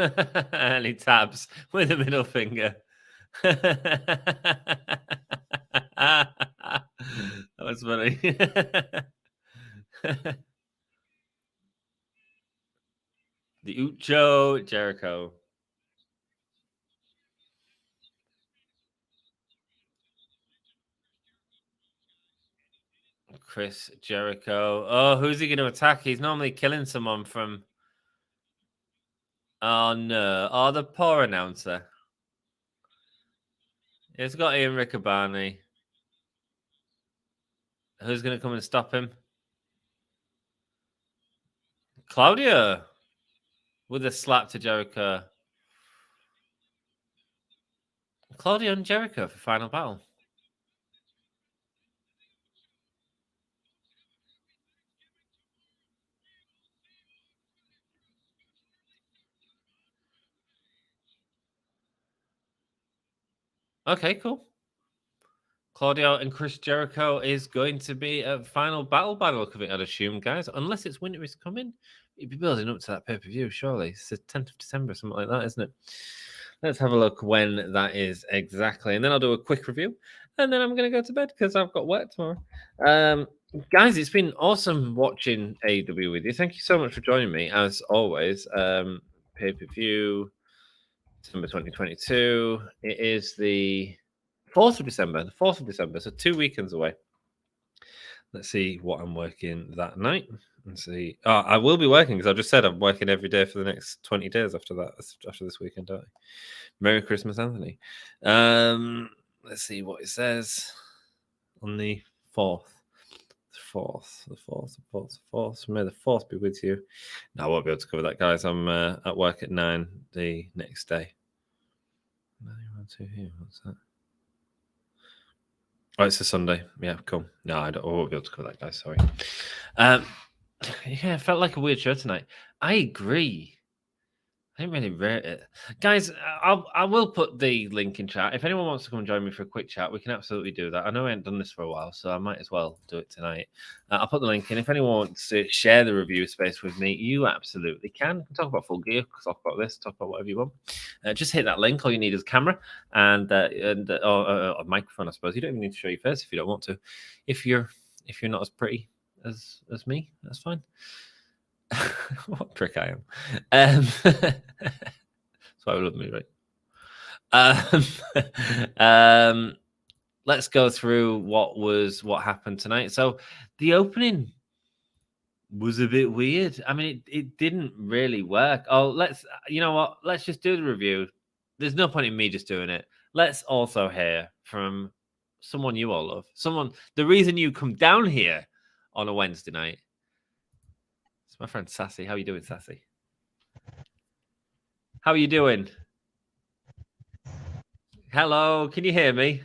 And he taps with a middle finger. That was funny. The Ucho Jericho. Chris Jericho. Oh, who's he going to attack? He's normally killing someone from... Oh, no. Oh, the poor announcer. It's got Ian Riccaboni. Who's going to come and stop him? Claudio with a slap to Jericho. Claudio and Jericho for final battle. Okay, cool. Claudio and Chris Jericho is going to be a final battle by the look of it, I'd assume, guys. Unless it's Winter is coming. You'd be building up to that pay-per-view, surely. It's the 10th of December, something like that, isn't it? Let's have a look when that is exactly. And then I'll do a quick review. And then I'm going to go to bed because I've got work tomorrow. Guys, it's been awesome watching AEW with you. Thank you so much for joining me, as always. Pay-per-view, December 2022. It is the 4th of December. The 4th of December. So 2 weekends away. Let's see what I'm working that night. Let's see. Oh, I will be working because I just said I'm working every day for the next 20 days after that. After this weekend, don't I? Merry Christmas, Anthony. Let's see what it says on the 4th. The 4th. May the 4th be with you. No, I won't be able to cover that, guys. I'm at work at 9 the next day. 9, here. What's that? Oh, it's a Sunday. Yeah, cool. No, I won't be able to cover that, guys. Sorry. Yeah, it felt like a weird show tonight. I agree. I didn't really rate it. Guys, I will put the link in chat. If anyone wants to come and join me for a quick chat, we can absolutely do that. I know I haven't done this for a while, so I might as well do it tonight. I'll put the link in. If anyone wants to share the review space with me, you absolutely can. Talk about Full Gear, talk about this, talk about whatever you want. Just hit that link. All you need is a camera and a microphone, I suppose. You don't even need to show your face if you don't want to. If you're not as pretty as me, that's fine. What prick I am. That's why I love me, right? Let's go through what happened tonight. So the opening was a bit weird. I mean, it didn't really work. Oh, you know what? Let's just do the review. There's no point in me just doing it. Let's also hear from someone you all love. The reason you come down here on a Wednesday night. It's my friend Sassy. How are you doing, Sassy? How are you doing? Hello, can you hear me?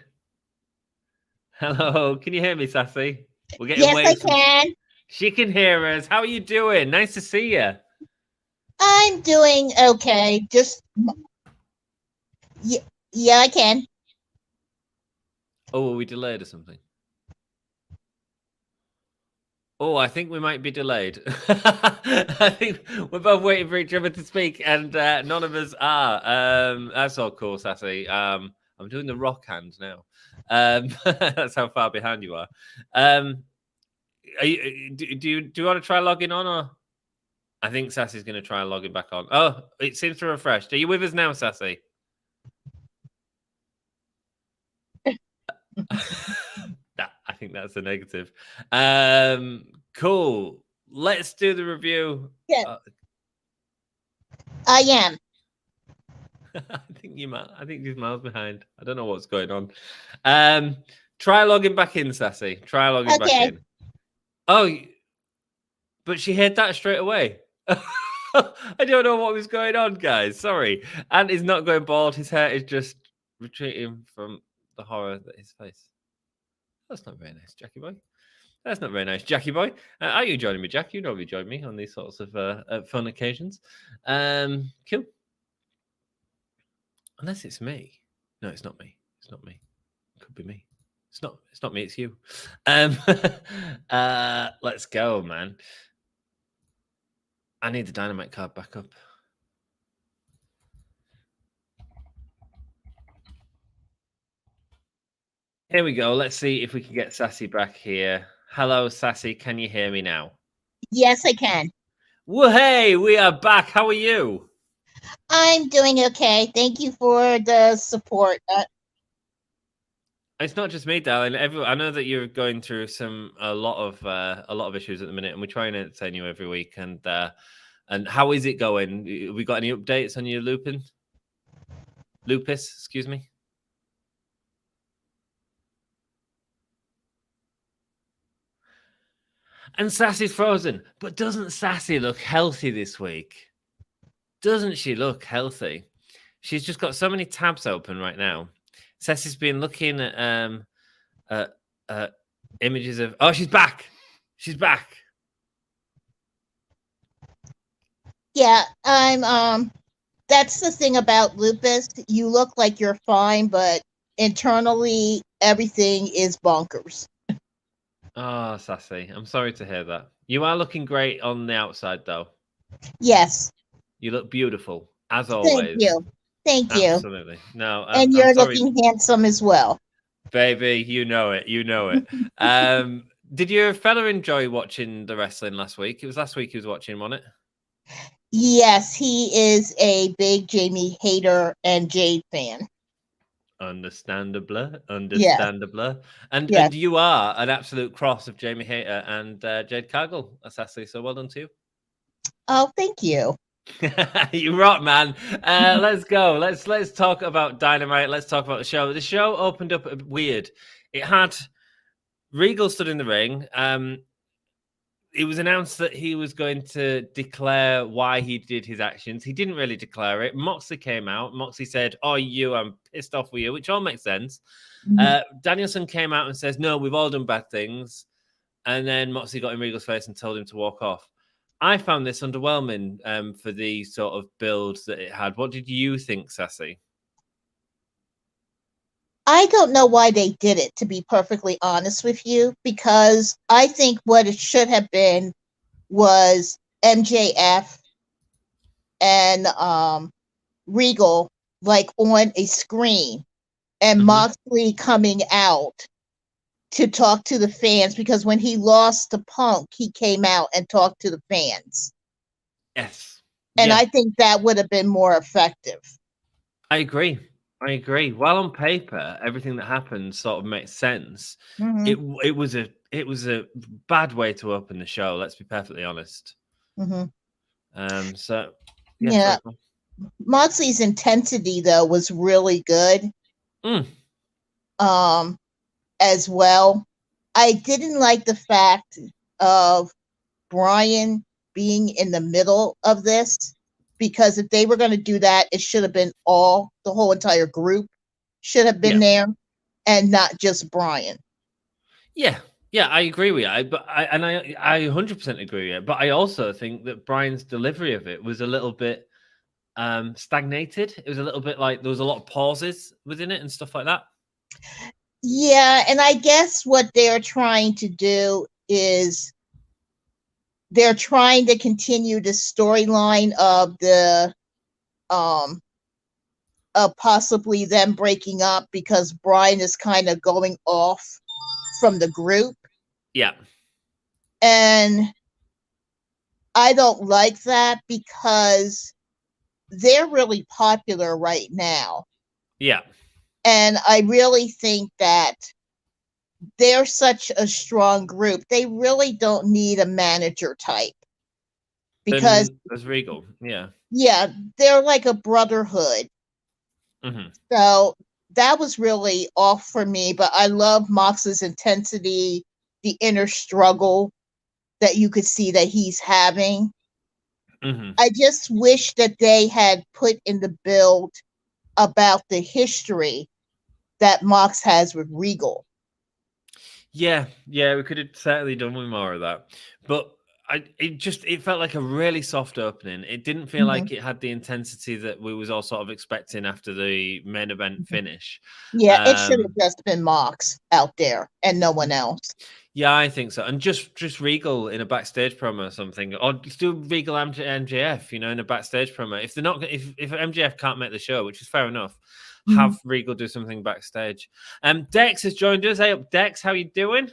Hello, can you hear me, Sassy? We're getting Yes, waves. I can. She can hear us. How are you doing? Nice to see you. I'm doing okay. Just yeah, I can. Oh, are we delayed or something? Oh, I think we might be delayed. I think we're both waiting for each other to speak, and none of us are. That's all cool, Sassy. I'm doing the rock hand now. That's how far behind you are. Do you want to try logging on, or I think Sassy's going to try logging back on. Oh, it seems to refresh. Are you with us now, Sassy? I think that's a negative. Cool. Let's do the review. Yeah. I am. I think he's miles behind. I don't know what's going on. Try logging back in, Sassy. Try logging back in. Oh, but she hit that straight away. I don't know what was going on, guys. Sorry. And he's not going bald. His hair is just retreating from the horror that his face. That's not very nice, Jackie boy. That's not very nice, Jackie boy. Are you joining me, Jack? You normally join me on these sorts of fun occasions. Cool. Unless it's me. No, it's not me. It's not me. It could be me. It's not me, it's you. Let's go, man. I need the Dynamite card back up. Here we go. Let's see if we can get Sassy back here. Hello, Sassy. Can you hear me now? Yes, I can. Well, hey, we are back. How are you? I'm doing okay. Thank you for the support. It's not just me, darling. I know that you're going through a lot of issues at the minute, and we try and entertain you every week. And how is it going? Have we got any updates on your lupus? Excuse me. And Sassy's frozen, but doesn't Sassy look healthy this week? Doesn't she look healthy? She's just got so many tabs open right now. Sassy's been looking at images of. Oh, she's back. She's back. Yeah, I'm. That's the thing about lupus. You look like you're fine, but internally everything is bonkers. Oh, Sassy, I'm sorry to hear that. You are looking great on the outside, though. Yes. You look beautiful, as always. Thank you. Absolutely. No, and you're looking handsome as well. Baby, you know it. You know it. Did your fella enjoy watching the wrestling last week? It was last week he was watching, wasn't it? Yes, he is a big Jamie Hager and Jade fan. Understandable. Yeah. And you are an absolute cross of Jamie Hager and Jade Cargill, Sassy. So well done to you. Oh, thank you. You rock, man. Let's go. Let's talk about Dynamite. Let's talk about the show. The show opened up weird. It had Regal stood in the ring. It was announced that he was going to declare why he did his actions. He didn't really declare it. Moxley came out. Moxley said, "Oh, I'm pissed off with you," which all makes sense. Mm-hmm. Danielson came out and says, "No, we've all done bad things." And then Moxley got in Regal's face and told him to walk off. I found this underwhelming for the sort of build that it had. What did you think, Sassy? I don't know why they did it, to be perfectly honest with you, because I think what it should have been was MJF and Regal like on a screen and Moxley coming out to talk to the fans, because when he lost to Punk, he came out and talked to the fans. Yes. And I think that would have been more effective. I agree. I agree. While on paper, everything that happened sort of makes sense. Mm-hmm. It was a bad way to open the show. Let's be perfectly honest. Mm-hmm. So yeah, Yeah, sorry. Moxley's intensity though was really good. Mm. As well. I didn't like the fact of Brian being in the middle of this, because if they were going to do that, it should have been the whole entire group should have been there, and not just Brian. Yeah, I agree with you. I 100% agree with you. But I also think that Brian's delivery of it was a little bit stagnated. It was a little bit like there was a lot of pauses within it and stuff like that. Yeah, and I guess what they're trying to do is they're trying to continue the storyline of the of possibly them breaking up, because Brian is kind of going off from the group. Yeah. And I don't like that, because they're really popular right now. Yeah. And I really think that they're such a strong group. They really don't need a manager type. Because there's Regal. Yeah, they're like a brotherhood. Mm-hmm. So that was really off for me, but I love Mox's intensity, the inner struggle that you could see that he's having. Mm-hmm. I just wish that they had put in the build about the history that Mox has with Regal. Yeah, we could have certainly done with more of that. But it felt like a really soft opening. It didn't feel like it had the intensity that we was all sort of expecting after the main event finish. Yeah, it should have just been Mox out there and no one else. Yeah, I think so. And just Regal in a backstage promo or something, or just do Regal MJF, in a backstage promo. If they're not, if MJF can't make the show, which is fair enough, have Regal do something backstage. Dex has joined us. Hey up, Dex, how you doing?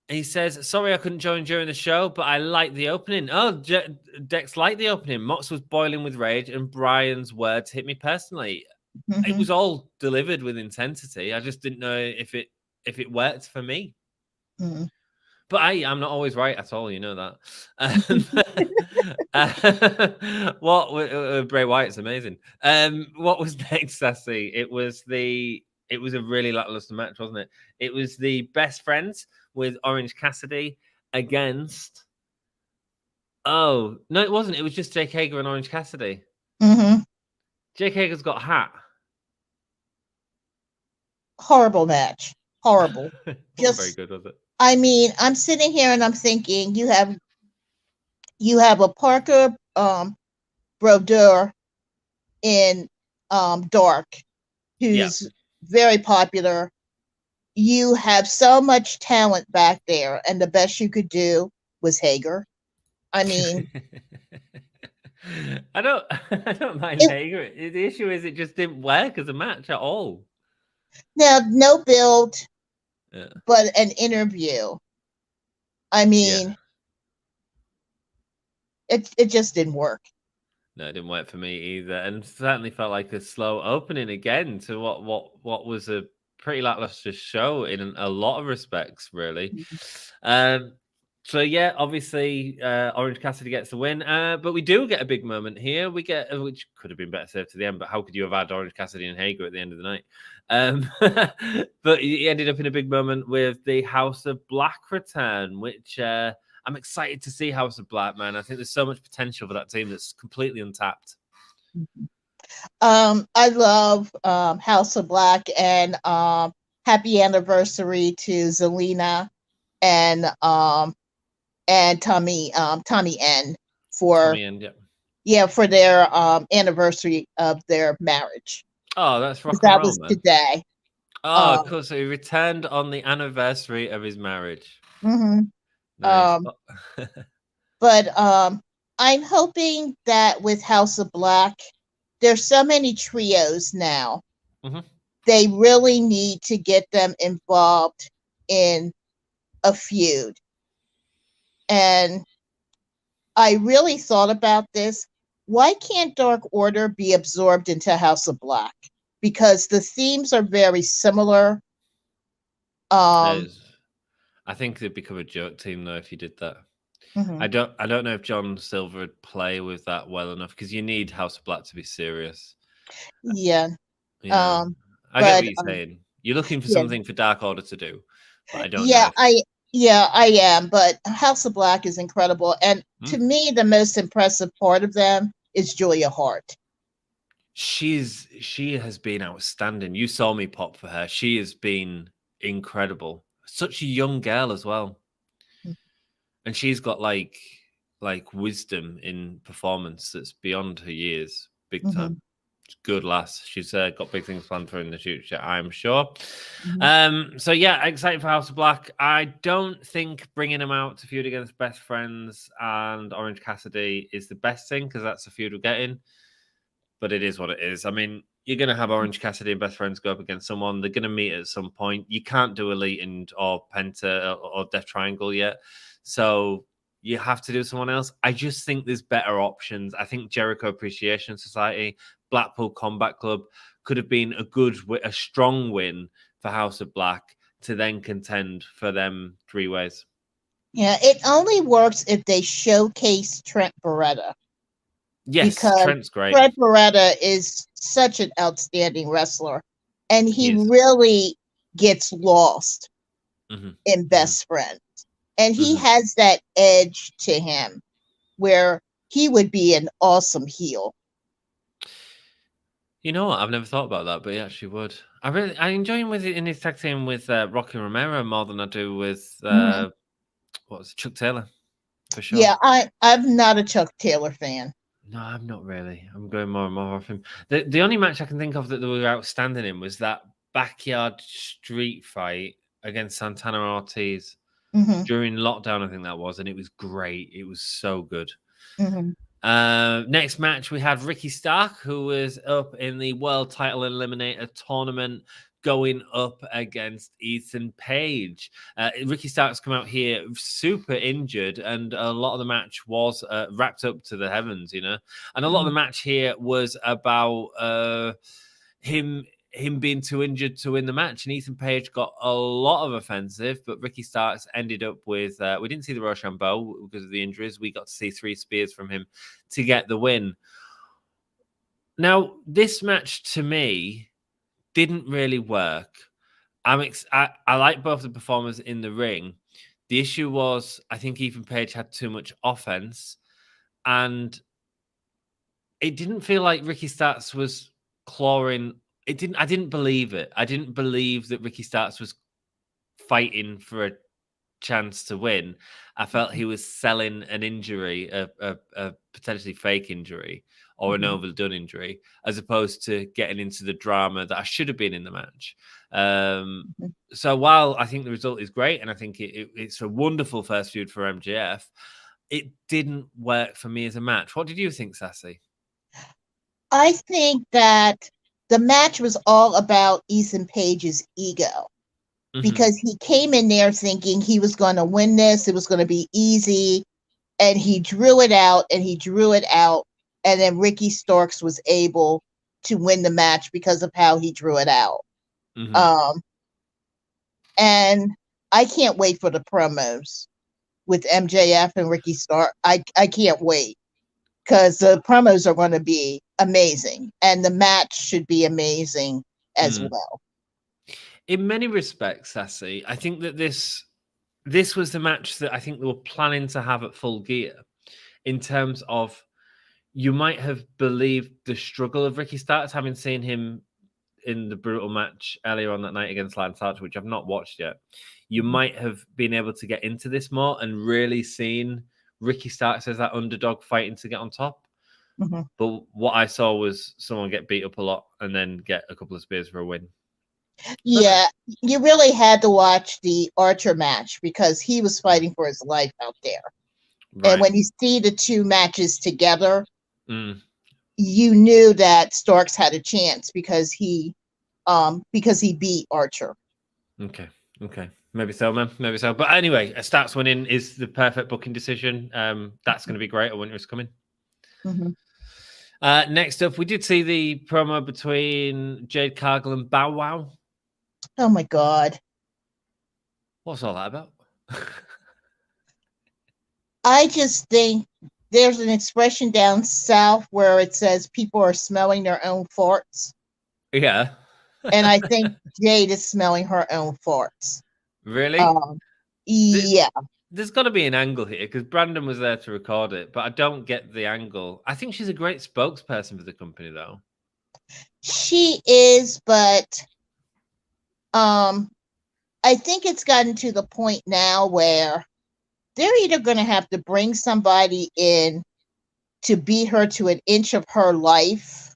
He says, sorry I couldn't join during the show, but I liked the opening. Oh, Dex liked the opening. Mox was boiling with rage, and Brian's words hit me personally. It was all delivered with intensity. I just didn't know if it worked for me. But I'm not always right at all, you know that. What Bray Wyatt's amazing. What was next, Sassy? It was a really lackluster match, wasn't it? It was the Best Friends with Orange Cassidy against. Oh no, it wasn't. It was just Jake Hager and Orange Cassidy. Jake Hager's got a hat. Horrible match. Horrible. Just very good, was it? I mean, I'm sitting here and I'm thinking you have a Parker Brodeur in Dark, who's very popular. You have so much talent back there, and the best you could do was Hager. I mean, I don't mind Hager. The issue is it just didn't work as a match at all. Now, no build, but an interview. I mean, it just didn't work. No, it didn't work for me either, and certainly felt like a slow opening again to what was a pretty lackluster show in a lot of respects, really. So yeah, obviously Orange Cassidy gets the win, but we do get a big moment here. We get, which could have been better saved to the end, but how could you have had Orange Cassidy and Hager at the end of the night? But he ended up in a big moment with the House of Black return, which I'm excited to see House of Black, man. I think there's so much potential for that team that's completely untapped. I love House of Black, and happy anniversary to Zelina and Tommy N for for their anniversary of their marriage. Oh, that's rock and that roll, was man. Today. Oh, of course. So he returned on the anniversary of his marriage. Nice. But I'm hoping that with House of Black, there's so many trios now. They really need to get them involved in a feud. And I really thought about this. why can't Dark Order be absorbed into House of Black? Because the themes are very similar. I think they'd become a joke team though if you did that. Mhm. I don't know if John Silver would play with that well enough because you need House of Black to be serious. Yeah. Yeah, I get what you're saying. You're looking for yeah. something for Dark Order to do, but I don't Yeah, know. I am, but House of Black is incredible. And to me, the most impressive part of them is Julia Hart. She has been outstanding. You saw me pop for her. She has been incredible. Such a young girl as well. And she's got like wisdom in performance that's beyond her years. Big time. Good lass. She's got big things planned for her in the future, I'm sure. So yeah, excited for House of Black. I don't think bringing them out to feud against Best Friends and Orange Cassidy is the best thing because that's the feud we're getting. But it is what it is. I mean, you're going to have Orange Cassidy and Best Friends go up against someone. They're going to meet at some point. You can't do Elite or Penta or Death Triangle yet. So you have to do someone else. I just think there's better options. I think Jericho Appreciation Society, Blackpool Combat Club could have been a strong win for House of Black to then contend for them 3 ways. Yeah, it only works if they showcase Trent Beretta. Yes, because Trent's great. Trent Beretta is such an outstanding wrestler, and he really gets lost in Best Friends. And he has that edge to him where he would be an awesome heel. You know what? I've never thought about that, but he actually would. I enjoy him in his tag team with Rocky Romero more than I do with Chuck Taylor, for sure. Yeah, I'm not a Chuck Taylor fan. No, I'm not really. I'm going more and more off him. The only match I can think of that they were outstanding in was that backyard street fight against Santana and Ortiz during lockdown, I think that was, and it was great. It was so good. Next match, we had Ricky Stark, who was up in the World Title Eliminator tournament, going up against Ethan Page. Ricky Stark's come out here super injured, and a lot of the match was wrapped up to the heavens, And a lot of the match here was about him being too injured to win the match, and Ethan Page got a lot of offensive, but Ricky Starks ended up with we didn't see the Rochambeau because of the injuries. We got to see 3 spears from him to get the win. Now, this match to me didn't really work. I like both the performers in the ring. The issue was I think Ethan Page had too much offense, and it didn't feel like Ricky Starks was clawing. I didn't believe it. I didn't believe that Ricky Starks was fighting for a chance to win. I felt he was selling an injury, a potentially fake injury or an overdone injury, as opposed to getting into the drama that I should have been in the match. So while I think the result is great, and I think it's a wonderful first feud for MJF, it didn't work for me as a match. What did you think, Sassy? I think that the match was all about Ethan Page's ego. Because he came in there thinking he was going to win this, it was going to be easy, and he drew it out, and then Ricky Starks was able to win the match because of how he drew it out. And I can't wait for the promos with MJF and Ricky Starks. I can't wait because the promos are going to be amazing, and the match should be amazing as well. In many respects, Sassy, I think that this was the match that I think they were planning to have at Full Gear, in terms of you might have believed the struggle of Ricky Starks, having seen him in the brutal match earlier on that night against Lance Archer, which I've not watched yet. You might have been able to get into this more and really seen Ricky Starks as that underdog fighting to get on top. But what I saw was someone get beat up a lot and then get a couple of spears for a win. Yeah, you really had to watch the Archer match because he was fighting for his life out there. Right. And when you see the 2 matches together, you knew that Starks had a chance because he beat Archer. Okay. Maybe so, man. Maybe so. But anyway, Starks winning is the perfect booking decision. That's going to be great. I wonder who's coming. Next up, we did see the promo between Jade Cargill and Bow Wow. Oh my God. What's all that about? I just think there's an expression down south where it says people are smelling their own farts. Yeah. And I think Jade is smelling her own farts. Really? Yeah. There's got to be an angle here because Brandon was there to record it, but I don't get the angle. I think she's a great spokesperson for the company, though. She is, but I think it's gotten to the point now where they're either going to have to bring somebody in to beat her to an inch of her life,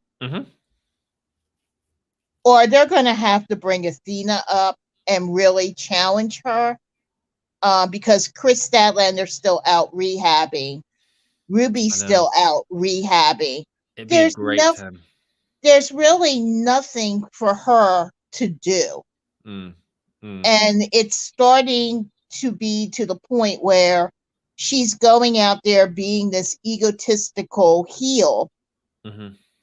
or they're going to have to bring Athena up and really challenge her, because Chris Statlander's still out rehabbing. Ruby's still out rehabbing. It'd be a great time. There's really nothing for her to do. And it's starting to be to the point where she's going out there being this egotistical heel.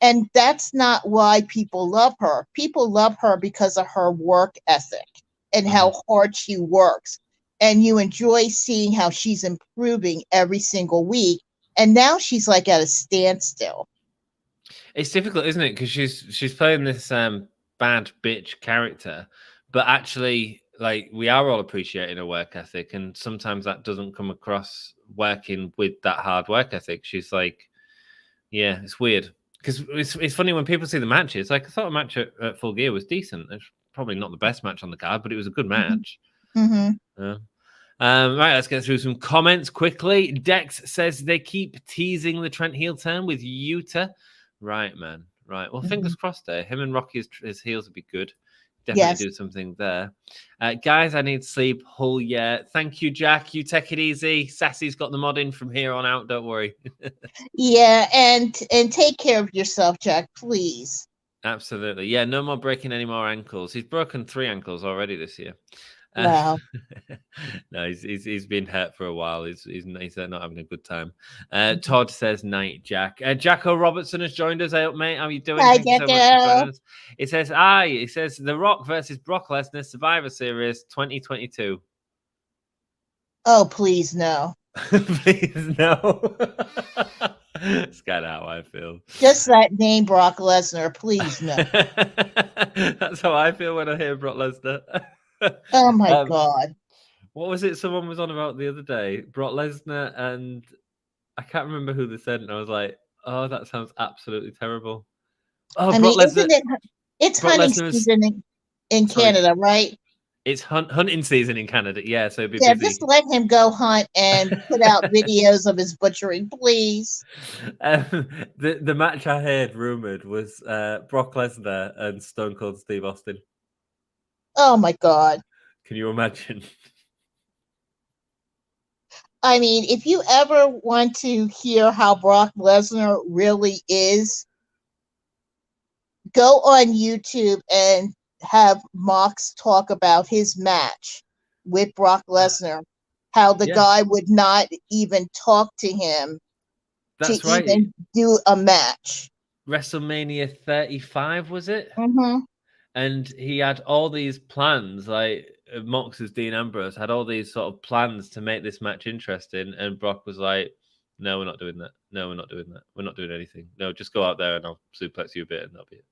And that's not why people love her. People love her because of her work ethic and how hard she works. And you enjoy seeing how she's improving every single week. And now she's like at a standstill. It's difficult, isn't it? Because she's playing this bad bitch character, but actually, like, we are all appreciating her work ethic, and sometimes that doesn't come across working with that hard work ethic. She's like, yeah, it's weird because it's funny when people see the matches. Like, I thought a match at Full Gear was decent. It's probably not the best match on the card, but it was a good match. Right, let's get through some comments quickly. Dex says they keep teasing the Trent heel turn with Yuta. Right, man. Right. Well, fingers crossed there. Him and Rocky, his heels would be good. Definitely do something there. Guys, I need sleep. Hull, yeah. Thank you, Jack. You take it easy. Sassy's got the mod in from here on out. Don't worry. Yeah, and take care of yourself, Jack, please. Absolutely. Yeah, no more breaking any more ankles. He's broken 3 ankles already this year. Wow. No, he's been hurt for a while. He's not having a good time. Todd says night, Jack. Jacko Robertson has joined us. Hey up, mate. How are you doing? Hi, Thank you so much for joining us. It says It says The Rock versus Brock Lesnar Survivor Series 2022. Oh, please no. Please no. It's kind of how I feel. Just that name, Brock Lesnar. Please no. That's how I feel when I hear Brock Lesnar. Oh my God. What was it someone was on about the other day? Brock Lesnar, and I can't remember who they said, and I was like, oh, that sounds absolutely terrible. Oh, I Brock mean, Lesnar. It's hunting season in Canada, right? It's hunting season in Canada, yeah, so it'd be busy. Just let him go hunt and put out videos of his butchering, please. The match I heard rumored was Brock Lesnar and Stone Cold Steve Austin. Oh my God. Can you imagine? I mean, if you ever want to hear how Brock Lesnar really is, go on YouTube and have Mox talk about his match with Brock Lesnar, how the guy would not even talk to him even do a match. WrestleMania 35, was it? Mm-hmm. And he had all these plans, like Mox's Dean Ambrose had all these sort of plans to make this match interesting. And Brock was like, no, we're not doing that. No, we're not doing that. We're not doing anything. No, just go out there and I'll suplex you a bit and that'll be it.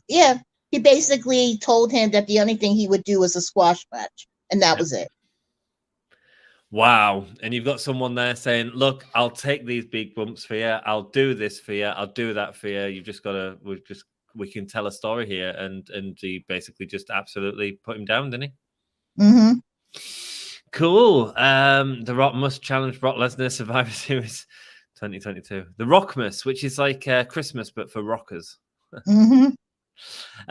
Yeah. He basically told him that the only thing he would do was a squash match. And that was it. Wow. And you've got someone there saying, look, I'll take these big bumps for you. I'll do this for you. I'll do that for you. You've just got to, we can tell a story here. And he basically just absolutely put him down, didn't he? Mm-hmm. Cool. The Rock must challenge Brock Lesnar Survivor Series 2022. The Rockmas, which is like Christmas, but for rockers. Mm-hmm.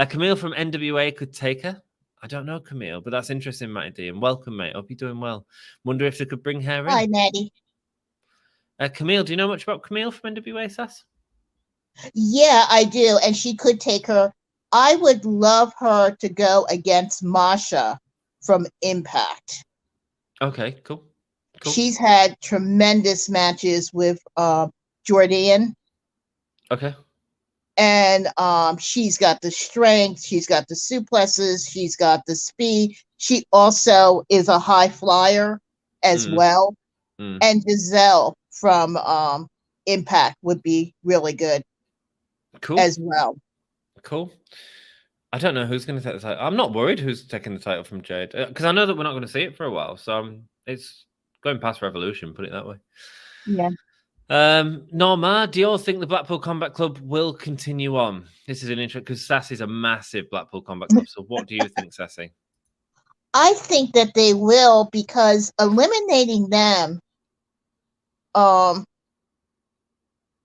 Camille from NWA could take her. I don't know, Camille, but that's interesting, Matty D. And welcome, mate. Hope you're doing well. Wonder if they could bring her in. Hi, Maddie. Camille, do you know much about Camille from NWA, Sass? Yeah, I do. And she could take her. I would love her to go against Masha from Impact. Okay, cool. She's had tremendous matches with Jordan. Okay. And she's got the strength, she's got the suplexes, she's got the speed. She also is a high flyer as well. And Giselle from Impact would be really good as well. Cool. I don't know who's going to take the title. I'm not worried who's taking the title from Jade, because I know that we're not going to see it for a while. So it's going past Revolution, put it that way. Yeah. Norma, do you all think the Blackpool Combat Club will continue on? This is an interesting, because Sassy's a massive Blackpool Combat Club. So what do you think, Sassy? I think that they will, because eliminating them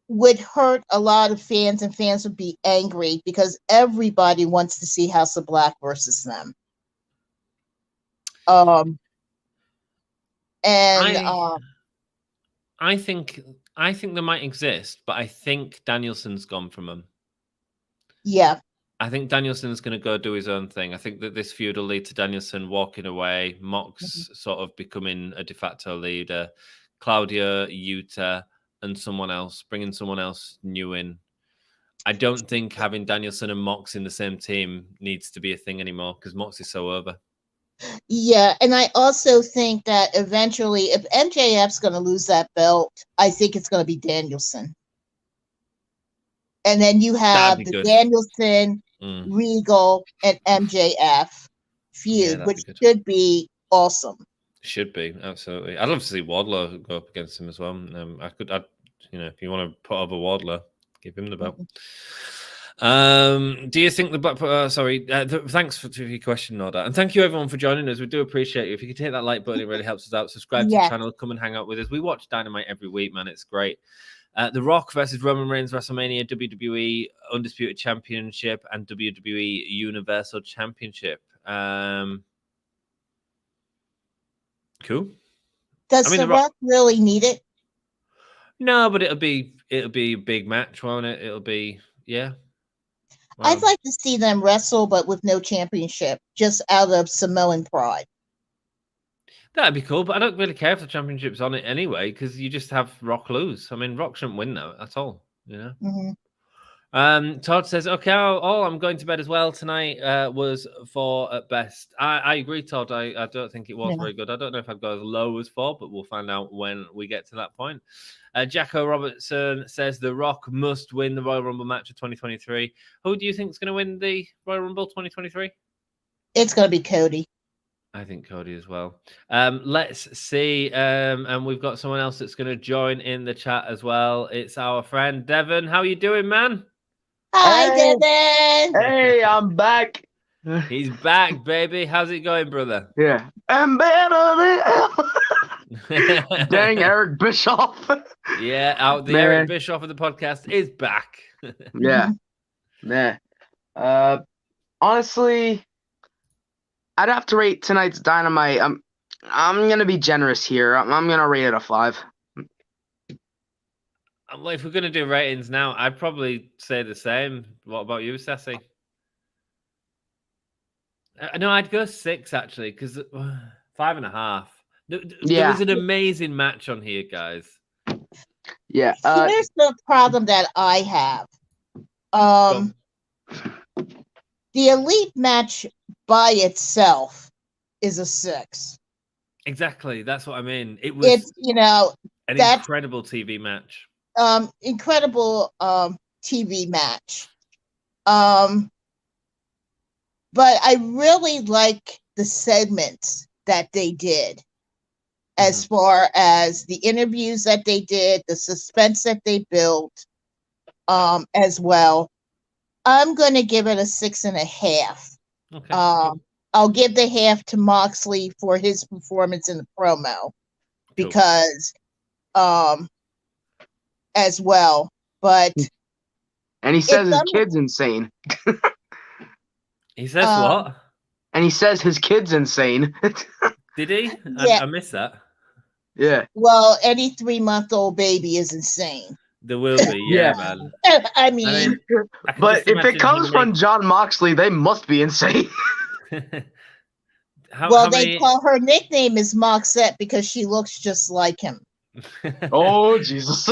would hurt a lot of fans, and fans would be angry because everybody wants to see House of Black versus them. I think they might exist, but I think Danielson's gone from them. Yeah. I think Danielson's going to go do his own thing. I think that this feud will lead to Danielson walking away, Mox sort of becoming a de facto leader, Claudia, Yuta, and someone else, bringing someone else new in. I don't think having Danielson and Mox in the same team needs to be a thing anymore because Mox is so over. Yeah, and I also think that eventually, if MJF's going to lose that belt, I think it's going to be Danielson. And then you have the Danielson, Regal, and MJF feud, which should be awesome. Should be, absolutely. I'd love to see Wardlow go up against him as well. If you want to put over Wardlow, give him the belt. Do you think the Blackpool? Thanks for your question, Noda, and thank you everyone for joining us. We do appreciate you. If you could hit that like button, it really helps us out. Subscribe to the channel, come and hang out with us. We watch Dynamite every week, man. It's great. The Rock versus Roman Reigns WrestleMania, WWE Undisputed Championship, and WWE Universal Championship. Cool. Does The Rock really need it? No, but it'll be a big match, won't it? It'll be Wow. I'd like to see them wrestle, but with no championship, just out of Samoan pride. That'd be cool, but I don't really care if the championship's on it anyway, because you just have Rock lose. I mean, Rock shouldn't win though at all, you know. Todd says, "Okay, I'm going to bed as well tonight." Was 4 at best. I agree, Todd. I don't think it was very good. I don't know if I'd go as low as 4, but we'll find out when we get to that point. Jacko Robertson says The Rock must win the Royal Rumble match of 2023. Who do you think is going to win the Royal Rumble 2023? It's going to be Cody. I think Cody as well. Let's see. And we've got someone else that's going to join in the chat as well. It's our friend Devon. How are you doing, man? Hi, Devon. Hey, I'm back. He's back, baby. How's it going, brother? Yeah. I'm better than Dang, Eric Bischoff. Yeah, Eric Bischoff of the podcast is back. Yeah. Honestly, I'd have to rate tonight's Dynamite. I'm gonna be generous here. I'm gonna rate it a 5. Well, if we're gonna do ratings now, I'd probably say the same. What about you, Sassy? No, I'd go 6 actually, because 5.5. There was an amazing match on here, guys. Yeah. Here's the problem that I have. The Elite match by itself is a 6. Exactly. That's what I mean. It's an incredible TV match. Incredible TV match. But I really like the segments that they did, as far as the interviews that they did, the suspense that they built, as well. I'm going to give it a 6.5. Okay. I'll give the half to Moxley for his performance in the promo, because, as well. But and he says his kid's insane. He says what? And he says his kid's insane. Did he? Yeah. I missed that. Yeah. Well, any 3-month-old baby is insane. There will be, yeah, man. I mean but if it comes from Jon Moxley, they must be insane. They call her nickname is Moxette because she looks just like him. Oh, Jesus.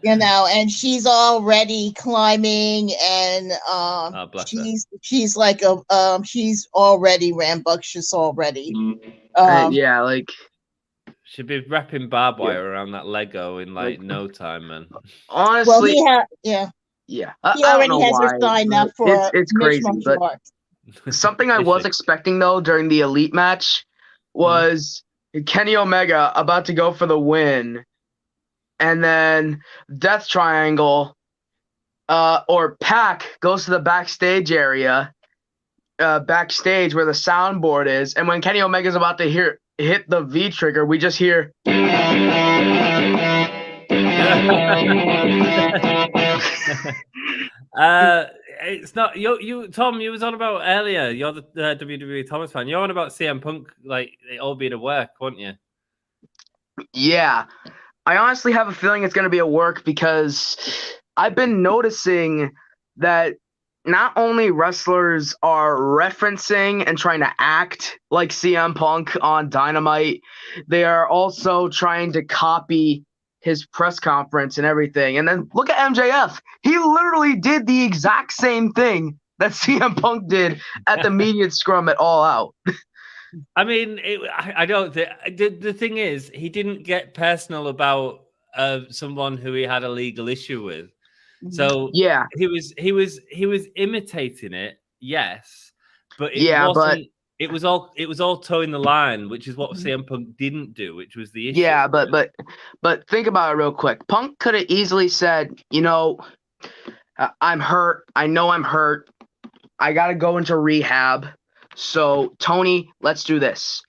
You know, and she's already climbing, and Oh, bless her. she's like she's already rambunctious already. Yeah, like She'd be wrapping barbed Yeah. wire around that Lego in like no time, man. Well, honestly, yeah, yeah. he I don't already know has her why, signed but up for it's mixed crazy. martial But arts. something I Is was she? expecting though during the Elite match was Kenny Omega about to go for the win, and then Death Triangle, or Pac goes to the backstage area, backstage where the soundboard is, and when Kenny Omega's about to hit the V trigger, we just hear. It's not you, Tom. You was on about earlier. You're the WWE Thomas fan. You're on about CM Punk, like it all being a work, weren't you? Yeah, I honestly have a feeling it's going to be a work because I've been noticing that not only wrestlers are referencing and trying to act like CM Punk on Dynamite, they are also trying to copy his press conference and everything. And then look at MJF. He literally did the exact same thing that CM Punk did at the media scrum at All Out. I mean, I don't. The thing is, he didn't get personal about someone who he had a legal issue with. So Yeah, he was imitating it, yes, but it yeah, wasn't. It was all towing the line, which is what CM Punk didn't do, which was the issue. yeah, but think about it real quick. Punk could have easily said, I'm hurt. I know I'm hurt. I got to go into rehab. So, Tony, let's do this.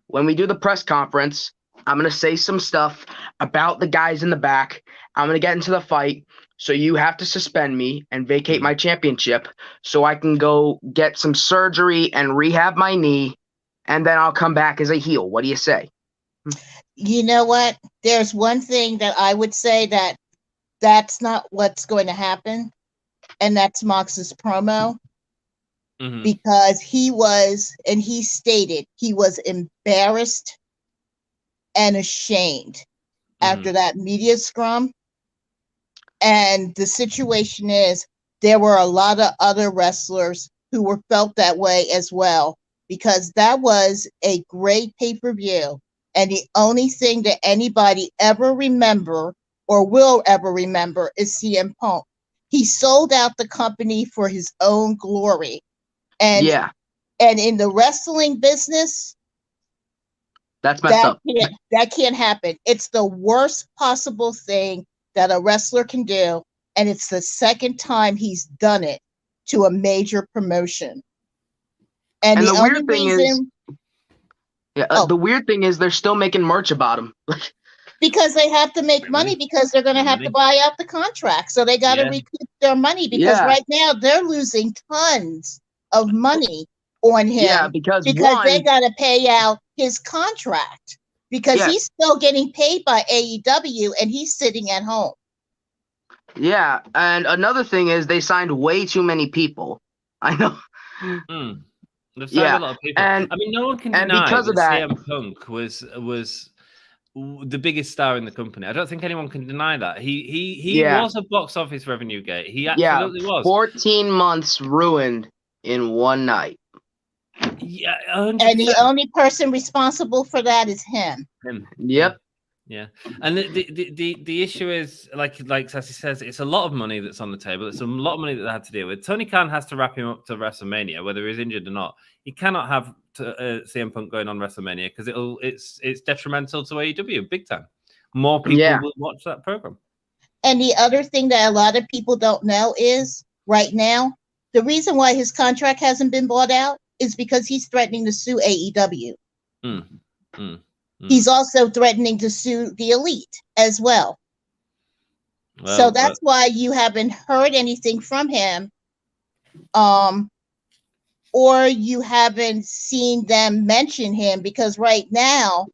When we do the press conference, I'm going to say some stuff about the guys in the back. I'm going to get into the fight. So you have to suspend me and vacate my championship so I can go get some surgery and rehab my knee, and then I'll come back as a heel. What do you say? You know what? There's one thing that I would say that's not what's going to happen, and that's Mox's promo. Because he stated he was embarrassed and ashamed after that media scrum. And the situation is there were a lot of other wrestlers who were felt that way as well, because that was a great pay-per-view. And the only thing that anybody ever remember or will ever remember is CM Punk. He sold out the company for his own glory. And in the wrestling business, that's messed up. That can't happen. It's the worst possible thing that a wrestler can do, and it's the second time he's done it to a major promotion. And the weird thing is, the weird thing is they're still making merch about him. Because they have to make money, because they're going to have to buy out the contract, so they got to recoup their money, because right now they're losing tons of money on him. Yeah, because they got to pay out his contract, because he's still getting paid by AEW and he's sitting at home. Yeah, and another thing is they signed way too many people. I know. They've signed a lot of people. I mean, no one can deny because of that, CM Punk was the biggest star in the company. I don't think anyone can deny that. He was a box office revenue gate. He absolutely was. 14 months ruined in one night. Yeah, 100%. And the only person responsible for that is him. Yep. Yeah, and the issue is, like Sassy says, it's a lot of money that's on the table. It's a lot of money that they had to deal with. Tony Khan has to wrap him up to WrestleMania, whether he's injured or not. He cannot have CM Punk going on WrestleMania because it's detrimental to AEW big time. More people will watch that program. And the other thing that a lot of people don't know is right now, the reason why his contract hasn't been bought out is because he's threatening to sue AEW. He's also threatening to sue the Elite as well. So that's why you haven't heard anything from him, or you haven't seen them mention him, because right now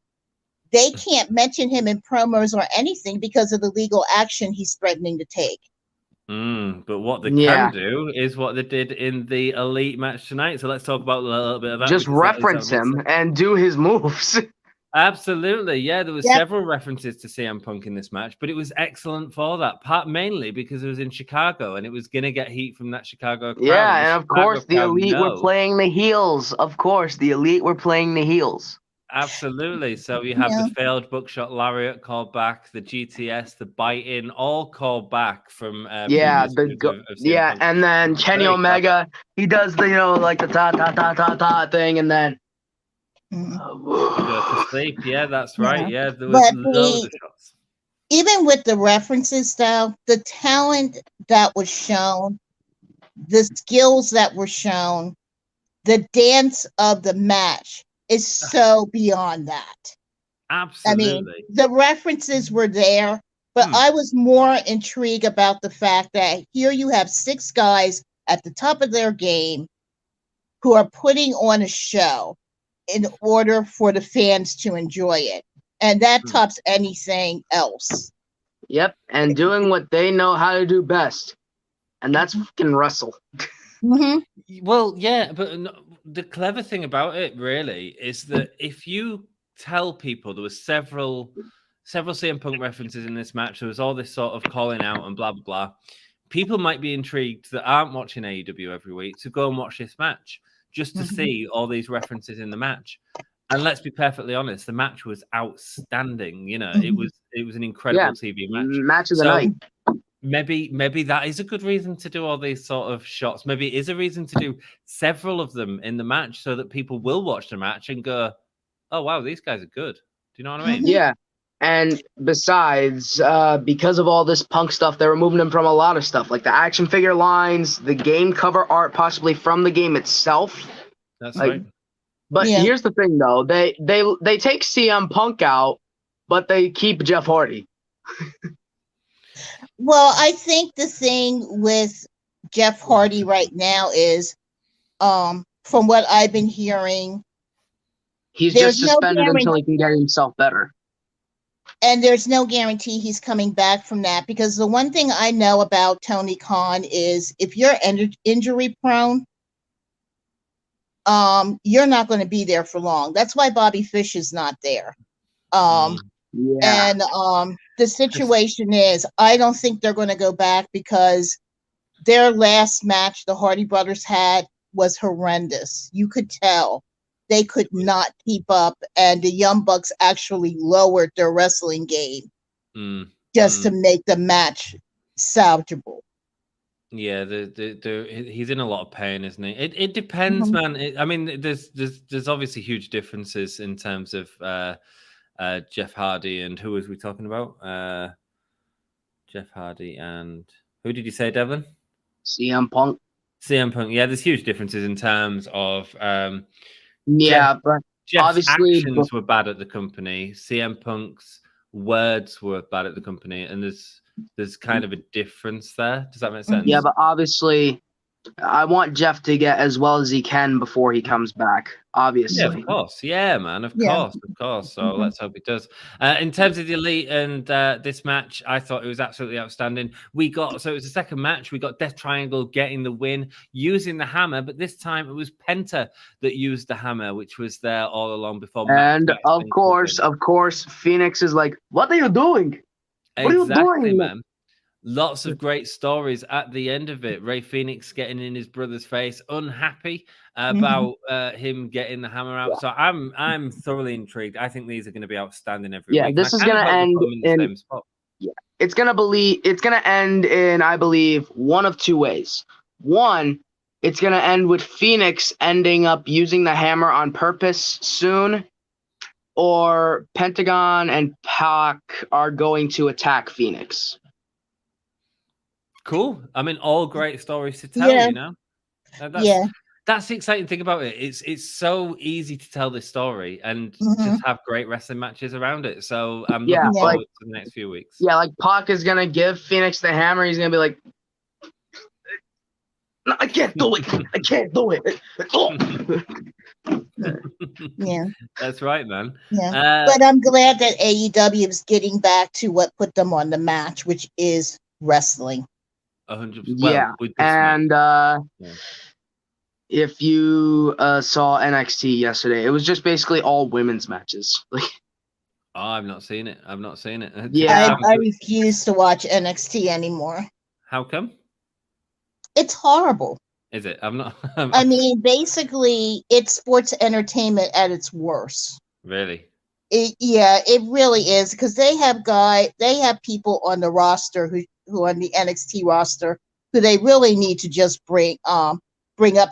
they can't mention him in promos or anything because of the legal action he's threatening to take. But what they can do is what they did in the Elite match tonight. So let's talk about a little bit of that. Just reference him and do his moves. Absolutely, yeah. There was Yep. several references to CM Punk in this match, but it was excellent for that part, mainly because it was in Chicago and it was gonna get heat from that Chicago crowd. Yeah, The and of Chicago course the crowd Elite were know. playing the heels. Of course, the Elite were playing the heels. Absolutely. So you have Yeah. the failed buckshot lariat called back, the GTS, the bite in, all called back from Yeah, previous runs of CM yeah, Punk. and then Kenny Very clever. Omega, he does the like the ta thing, and then Mhm. Go to sleep. Yeah, that's Yeah. right. Yeah, there was But loads of shots. even with the references, though, the talent that was shown, the skills that were shown, the dance of the match is so beyond that. Absolutely. I mean, the references were there, but I was more intrigued about the fact that here you have 6 guys at the top of their game who are putting on a show in order for the fans to enjoy it. And that tops anything else. Yep, and doing what they know how to do best, and that's fucking wrestle. Mm-hmm. Well, yeah, but the clever thing about it really is that if you tell people there was several CM Punk references in this match, there was all this sort of calling out and blah blah blah. People might be intrigued that aren't watching AEW every week to go and watch this match just to see all these references in the match. And let's be perfectly honest, the match was outstanding. You know, it was an incredible TV match. Match of the night. Maybe that is a good reason to do all these sort of shots. Maybe it is a reason to do several of them in the match so that people will watch the match and go, "Oh wow, these guys are good." Do you know what I mean? Yeah. And besides, because of all this Punk stuff, they're removing him from a lot of stuff, like the action figure lines, the game cover art, possibly from the game itself. That's right. But here's the thing, though: they take CM Punk out, but they keep Jeff Hardy. Well, I think the thing with Jeff Hardy right now is, from what I've been hearing, he's just suspended until he can get himself better. And there's no guarantee he's coming back from that, because the one thing I know about Tony Khan is if you're injury prone, you're not going to be there for long. That's why Bobby Fish is not there. And the situation is, I don't think they're going to go back because their last match the Hardy brothers had was horrendous. You could tell they could not keep up, and the Young Bucks actually lowered their wrestling game just to make the match salvageable. Yeah, he's in a lot of pain, isn't he? It depends, man. I mean, there's obviously huge differences in terms of Jeff Hardy and who was we talking about? Jeff Hardy and who did you say, Devlin? CM Punk. CM Punk. Yeah, there's huge differences in terms of but Jeff's obviously actions were bad at the company. CM Punk's words were bad at the company, and there's kind of a difference there. Does that make sense? Yeah, but obviously, I want Jeff to get as well as he can before he comes back. Obviously, yeah, of course, yeah, man, of course. So let's hope he does. In terms of the Elite and this match, I thought it was absolutely outstanding. It was the second match. We got Death Triangle getting the win using the hammer, but this time it was Penta that used the hammer, which was there all along before. And of course, Phoenix is like, "What are you doing? What are you doing, man?" Lots of great stories at the end of it. Ray Phoenix getting in his brother's face, unhappy about him getting the hammer out. So I'm thoroughly intrigued. I think these are going to be outstanding every week. This is going to end in the same spot. Yeah, it's going to end in, I believe, one of two ways. One, it's going to end with Phoenix ending up using the hammer on purpose soon, or Pentagon and Pac are going to attack Phoenix. Cool. I mean, all great stories to tell, you know? That's the exciting thing about it. It's so easy to tell this story and just have great wrestling matches around it. So I'm looking forward to the next few weeks. Yeah, like Pac is going to give Phoenix the hammer. He's going to be like, "No, I can't do it. I can't do it." Yeah. That's right, man. Yeah. But I'm glad that AEW is getting back to what put them on the match, which is wrestling. 100%. Yeah, and if you saw NXT yesterday, it was just basically all women's matches. Like, Oh, I've not seen it. Yeah. I refuse to watch NXT anymore. How come? It's horrible. Is it? I'm not. I mean, basically, it's sports entertainment at its worst. Really? It really is, because they have people on the roster who on the NXT roster who they really need to just bring up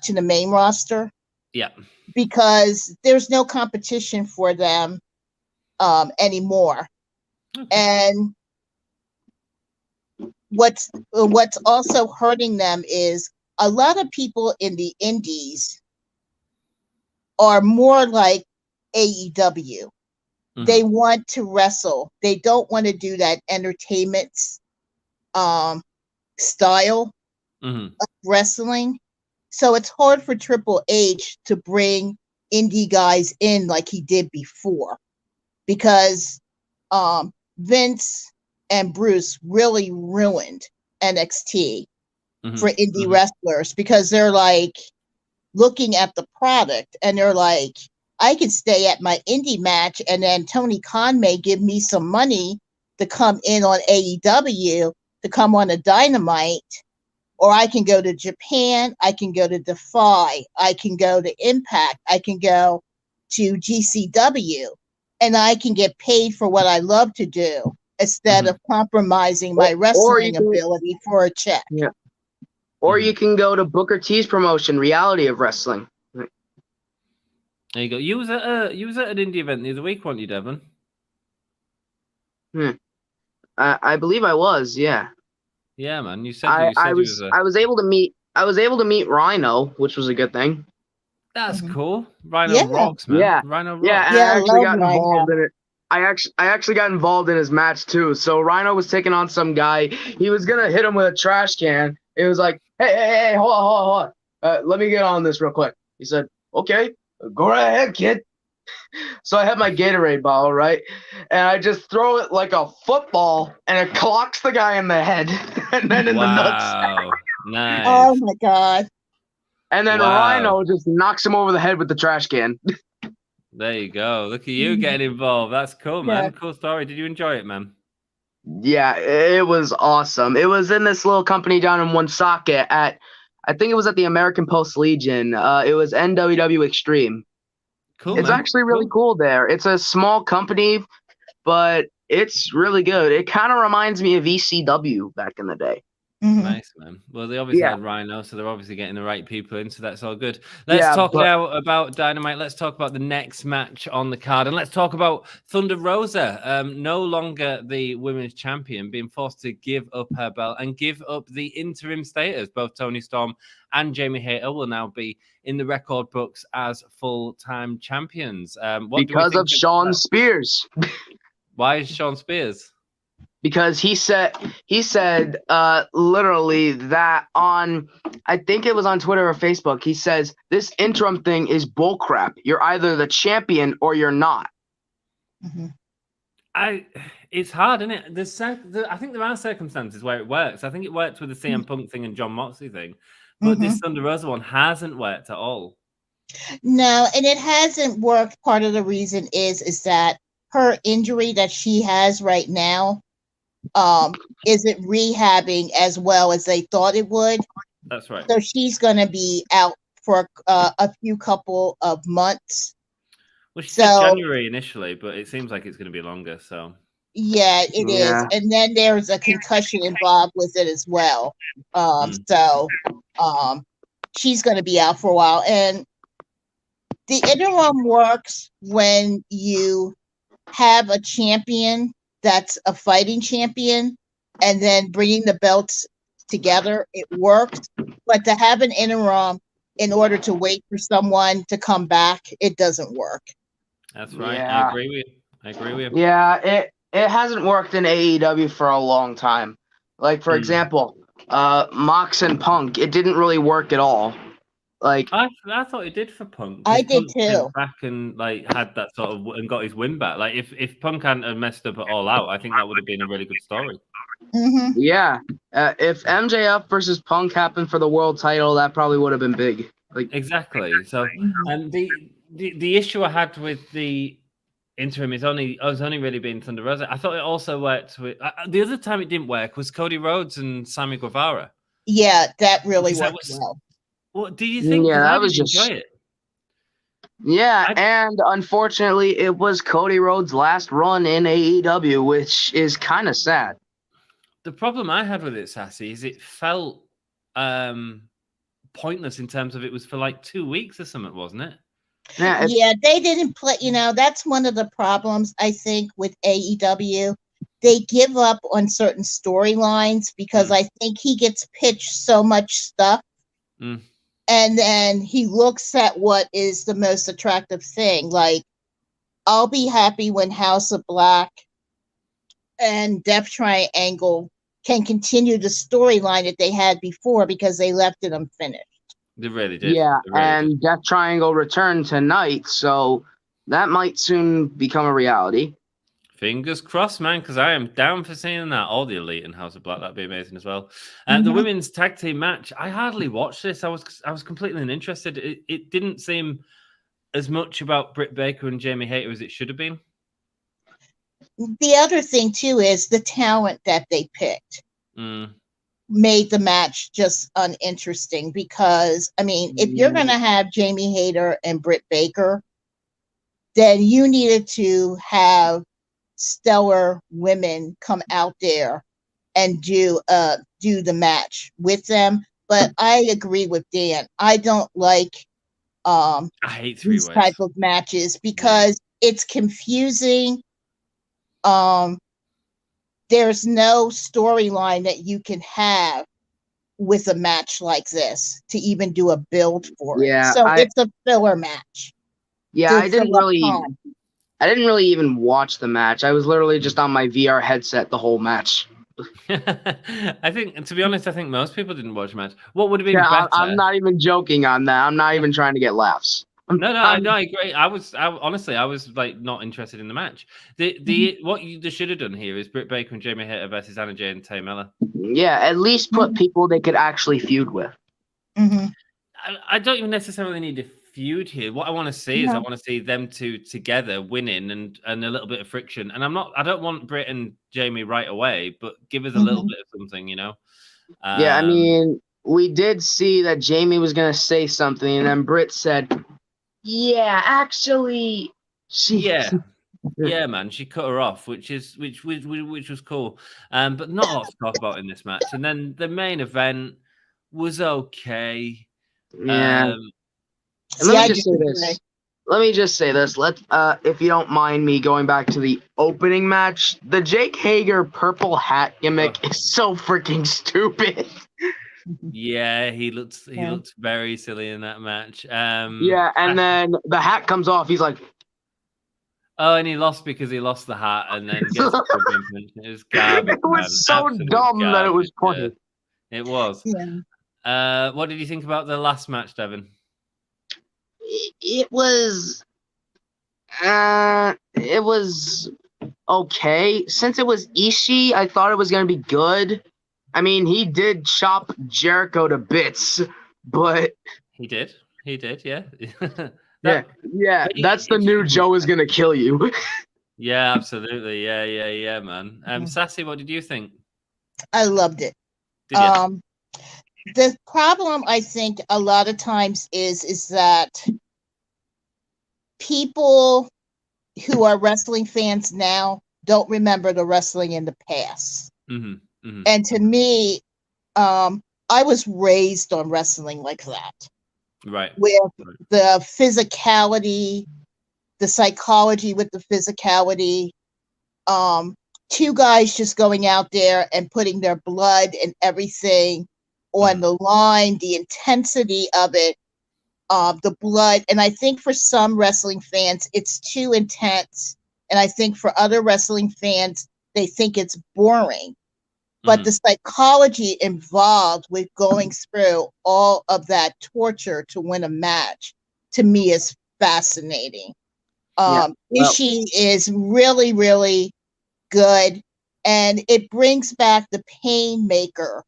to the main roster. Yeah. Because there's no competition for them anymore. Okay. And what's also hurting them is a lot of people in the indies are more like AEW. Mm-hmm. They want to wrestle. They don't want to do that entertainment style of wrestling. So it's hard for Triple H to bring indie guys in like he did before, because Vince and Bruce really ruined NXT for indie wrestlers, because they're like looking at the product and they're like, I can stay at my indie match and then Tony Khan may give me some money to come in on AEW, to come on a Dynamite, or I can go to Japan, I can go to Defy, I can go to Impact, I can go to GCW, and I can get paid for what I love to do instead of compromising my wrestling ability for a check. Yeah. Or you can go to Booker T's promotion, Reality of Wrestling. There you go. You was at an indie event the other week, weren't you, Devon? I believe I was, yeah. Yeah, man. You said I was able to meet Rhino, which was a good thing. That's cool. Rhino rocks, man. Yeah. Rhino rocks. Yeah, and I actually got involved in it. I actually got involved in his match too. So Rhino was taking on some guy. He was gonna hit him with a trash can. It was like, hey, hold on. Let me get on this real quick. He said, okay, go right ahead, kid. So I had my Gatorade bottle, right? And I just throw it like a football, and it clocks the guy in the head, and then in the nuts. Wow, nice. Oh my god. And then Rhino just knocks him over the head with the trash can. There you go. Look at you getting involved. That's cool, man. Yeah. Cool story. Did you enjoy it, man? Yeah, it was awesome. It was in this little company down in Woonsocket I think it was at the American Post Legion. It was NWW Extreme. Cool, it's actually really cool there. It's a small company, but it's really good. It kind of reminds me of ECW back in the day. Nice, man. Well, they obviously had Rhino, so they're obviously getting the right people in, so that's all good. Let's talk now about Dynamite. Let's talk about the next match on the card, and let's talk about Thunder Rosa, no longer the women's champion, being forced to give up her belt and give up the interim status. Both Toni Storm and Jamie Hayter will now be in the record books as full-time champions. Because of Sean Spears. Why is Sean Spears? Because he said literally that on, I think it was on Twitter or Facebook. He says this interim thing is bullcrap. You're either the champion or you're not. It's hard, isn't it? I think there are circumstances where it works. I think it worked with the CM Punk thing and John Moxley thing, but this Thunder Rosa one hasn't worked at all. No, and it hasn't worked. Part of the reason is that her injury that she has right now isn't rehabbing as well as they thought it would. That's right. So she's going to be out for a few couple of months. Well, she said January initially, but it seems like it's going to be longer. So yeah, it is. And then there's a concussion involved with it as well. So she's going to be out for a while. And the interim works when you have a champion that's a fighting champion, and then bringing the belts together, it works. But to have an interim in order to wait for someone to come back, it doesn't work. That's right. Yeah. I agree with you. Yeah, it hasn't worked in AEW for a long time. Like, for example, Mox and Punk, it didn't really work at all. Like I thought it did for Punk. I did too. Back and had that sort of and got his win back. Like if Punk hadn't messed up at All Out, I think that would have been a really good story. Yeah, if MJF versus Punk happened for the world title, that probably would have been big. Like exactly. So and the issue I had with the interim has only really been Thunder Rosa. I thought it also worked with the other time it didn't work was Cody Rhodes and Sammy Guevara. Yeah, that really That worked was, well. what do you think? Yeah, Because I that was didn't just enjoy it. yeah, and unfortunately, it was Cody Rhodes' last run in AEW, which is kind of sad. The problem I had with it, Sassy, is it felt pointless in terms of it was for like 2 weeks or something, wasn't it? Yeah, they didn't play. That's one of the problems I think with AEW. They give up on certain storylines because I think he gets pitched so much stuff. And then he looks at what is the most attractive thing. Like, I'll be happy when House of Black and Death Triangle can continue the storyline that they had before because they left it unfinished. They really did. Yeah, really did. Death Triangle returned tonight, so that might soon become a reality. Fingers crossed, man, because I am down for seeing that. All the Elite and House of Black, that'd be amazing as well. The women's tag team match, I hardly watched this. I was completely uninterested. It didn't seem as much about Britt Baker and Jamie Hayter as it should have been. The other thing too is the talent that they picked made the match just uninteresting because if you're gonna have Jamie Hayter and Britt Baker, then you needed to have stellar women come out there and do the match with them. But I agree with Dan. I don't like I hate these type of matches because it's confusing. There's no storyline that you can have with a match like this to even do a build for it. So it's a filler match. Yeah, I didn't really even watch the match. I was literally just on my VR headset the whole match. I think, to be honest, I think most people didn't watch the match. What would have been better? I'm not even joking on that. I'm not even trying to get laughs. No, I agree. I honestly was like not interested in the match. What they should have done here is Britt Baker and Jamie Hayter versus Anna Jay and Tay Miller. Yeah, at least put people they could actually feud with. I don't even necessarily need a feud here. What I want to see is I want to see them two together winning and a little bit of friction. And I don't want Britt and Jamie right away, but give us a little bit of something, Yeah, I mean, we did see that Jamie was gonna say something, and then Britt said, "Yeah, actually, yeah, man, she cut her off, which was cool. But not a lot to talk about in this match. And then the main event was okay. Yeah. Let me just say this. If you don't mind me going back to the opening match, the Jake Hager purple hat gimmick is so freaking stupid. Yeah, he looks very silly in that match. And then the hat comes off. He's like, oh, and he lost because he lost the hat, and then gets it was garbage. It was so dumb that it was funny. Yeah. It was. Yeah. What did you think about the last match, Devin? It was okay. Since it was Ishii, I thought it was going to be good. I mean, he did chop Jericho to bits, but he did, yeah. Yeah. That's the new Joe is going to kill you. Yeah, absolutely. Yeah, man. Sassy, what did you think? I loved it. Did you? The problem I think a lot of times is that people who are wrestling fans now don't remember the wrestling in the past. And to me, I was raised on wrestling like that. Right. With the physicality, the psychology with the physicality, two guys just going out there and putting their blood and everything on the line, the intensity of it, the blood. And I think for some wrestling fans, it's too intense. And I think for other wrestling fans, they think it's boring. But the psychology involved with going through all of that torture to win a match, to me, is fascinating. Ishii is really, really good. And it brings back the Painmaker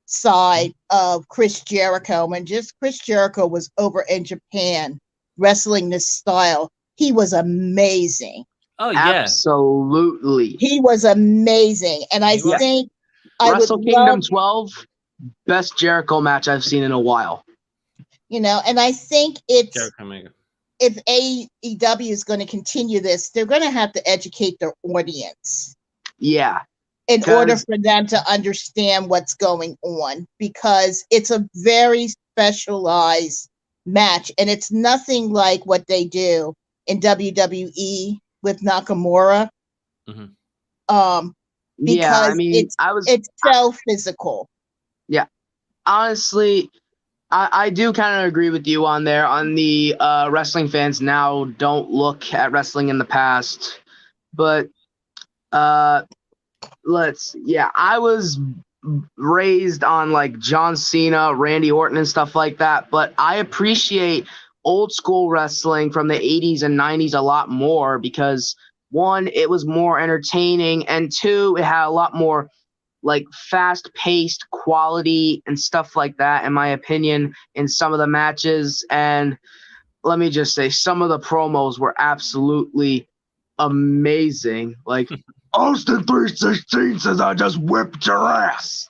side of Chris Jericho. When just Chris Jericho was over in Japan wrestling this style, he was amazing. Oh yeah, Absolutely. He was amazing, and I He was. think I would Wrestle love, Kingdom 12, best Jericho match I've seen in a while. and I think it's Jericho Omega. if AEW is going to continue this, they're going to have to educate their audience Yeah. in order for them to understand what's going on, because it's a very specialized match, and it's nothing like what they do in WWE with Nakamura. Mm-hmm. Because I mean, it's so physical. Yeah. Honestly, I do kind of agree with you on there. On the wrestling fans now don't look at wrestling in the past. But I was raised on like John Cena, Randy Orton, and stuff like that. But I appreciate old school wrestling from the 80s and 90s a lot more because, one, it was more entertaining, and two, it had a lot more like fast-paced quality and stuff like that, in my opinion, in some of the matches. And let me just say, some of the promos were absolutely amazing. Like, Austin 316 says I just whipped your ass.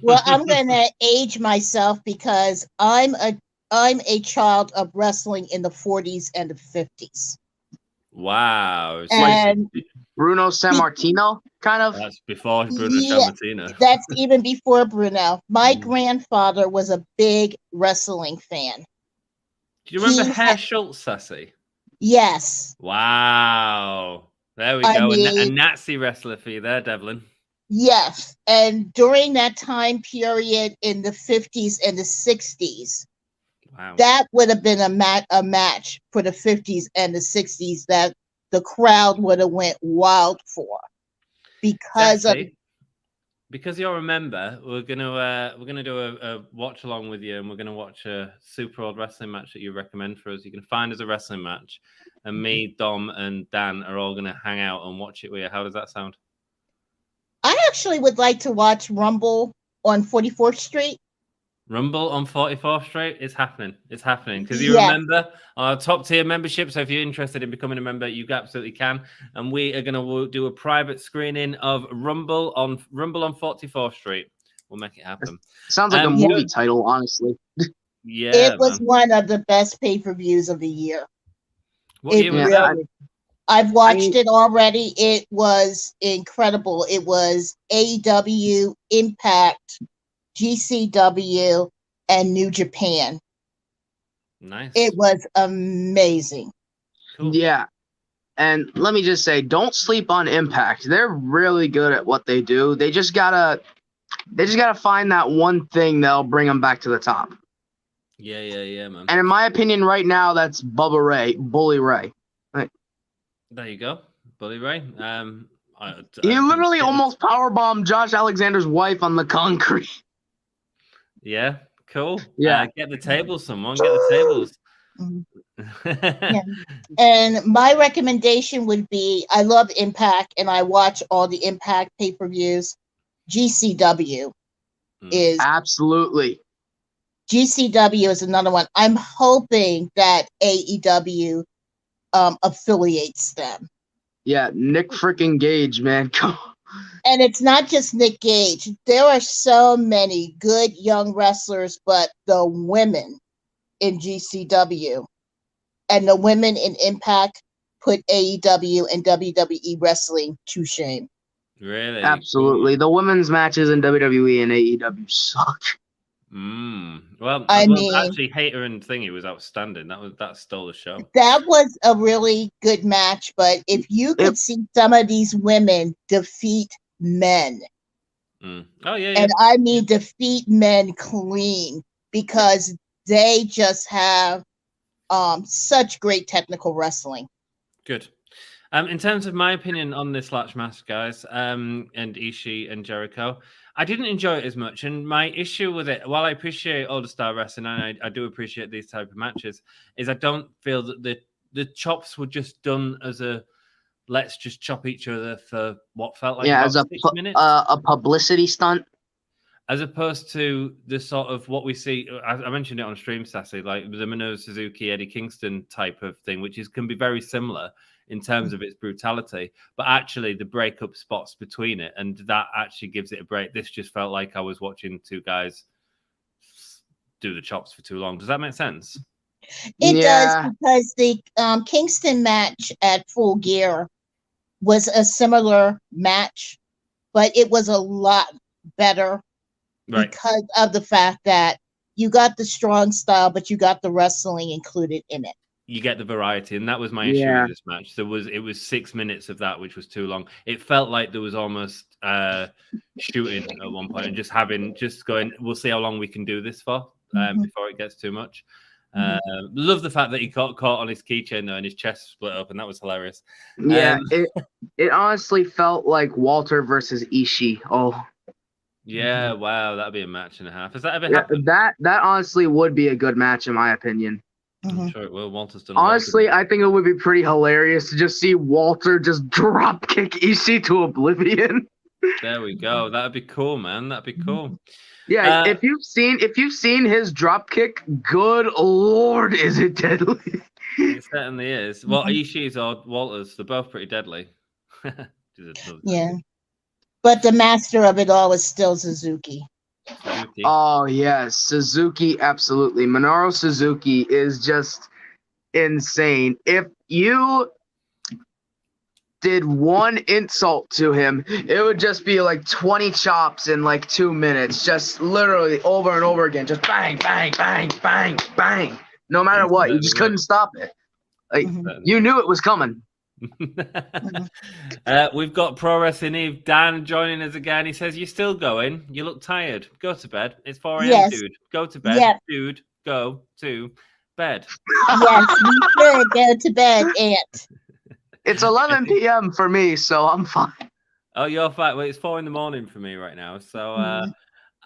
Well, I'm going to age myself because I'm a child of wrestling in the 40s and the 50s. Wow. It's And like Bruno Sammartino, kind of. that's before Bruno Yeah, Sammartino. that's even before Bruno. My Mm. grandfather was a big wrestling fan. Do you remember He Herr Schultz, Sassy? Yes. Wow. There we I go. A mean, Nazi wrestler for you there, Devlin. yes. And during that time period in the 50s and the 60s, Wow. that would have been a match for the 50s and the 60s that the crowd would have went wild for, because Sassy, because you'll remember, we're gonna do a watch along with you, and we're gonna watch a super old wrestling match that you recommend for us. You can find us a wrestling match, and me, Dom, and Dan are all gonna hang out and watch it with you. How does that sound? I actually would like to watch Rumble on 44th Street. Rumble on 44th Street is happening. It's happening because you Yes. remember our top tier membership. So if you're interested in becoming a member, you absolutely can. And we are going to do a private screening of Rumble on 44th Street. We'll make it happen. Sounds like a Yeah. movie title, honestly. Yeah, It was one of the best pay-per-views of the year. What It year was really. that? I've watched it already. It was incredible. It was AEW, Impact, GCW, and New Japan. Nice. It was amazing. Cool. Yeah. And let me just say, don't sleep on Impact. They're really good at what they do. They just gotta find that one thing that'll bring them back to the top. Yeah, man. And in my opinion, right now, that's Bully Ray. Right. There you go, Bully Ray. He literally almost powerbombed Josh Alexander's wife on the concrete. Yeah, cool. Yeah. Get the tables, someone. Get the tables. Yeah. And my recommendation would be, I love Impact and I watch all the Impact pay-per-views. GCW is Absolutely. GCW is another one. I'm hoping that AEW affiliates them. Yeah, Nick freaking Gage, man. And it's not just Nick Gage. There are so many good young wrestlers, but the women in GCW and the women in Impact put AEW and WWE wrestling to shame. Really? Absolutely. Cool. The women's matches in WWE and AEW suck. Well, I mean, actually, Hager and Thingy was outstanding. That stole the show. That was a really good match, but if you could see some of these women defeat men, oh yeah, and I mean defeat men clean, because they just have such great technical wrestling. Good. In terms of my opinion on this latch match, guys, and Ishii and Jericho, I didn't enjoy it as much. And my issue with it, while I appreciate older star wrestling, and I do appreciate these type of matches, is I don't feel that the chops were just done as a let's just chop each other for what felt like as about 6 minutes. A publicity stunt. As opposed to the sort of what we see, I mentioned it on stream, Sassy, like the Minoru Suzuki, Eddie Kingston type of thing, which can be very similar in terms of its brutality, but actually the breakup spots between it, and that actually gives it a break. This just felt like I was watching two guys do the chops for too long. Does that make sense? It does, because the Kingston match at Full Gear was a similar match, but it was a lot better because of the fact that you got the strong style, but you got the wrestling included in it. You get the variety, and that was my issue with this match. It was 6 minutes of that, which was too long. It felt like there was almost shooting at one point, and just going, we'll see how long we can do this for before it gets too much. Love the fact that he caught on his keychain though, and his chest split up, and that was hilarious. Yeah, it honestly felt like Walter versus Ishii. Oh, yeah, wow, that'd be a match and a half. Has that ever happened? That honestly would be a good match in my opinion. I'm sure it will. Walter's done. Honestly, I think it would be pretty hilarious to just see Walter just drop kick Ishii to oblivion. There we go. That'd be cool, man. That'd be cool. Yeah, if you've seen his drop kick, good lord, is it deadly? It certainly is. Well, Ishii's or Walter's, they're both pretty deadly. Yeah, but the master of it all is still Suzuki. Oh yes, Suzuki, absolutely. Minoru Suzuki is just insane. If you did one insult to him, it would just be like 20 chops in like 2 minutes, just literally over and over again, just bang, bang, bang, bang, bang. No matter what, you just couldn't stop it. Like you knew it was coming. We've got Pro Wrestling Eve Dan joining us again. He says, "You're still going? You look tired. Go to bed. It's 4 a.m., dude. Go to bed, dude. Go to bed." Yes, you should go to bed, Ant. It's 11 p.m. for me, so I'm fine. Oh, you're fine. Well, it's 4 a.m. for me right now, so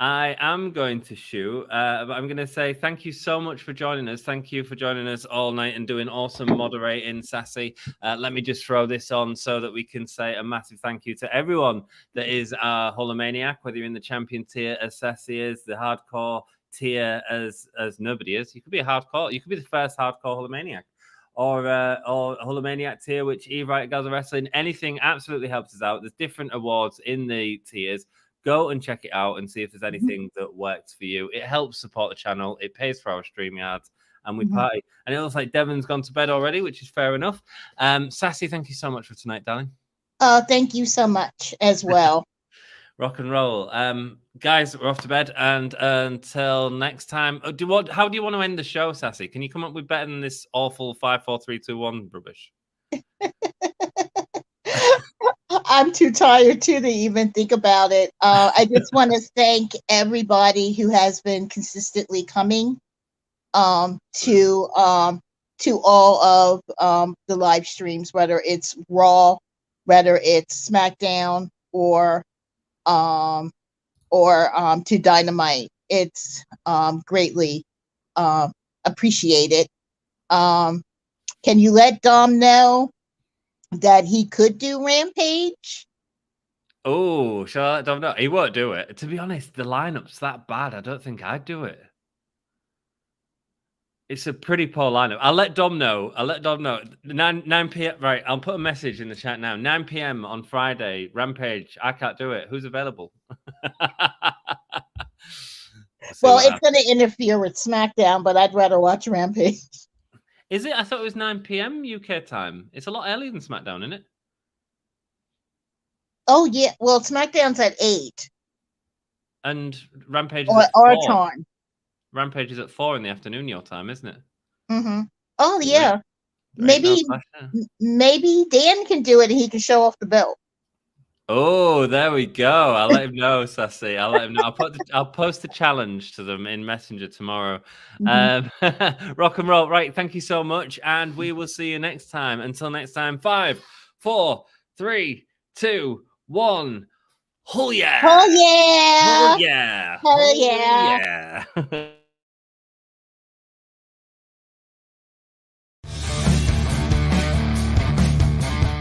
I am going to shoot. But I'm going to say thank you so much for joining us. Thank you for joining us all night and doing awesome moderating, Sassy. Let me just throw this on so that we can say a massive thank you to everyone that is a Hulkamaniac, whether you're in the champion tier as Sassy is, the hardcore tier as nobody is. You could be a hardcore. You could be the first hardcore Hulkamaniac. Or Hulkamaniac tier, which Eve Right Girls of Wrestling, anything absolutely helps us out. There's different awards in the tiers. Go and check it out and see if there's anything that works for you. It helps support the channel. It pays for our StreamYards, and we party. And it looks like Devon's gone to bed already, which is fair enough. Sassy, thank you so much for tonight, darling. Thank you so much as well. Rock and roll. Guys, we're off to bed, and until next time. How do you want to end the show, Sassy? Can you come up with better than this awful 5, 4, 3, 2, 1 rubbish? I'm too tired to even think about it. I just want to thank everybody who has been consistently coming to all of the live streams, whether it's Raw, whether it's SmackDown, or to Dynamite. It's greatly appreciated. Can you let Dom know that he could do Rampage? Oh, shall I let Dom know? He won't do it. To be honest, the lineup's that bad. I don't think I'd do it. It's a pretty poor lineup. I'll let Dom know. 9 p.m. Right, I'll put a message in the chat now. 9 p.m. on Friday, Rampage. I can't do it. Who's available? Well, it's going to interfere with SmackDown, but I'd rather watch Rampage. Is it? I thought it was 9 p.m. UK time. It's a lot earlier than SmackDown, isn't it? Oh, yeah. Well, SmackDown's at 8. And Rampage is at our 4. time. Rampage is at 4 in the afternoon, your time, isn't it? Mm-hmm. Oh, yeah. Maybe Dan can do it and he can show off the belt. Oh, there we go. I'll let him know, Sassy. I'll let him know. I'll post a challenge to them in Messenger tomorrow. Rock and roll. Right. Thank you so much. And we will see you next time. Until next time. 5, 4, 3, 2, 1. Oh, yeah. Oh, yeah. Oh, yeah. Oh, yeah. Yeah.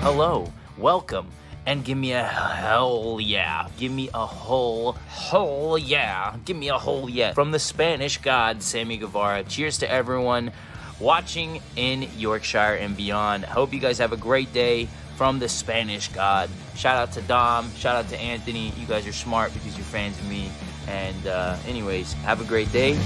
Hello. Welcome. And give me a hell yeah. Give me a whole yeah. Give me a whole yeah. From the Spanish god, Sammy Guevara. Cheers to everyone. watching in Yorkshire and beyond. I hope you guys have a great day from the Spanish God. Shout out to Dom. Shout out to Anthony. You guys are smart because you're fans of me. And anyways, have a great day.